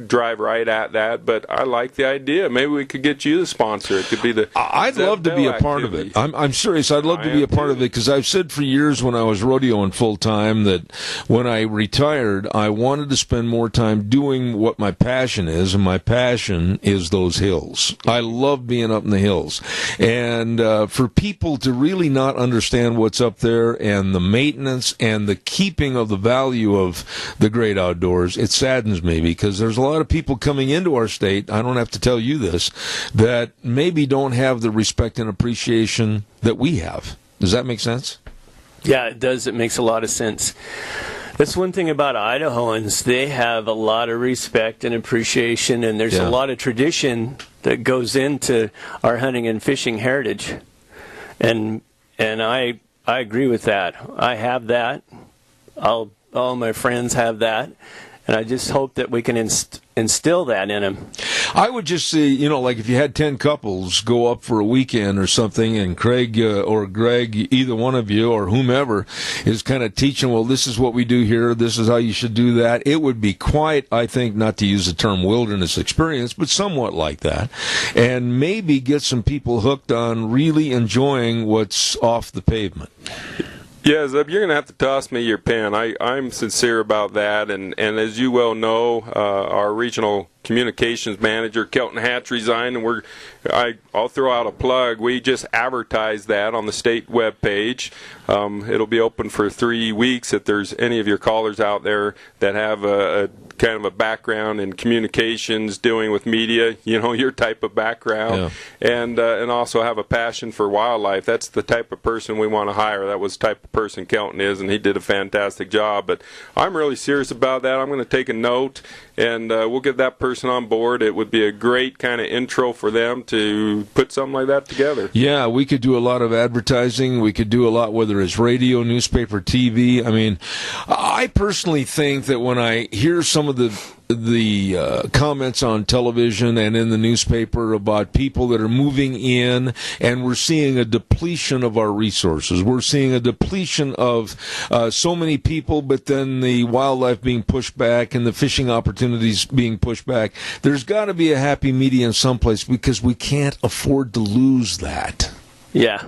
drive right at that, but I like the idea. Maybe we could get you the sponsor. It could be the. I'd love to be a part of it. I'm serious. I'd love to be a part of it because I've said for years when I was rodeoing full time that when I retired, I wanted to spend more time doing what my passion is, and my passion is those hills. I love being up in the hills, and for people to really not understand what's up there and the maintenance and the keeping of the value of the great outdoors, it saddens me because there's a lot of people coming into our state, I don't have to tell you this, that maybe don't have the respect and appreciation that we have. Does that make sense? Yeah, it does. It makes a lot of sense. That's one thing about Idahoans. They have a lot of respect and appreciation, and there's a lot of tradition that goes into our hunting and fishing heritage. And I agree with that. I have that. All my friends have that. And I just hope that we can instill that in them. I would just say, like if you had 10 couples go up for a weekend or something, and Craig or Greg, either one of you or whomever, is kind of teaching, well, this is what we do here, this is how you should do that. It would be quite, I think, not to use the term wilderness experience, but somewhat like that. And maybe get some people hooked on really enjoying what's off the pavement. Yeah, Zeb, you're going to have to toss me your pen. I'm sincere about that, and as you well know, our regional communications manager, Kelton Hatch, resigned, and I'll throw out a plug. We just advertised that on the state web page. It'll be open for 3 weeks if there's any of your callers out there that have a kind of a background in communications, dealing with media, your type of background, and also have a passion for wildlife. That's the type of person we want to hire. That was the type of person Kelton is, and he did a fantastic job. But I'm really serious about that. I'm going to take a note, and we'll get that person on board. It would be a great kind of intro for them to put something like that together. Yeah, we could do a lot of advertising. We could do a lot, whether it's radio, newspaper, TV. I mean, I personally think that when I hear some of the comments on television and in the newspaper about people that are moving in, and we're seeing a depletion of our resources. We're seeing a depletion of so many people, but then the wildlife being pushed back and the fishing opportunities being pushed back. There's got to be a happy medium someplace because we can't afford to lose that. Yeah,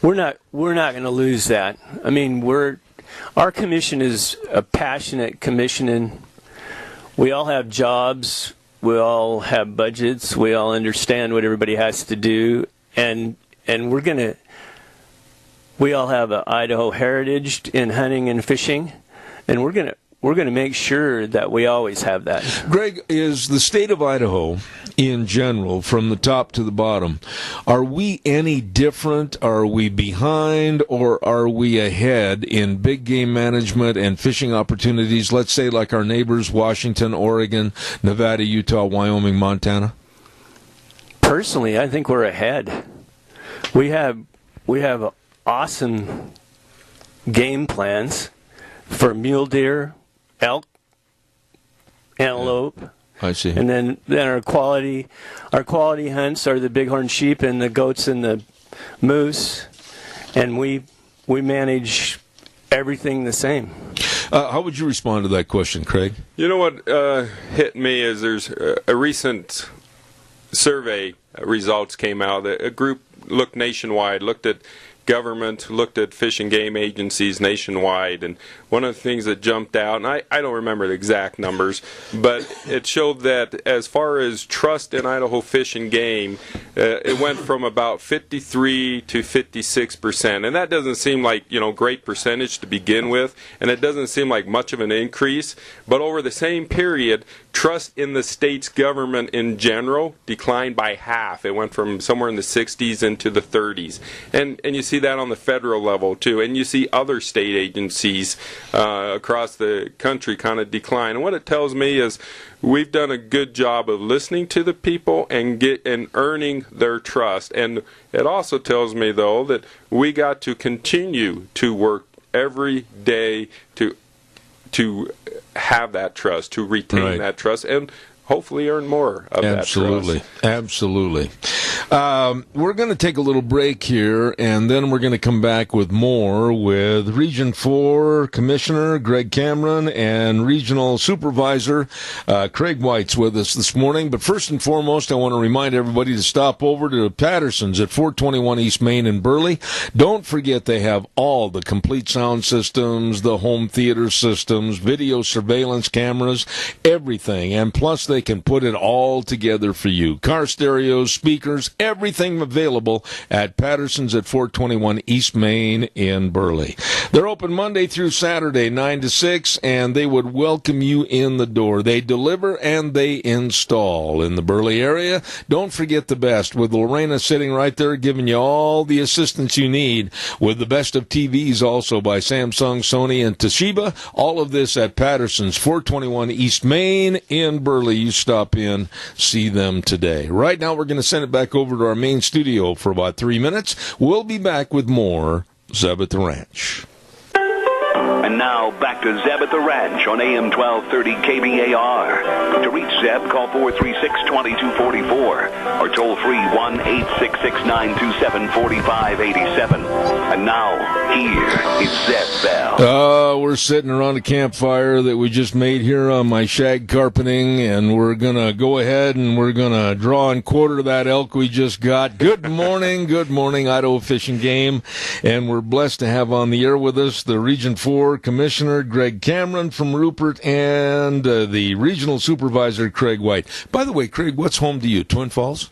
we're not going to lose that. I mean, our commission is a passionate commission, and we all have jobs, we all have budgets, we all understand what everybody has to do, and we all have an Idaho heritage in hunting and fishing, and we're gonna make sure that we always have that. Greg, is the state of Idaho in general, from the top to the bottom, are we any different? Are we behind, or are we ahead in big game management and fishing opportunities, let's say like our neighbors, Washington, Oregon, Nevada, Utah, Wyoming, Montana? Personally, I think we're ahead. We have awesome game plans for mule deer, elk, antelope, I see. And then our quality hunts are the bighorn sheep and the goats and the moose, and we manage everything the same. How would you respond to that question, Craig? You know what hit me is there's a recent survey results came out. A group looked nationwide, looked at government, looked at fish and game agencies nationwide, and one of the things that jumped out, and I don't remember the exact numbers, but it showed that as far as trust in Idaho Fish and Game, it went from about 53 to 56%, and that doesn't seem like, great percentage to begin with, and it doesn't seem like much of an increase, but over the same period, trust in the state's government in general declined by half. It went from somewhere in the 60s into the 30s, and you see that on the federal level too, and you see other state agencies across the country kind of decline. And what it tells me is we've done a good job of listening to the people and earning their trust. And it also tells me, though, that we got to continue to work every day to have that trust, to retain that trust, and hopefully earn more of that trust. Absolutely. We're going to take a little break here, and then we're going to come back with more with Region 4 Commissioner Greg Cameron and Regional Supervisor Craig White's with us this morning. But first and foremost, I want to remind everybody to stop over to Patterson's at 421 East Main in Burley. Don't forget they have all the complete sound systems, the home theater systems, video surveillance cameras, everything. And plus, they can put it all together for you. Car stereos, speakers, everything available at Patterson's at 421 East Main in Burley. They're open Monday through Saturday, 9 to 6, and they would welcome you in the door. They deliver and they install in the Burley area. Don't forget the best, with Lorena sitting right there giving you all the assistance you need, with the best of TVs also by Samsung, Sony, and Toshiba. All of this at Patterson's, 421 East Main in Burley. You stop in, see them today. Right now, we're going to send it back over to our main studio for about 3 minutes. We'll be back with more Zeb at the Ranch. And now, back to Zeb at the Ranch on AM 1230 KBAR. To reach Zeb, call 436-2244 or toll free 1-866-927-4587. And now, here is Zeb Bell. We're sitting around a campfire that we just made here on my shag carpeting, and we're going to go ahead and we're going to draw and quarter that elk we just got. Good morning, Idaho Fish and Game. And we're blessed to have on the air with us the Region 4 Commissioner Greg Cameron from Rupert and the Regional Supervisor Craig White. By the way, Craig, what's home to you? Twin Falls?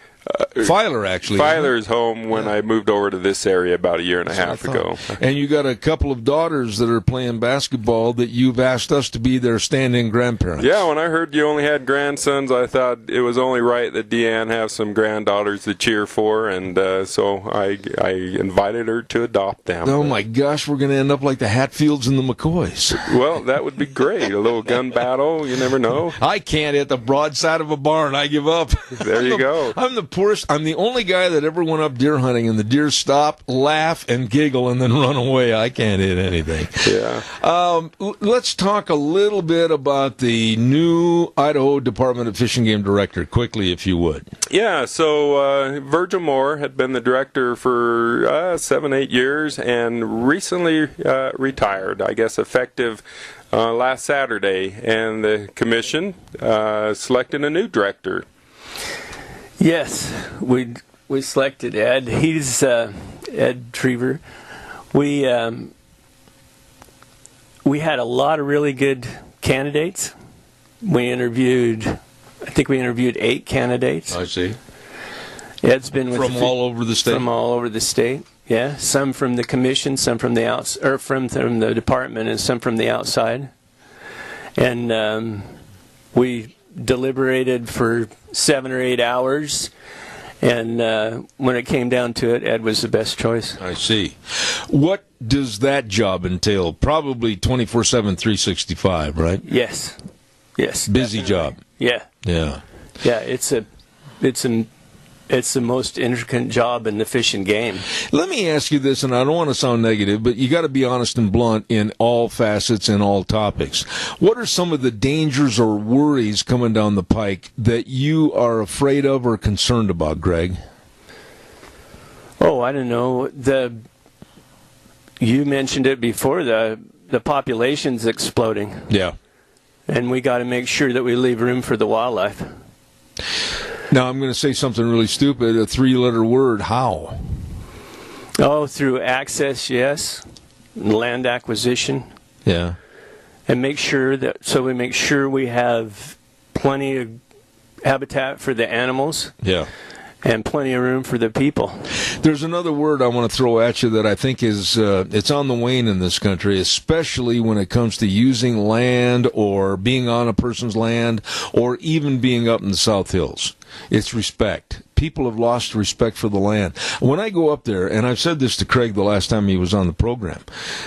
Filer, actually. Filer's home when I moved over to this area about a year and a half ago. And you got a couple of daughters that are playing basketball that you've asked us to be their stand-in grandparents. Yeah, when I heard you only had grandsons, I thought it was only right that Deanne have some granddaughters to cheer for, and so I invited her to adopt them. Oh, my gosh, we're going to end up like the Hatfields and the McCoys. Well, that would be great. A little gun battle, you never know. I can't hit the broadside of a barn. I give up. There you go. I'm the poorest. I'm the only guy that ever went up deer hunting, and the deer stop, laugh, and giggle, and then run away. I can't hit anything. Yeah. Let's talk a little bit about the new Idaho Department of Fish and Game Director, quickly, if you would. Yeah, so Virgil Moore had been the director for 7-8 years and recently retired, I guess effective last Saturday, and the commission selected a new director. Yes, we selected Ed. He's Ed Triever. We had a lot of really good candidates. I think we interviewed 8 candidates. I see. Ed's been with from all over the state. From all over the state. Yeah, some from the commission, some from the from the department, and some from the outside. And we deliberated for 7 or 8 hours, and when it came down to it, Ed was the best choice. I see. What does that job entail? Probably 24/7, 365, right? Yes. Busy definitely. job. Yeah. Yeah. It's a it's the most intricate job in the fishing game. Let me ask you this, and I don't want to sound negative, but you got to be honest and blunt in all facets and all topics. What are some of the dangers or worries coming down the pike that you are afraid of or concerned about, Greg? Oh, I don't know. You mentioned it before, the population's exploding. Yeah. And we got to make sure that we leave room for the wildlife. Now, I'm going to say something really stupid, a 3-letter word, how? Oh, through access, yes. Land acquisition. Yeah. And we make sure we have plenty of habitat for the animals. Yeah. And plenty of room for the people. There's another word I want to throw at you that I think is it's on the wane in this country, especially when it comes to using land or being on a person's land or even being up in the South Hills. It's respect. People have lost respect for the land. When I go up there, and I've said this to Craig the last time he was on the program,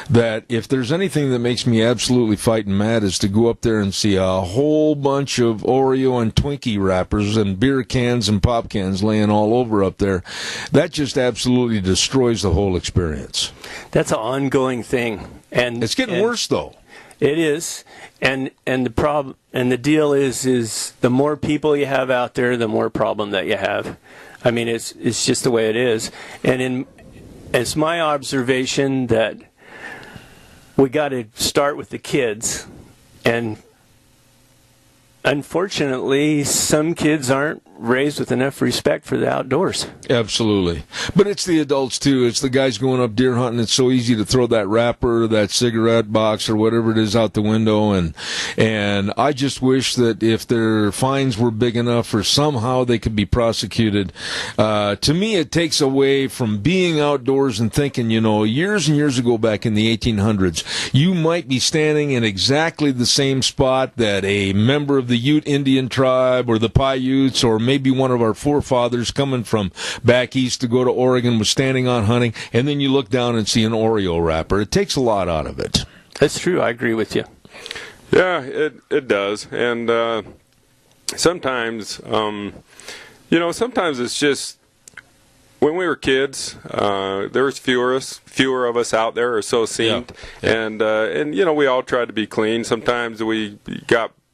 that if there's anything that makes me absolutely fighting mad is to go up there and see a whole bunch of Oreo and Twinkie wrappers and beer cans and pop cans laying all over up there. That just absolutely destroys the whole experience. That's an ongoing thing. And it's getting worse, though. It is, and the problem and the deal is the more people you have out there, the more problem that you have. I mean, it's just the way it is. And it's my observation that we got to start with the kids, and unfortunately, some kids aren't raised with enough respect for the outdoors. Absolutely. But it's the adults, too. It's the guys going up deer hunting. It's so easy to throw that wrapper, that cigarette box, or whatever it is out the window. And I just wish that if their fines were big enough or somehow they could be prosecuted. To me, it takes away from being outdoors and thinking, years and years ago back in the 1800s, you might be standing in exactly the same spot that a member of the Ute Indian tribe or the Paiutes or maybe one of our forefathers coming from back east to go to Oregon was standing on hunting, and then you look down and see an Oreo wrapper. It takes a lot out of it. That's true. I agree with you. Yeah, it does. And sometimes, sometimes it's just, when we were kids, there was fewer of us out there, or so it seemed. Yeah. And we all tried to be clean. Sometimes we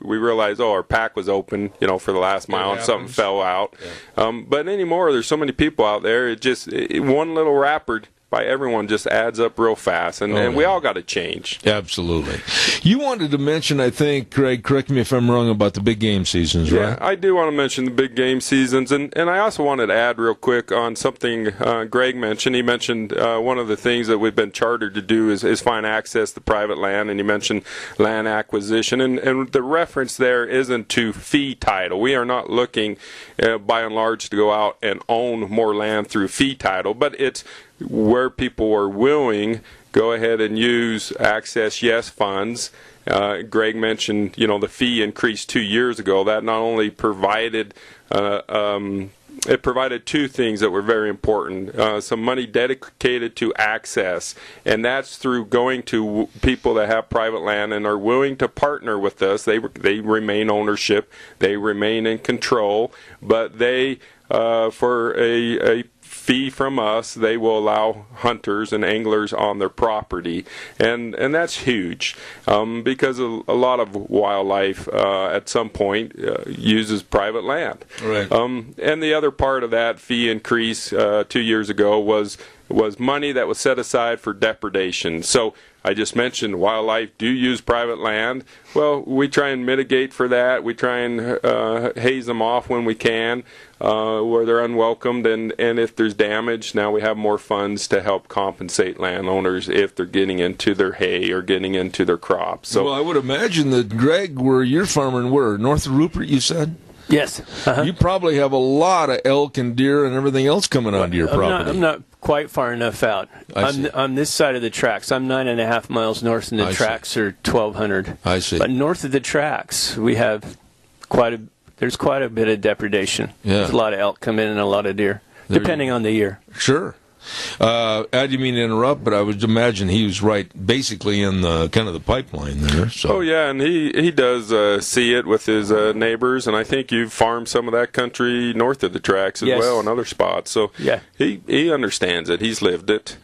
realized, our pack was open, for the last mile, and something fell out. Yeah. But anymore, there's so many people out there. One little wrapper by everyone just adds up real fast, and we all got to change. Absolutely. You wanted to mention, I think, Greg, correct me if I'm wrong, about the big game seasons, right? Yeah, I do want to mention the big game seasons, and I also wanted to add real quick on something Greg mentioned. He mentioned one of the things that we've been chartered to do is find access to private land, and he mentioned land acquisition, and the reference there isn't to fee title. We are not looking, by and large, to go out and own more land through fee title, but it's where people are willing, go ahead and use Access Yes funds. Greg mentioned, the fee increased 2 years ago. That not only provided, it provided two things that were very important. Some money dedicated to access, and that's through going to people that have private land and are willing to partner with us. They remain ownership, they remain in control, but they, for a fee from us, they will allow hunters and anglers on their property, and that's huge, because a lot of wildlife at some point uses private land. Right. And the other part of that fee increase 2 years ago was money that was set aside for depredation. So I just mentioned wildlife do use private land. Well, we try and mitigate for that. We try and haze them off when we can, where they're unwelcomed, and if there's damage, now we have more funds to help compensate landowners if they're getting into their hay or getting into their crops. So, well, I would imagine that, Greg, where you're farming, north of Rupert, you said? Yes. Uh-huh. You probably have a lot of elk and deer and everything else coming onto your property. I'm not quite far enough out. I'm this side of the tracks. I'm 9.5 miles north, and the tracks are 1,200. I see. But north of the tracks, we have there's quite a bit of depredation. Yeah. There's a lot of elk come in and a lot of deer, depending on the year. Sure. I didn't mean to interrupt, but I would imagine he was right, basically in the kind of the pipeline there. So. Oh yeah, and he does see it with his neighbors, and I think you've farmed some of that country north of the tracks as well, in other spots. So yeah, he understands it. He's lived it.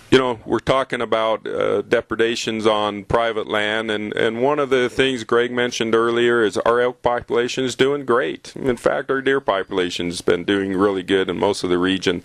You know, we're talking about depredations on private land, and one of the things Greg mentioned earlier is our elk population is doing great. In fact, our deer population has been doing really good in most of the region.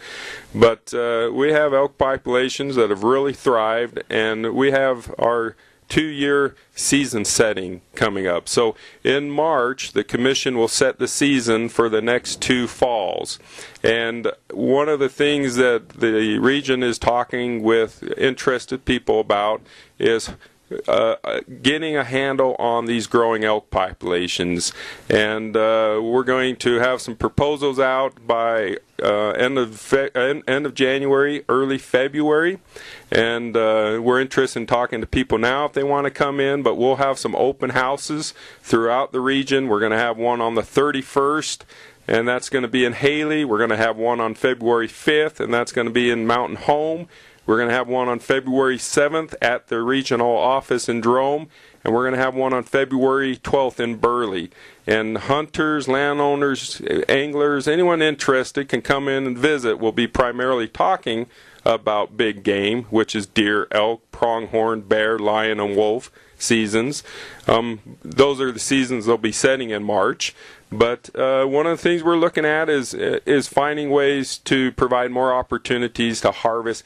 But we have elk populations that have really thrived, and we have our 2-year season setting coming up. So in March, the commission will set the season for the next 2 falls. And one of the things that the region is talking with interested people about is getting a handle on these growing elk populations. And we're going to have some proposals out by end of January, early February. And we're interested in talking to people now if they want to come in, but we'll have some open houses throughout the region. We're going to have one on the 31st, and that's going to be in Haley. We're going to have one on February 5th, and that's going to be in Mountain Home. We're going to have one on February 7th at the regional office in Jerome, and we're going to have one on February 12th in Burley. And hunters, landowners, anglers, anyone interested can come in and visit. We'll be primarily talking about big game, which is deer, elk, pronghorn, bear, lion, and wolf seasons. Those are the seasons they'll be setting in March. But one of the things we're looking at is finding ways to provide more opportunities to harvest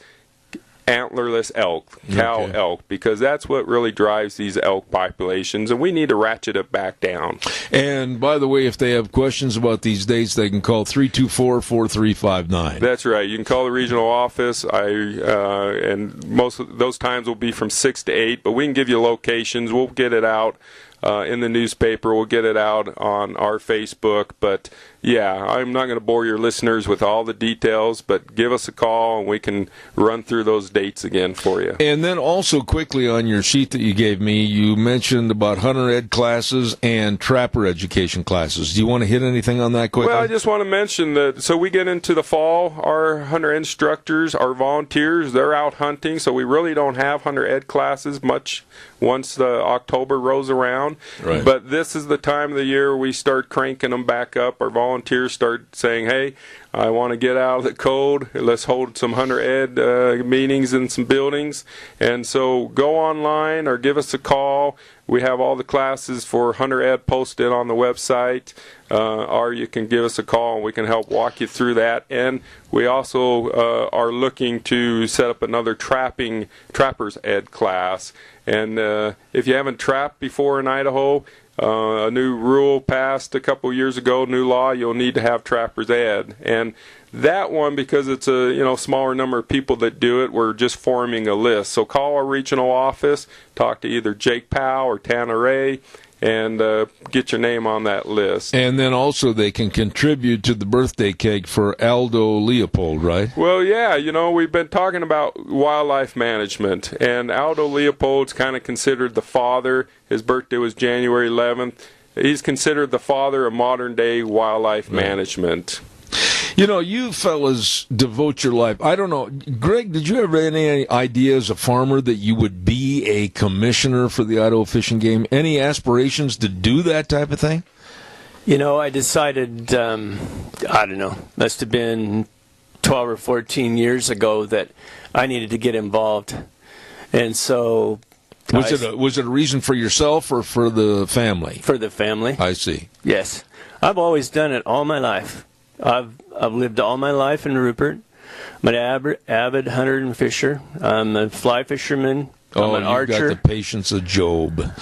antlerless elk, cow elk, because that's what really drives these elk populations, and we need to ratchet it back down. And by the way, if they have questions about these dates, they can call 324-4359. That's right. You can call the regional office. And most of those times will be from 6 to 8, but we can give you locations. We'll get it out in the newspaper. We'll get it out on our Facebook. But yeah, I'm not going to bore your listeners with all the details, but give us a call and we can run through those dates again for you. And then also quickly on your sheet that you gave me, you mentioned about hunter ed classes and trapper education classes. Do you want to hit anything on that quickly? Well, I just want to mention that, so we get into the fall, our hunter instructors, our volunteers, they're out hunting, so we really don't have hunter ed classes much once the October rolls around. Right. But this is the time of the year we start cranking them back up. Our volunteers start saying, hey, I want to get out of the cold. Let's hold some hunter ed meetings in some buildings. And so go online or give us a call. We have all the classes for hunter ed posted on the website, or you can give us a call and we can help walk you through that. And we also are looking to set up another trappers ed class. And if you haven't trapped before in Idaho, a new rule passed a couple years ago, new law, you'll need to have trappers ed. And that one, because it's a smaller number of people that do it, we're just forming a list. So call our regional office, talk to either Jake Powell or Tanner Ray, and get your name on that list. And then also they can contribute to the birthday cake for Aldo Leopold, right? Well, yeah, we've been talking about wildlife management, and Aldo Leopold's kind of considered the father. His birthday was January 11th. He's considered the father of modern-day wildlife management. You fellas devote your life. I don't know. Greg, did you ever have any idea as a farmer that you would be a commissioner for the Idaho Fish and Game? Any aspirations to do that type of thing? I decided, I don't know, must have been 12 or 14 years ago that I needed to get involved. And so... Was it a reason for yourself or for the family? For the family. I see. Yes. I've always done it all my life. I've lived all my life in Rupert. I'm an avid hunter and fisher. I'm a fly fisherman. I'm an archer. You've got the patience of Job.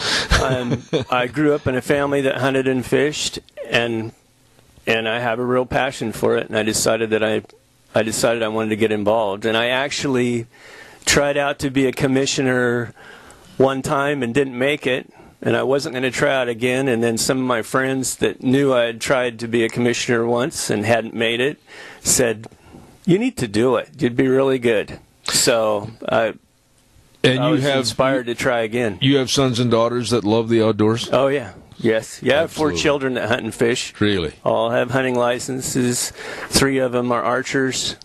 I grew up in a family that hunted and fished, and I have a real passion for it. And I decided I wanted to get involved. And I actually tried out to be a commissioner one time and didn't make it. And I wasn't going to try out again, and then some of my friends that knew I had tried to be a commissioner once and hadn't made it said, you need to do it. You'd be really good. So I was inspired to try again. You have sons and daughters that love the outdoors? Oh, yeah. Yes. Yeah, I have 4 children that hunt and fish. Really? All have hunting licenses. 3 of them are archers.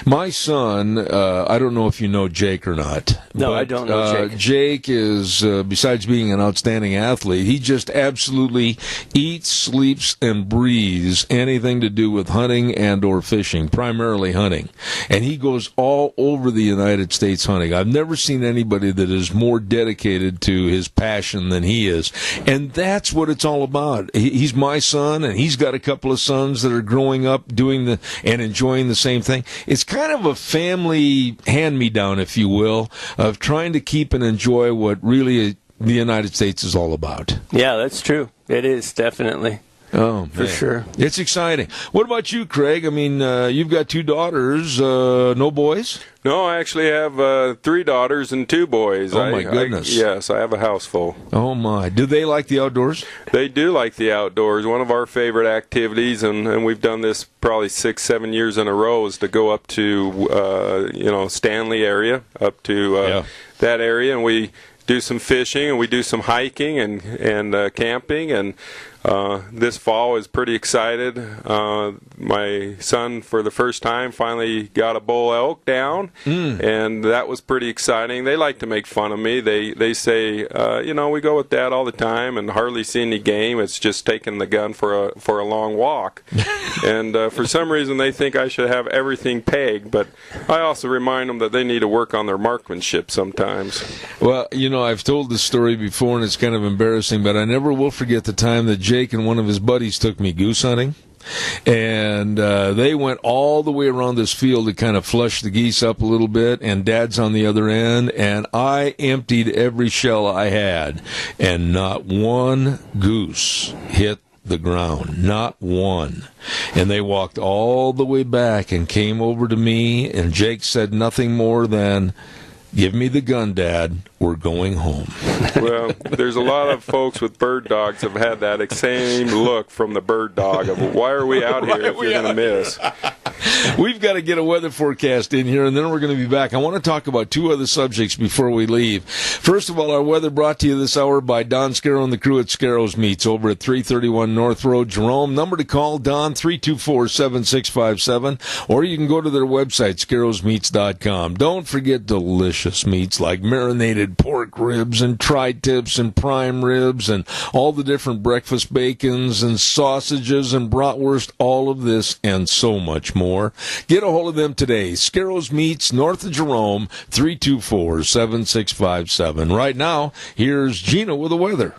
My son, I don't know if you know Jake or not. No, but, I don't know Jake. Jake is, besides being an outstanding athlete, he just absolutely eats, sleeps, and breathes anything to do with hunting and or fishing, primarily hunting. And he goes all over the United States hunting. I've never seen anybody that is more dedicated to his passion than he is. And that's what it's all about. He's my son, and he's got a couple of sons that are growing up doing and enjoying the same thing. It's kind of a family hand-me-down, if you will, of trying to keep and enjoy what really the United States is all about. Yeah, that's true. It is, definitely. Oh, for sure. It's exciting. What about you, Craig? I mean, you've got 2 daughters, no boys? No, I actually have 3 daughters and 2 boys. Oh, my goodness. Yes, I have a house full. Oh, my. Do they like the outdoors? They do like the outdoors. One of our favorite activities, and we've done this probably 6-7 years in a row, is to go up to, Stanley area, up to that area, and we do some fishing, and we do some hiking and camping, and this fall is pretty excited. My son, for the first time, finally got a bull elk down, and that was pretty exciting. They like to make fun of me. They say, we go with Dad all the time and hardly see any game. It's just taking the gun for a long walk. And for some reason, they think I should have everything pegged, but I also remind them that they need to work on their marksmanship sometimes. Well, I've told this story before, and it's kind of embarrassing, but I never will forget the time that Jake and one of his buddies took me goose hunting. And they went all the way around this field to kind of flush the geese up a little bit, and Dad's on the other end, and I emptied every shell I had, and not one goose hit the ground, not one. And they walked all the way back and came over to me, and Jake said nothing more than, "Give me the gun, Dad. We're going home." Well, there's a lot of folks with bird dogs have had that same look from the bird dog of, why are we out here if you're going to miss? We've got to get a weather forecast in here, and then we're going to be back. I want to talk about 2 other subjects before we leave. First of all, our weather brought to you this hour by Don Scarrow and the crew at Scarrow's Meats over at 331 North Road, Jerome. Number to call, Don, 324-7657, or you can go to their website, scarrowsmeats.com. Don't forget delicious meats like marinated pork ribs and tri-tips and prime ribs and all the different breakfast bacons and sausages and bratwurst, all of this and so much more. Get a hold of them today. Scarrow's Meats, north of Jerome, 324-7657. Right now, here's Gina with the weather.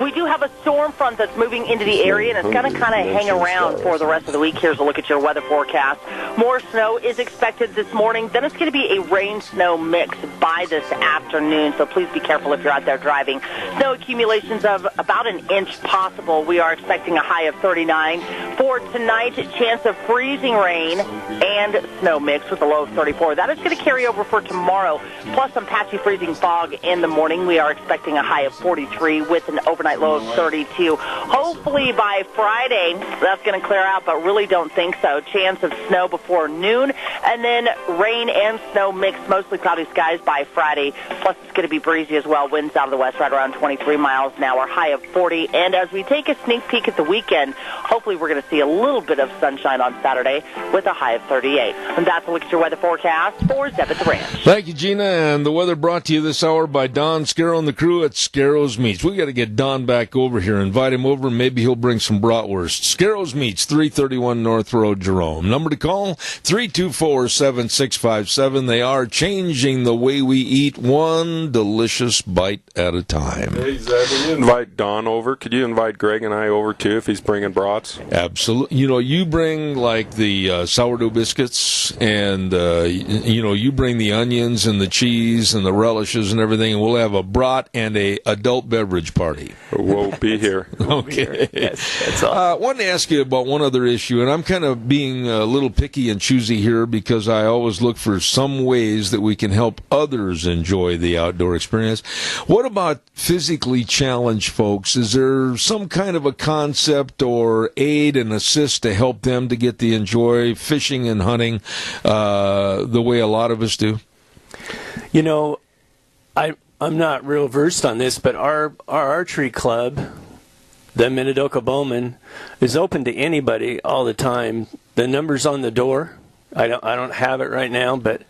We do have a storm front that's moving into the area, and it's going to kind of hang around for the rest of the week. Here's a look at your weather forecast. More snow is expected this morning. Then it's going to be a rain-snow mix by this afternoon, so please be careful if you're out there driving. Snow accumulations of about an inch possible. We are expecting a high of 39. For tonight, chance of freezing rain and snow mix with a low of 34. That is going to carry over for tomorrow, plus some patchy freezing fog in the morning. We are expecting a high of 43 with an overnight low of 32. Hopefully by Friday, that's going to clear out, but really don't think so. Chance of snow before noon, and then rain and snow mixed, mostly cloudy skies by Friday. Plus, it's going to be breezy as well. Winds out of the west right around 23 miles an hour, high of 40. And as we take a sneak peek at the weekend, hopefully we're going to see a little bit of sunshine on Saturday with a high of 38. And that's a look at your weather forecast for Zeb at the Ranch. Thank you, Gina. And the weather brought to you this hour by Don Scarrow and the crew at Scarrow's Meats. We got to get Don back over here. Invite him over. Maybe he'll bring some bratwurst. Scarrow's Meats, 331 North Road, Jerome. Number to call, 324-7657. They are changing the way we eat, one delicious bite at a time. Hey, Zeb, when you invite Don over, could you invite Greg and I over, too, if he's bringing brats? Absolutely. You bring, like, the sourdough biscuits, and, you bring the onions and the cheese and the relishes and everything, and we'll have a brat and a adult beverage party. We'll be here. Okay. Yes, that's all. I wanted to ask you about one other issue, and I'm kind of being a little picky and choosy here because I always look for some ways that we can help others enjoy the outdoor experience. What about physically challenged folks? Is there some kind of a concept or aid and assist to help them to get the enjoy fishing and hunting the way a lot of us do? I'm not real versed on this, but our archery club, the Minidoka Bowman, is open to anybody all the time. The number's on the door, I don't have it right now, but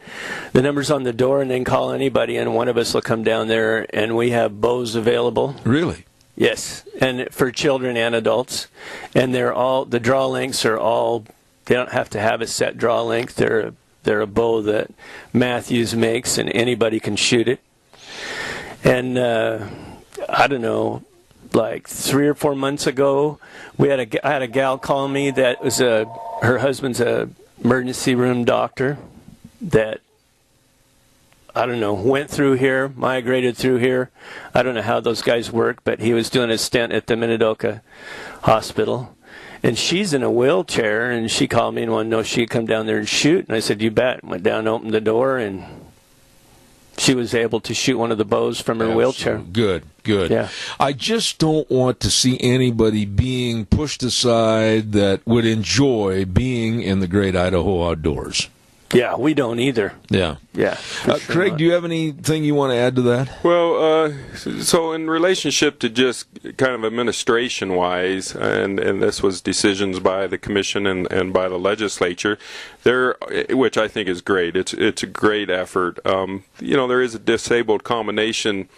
the number's on the door, and then call anybody, and one of us will come down there, and we have bows available. Really? Yes, and for children and adults, and the draw lengths are all. They don't have to have a set draw length. They're a bow that Matthews makes, and anybody can shoot it. And I don't know, like 3 or 4 months ago, I had a gal call me that was her husband's a emergency room doctor that, I don't know, went through here, migrated through here. I don't know how those guys work, but he was doing a stint at the Minidoka Hospital. And she's in a wheelchair, and she called me and wanted to know if she'd come down there and shoot. And I said, you bet. Went down, opened the door, and she was able to shoot one of the bows from her wheelchair. Good. Yeah. I just don't want to see anybody being pushed aside that would enjoy being in the great Idaho outdoors. Yeah, we don't either. Yeah. Craig, do you have anything you want to add to that? Well, so in relationship to just kind of administration-wise, and this was decisions by the commission and by the legislature, which I think is great. It's a great effort. There is a disabled combination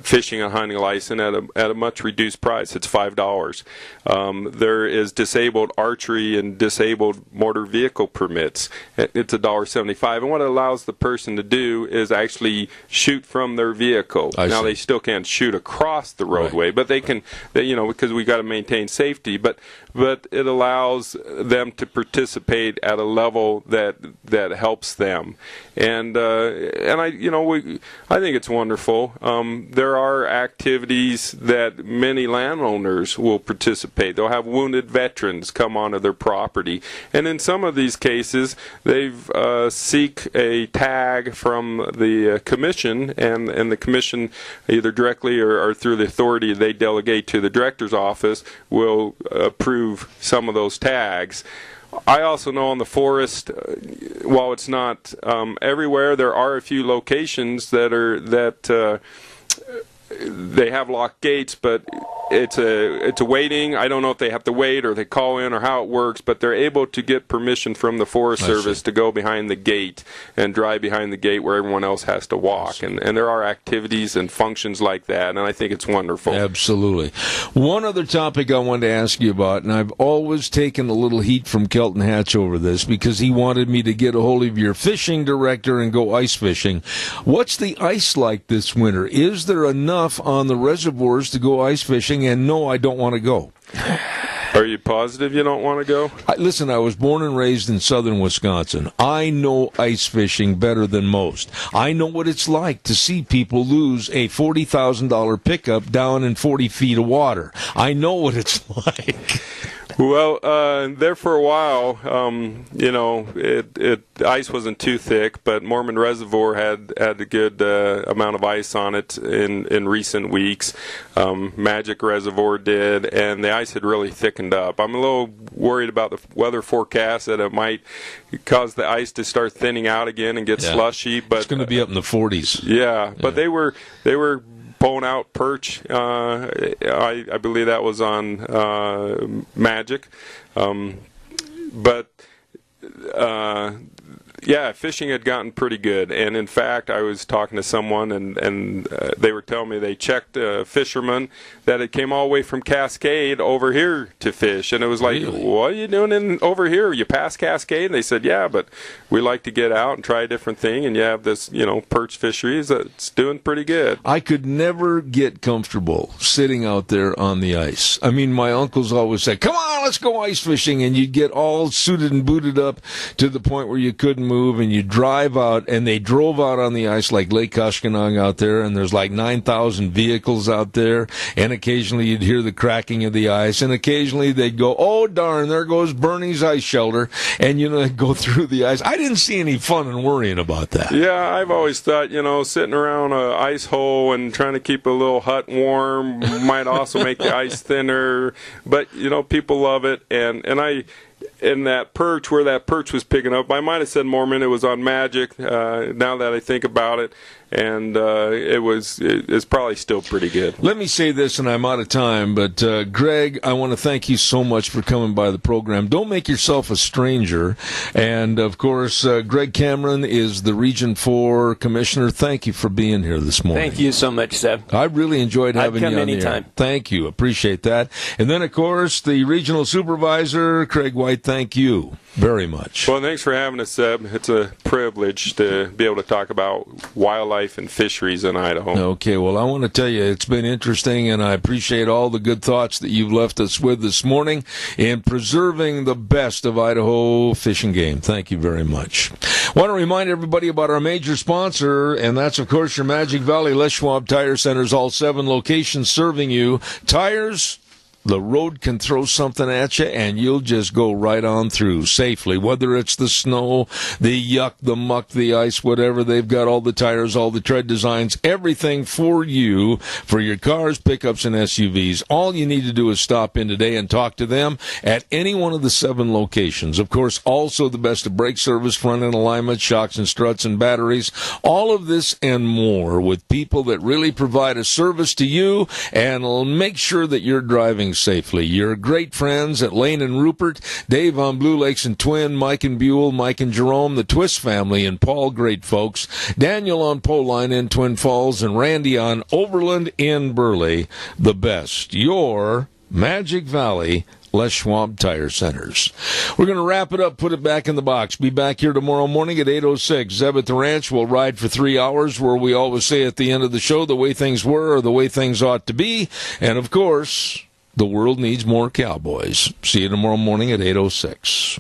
fishing and hunting license at a much reduced price. It's $5. There is disabled archery and disabled motor vehicle permits. It's $1.75. And what it allows the person to do is actually shoot from their vehicle. Now they still can't shoot across the roadway, but they can, because we got to maintain safety. But it allows them to participate at a level that helps them. And I think it's wonderful. There are activities that many landowners will participate. They'll have wounded veterans come onto their property, and in some of these cases, they've seek a tag from the commission, and the commission, either directly or through the authority they delegate to the director's office, will approve some of those tags. I also know on the forest, while it's not everywhere, there are a few locations that they have locked gates, but it's a waiting. I don't know if they have to wait or they call in or how it works, but they're able to get permission from the Forest Service to go behind the gate and drive behind the gate where everyone else has to walk. And there are activities and functions like that, and I think it's wonderful. Absolutely. One other topic I wanted to ask you about, and I've always taken a little heat from Kelton Hatch over this because he wanted me to get a hold of your fishing director and go ice fishing. What's the ice like this winter? Is there enough on the reservoirs to go ice fishing? And no, I don't want to go. Are you positive you don't want to go? Listen, I was born and raised in southern Wisconsin. I know ice fishing better than most. I know what it's like to see people lose a $40,000 pickup down in 40 feet of water. I know what it's like. Well, there for a while, ice wasn't too thick, but Mormon Reservoir had a good amount of ice on it in recent weeks. Magic Reservoir did, and the ice had really thickened up. I'm a little worried about the weather forecast that it might cause the ice to start thinning out again and get slushy. But it's going to be up in the 40s. Yeah, but they were pulling out perch. I believe that was on Magic. Fishing had gotten pretty good. And in fact, I was talking to someone, and they were telling me they checked fishermen that it came all the way from Cascade over here to fish. And it was like, what are you doing over here? You pass Cascade? And they said, yeah, but we like to get out and try a different thing. And you have this, perch fisheries that's doing pretty good. I could never get comfortable sitting out there on the ice. I mean, my uncles always said, come on, let's go ice fishing. And you'd get all suited and booted up to the point where you couldn't move, and you drive out, and they drove out on the ice like Lake Koshkonong out there, and there's like 9,000 vehicles out there, and occasionally you'd hear the cracking of the ice, and occasionally they'd go, oh darn, there goes Bernie's ice shelter, and they'd go through the ice. I didn't see any fun in worrying about that. Yeah, I've always thought, sitting around an ice hole and trying to keep a little hut warm might also make the ice thinner, but people love it, and I in that perch, where that perch was picking up, I might have said Mormon, it was on Magic, now that I think about it. and it's probably still pretty good. Let me say this, and I'm out of time, but Greg, I want to thank you so much for coming by the program. Don't make yourself a stranger. And, of course, Greg Cameron is the Region 4 Commissioner. Thank you for being here this morning. Thank you so much, Zeb. I really enjoyed having you on anytime. the air. Thank you. Appreciate that. And then, of course, the Regional Supervisor, Craig White, thank you very much. Well, thanks for having us, Seb. It's a privilege to be able to talk about wildlife and fisheries in Idaho. Okay, well, I want to tell you, it's been interesting, and I appreciate all the good thoughts that you've left us with this morning in preserving the best of Idaho fishing game. Thank you very much. I want to remind everybody about our major sponsor, and that's, of course, your Magic Valley Les Schwab Tire Centers, all 7 locations serving you. Tires. The road can throw something at you, and you'll just go right on through safely. Whether it's the snow, the yuck, the muck, the ice, whatever, they've got all the tires, all the tread designs, everything for you, for your cars, pickups, and SUVs. All you need to do is stop in today and talk to them at any one of the 7 locations. Of course, also the best of brake service, front-end alignment, shocks and struts and batteries. All of this and more with people that really provide a service to you and will make sure that you're driving safely. Your great friends at Lane and Rupert, Dave on Blue Lakes and Twin, Mike and Buell, Mike and Jerome, the Twist family and Paul, great folks, Daniel on Poline in Twin Falls, and Randy on Overland in Burley, the best. Your Magic Valley Les Schwab Tire Centers. We're going to wrap it up, put it back in the box. Be back here tomorrow morning at 8:06. Zeb at the Ranch will ride for 3 hours, where we always say at the end of the show the way things were or the way things ought to be. And, of course, the world needs more cowboys. See you tomorrow morning at 8:06.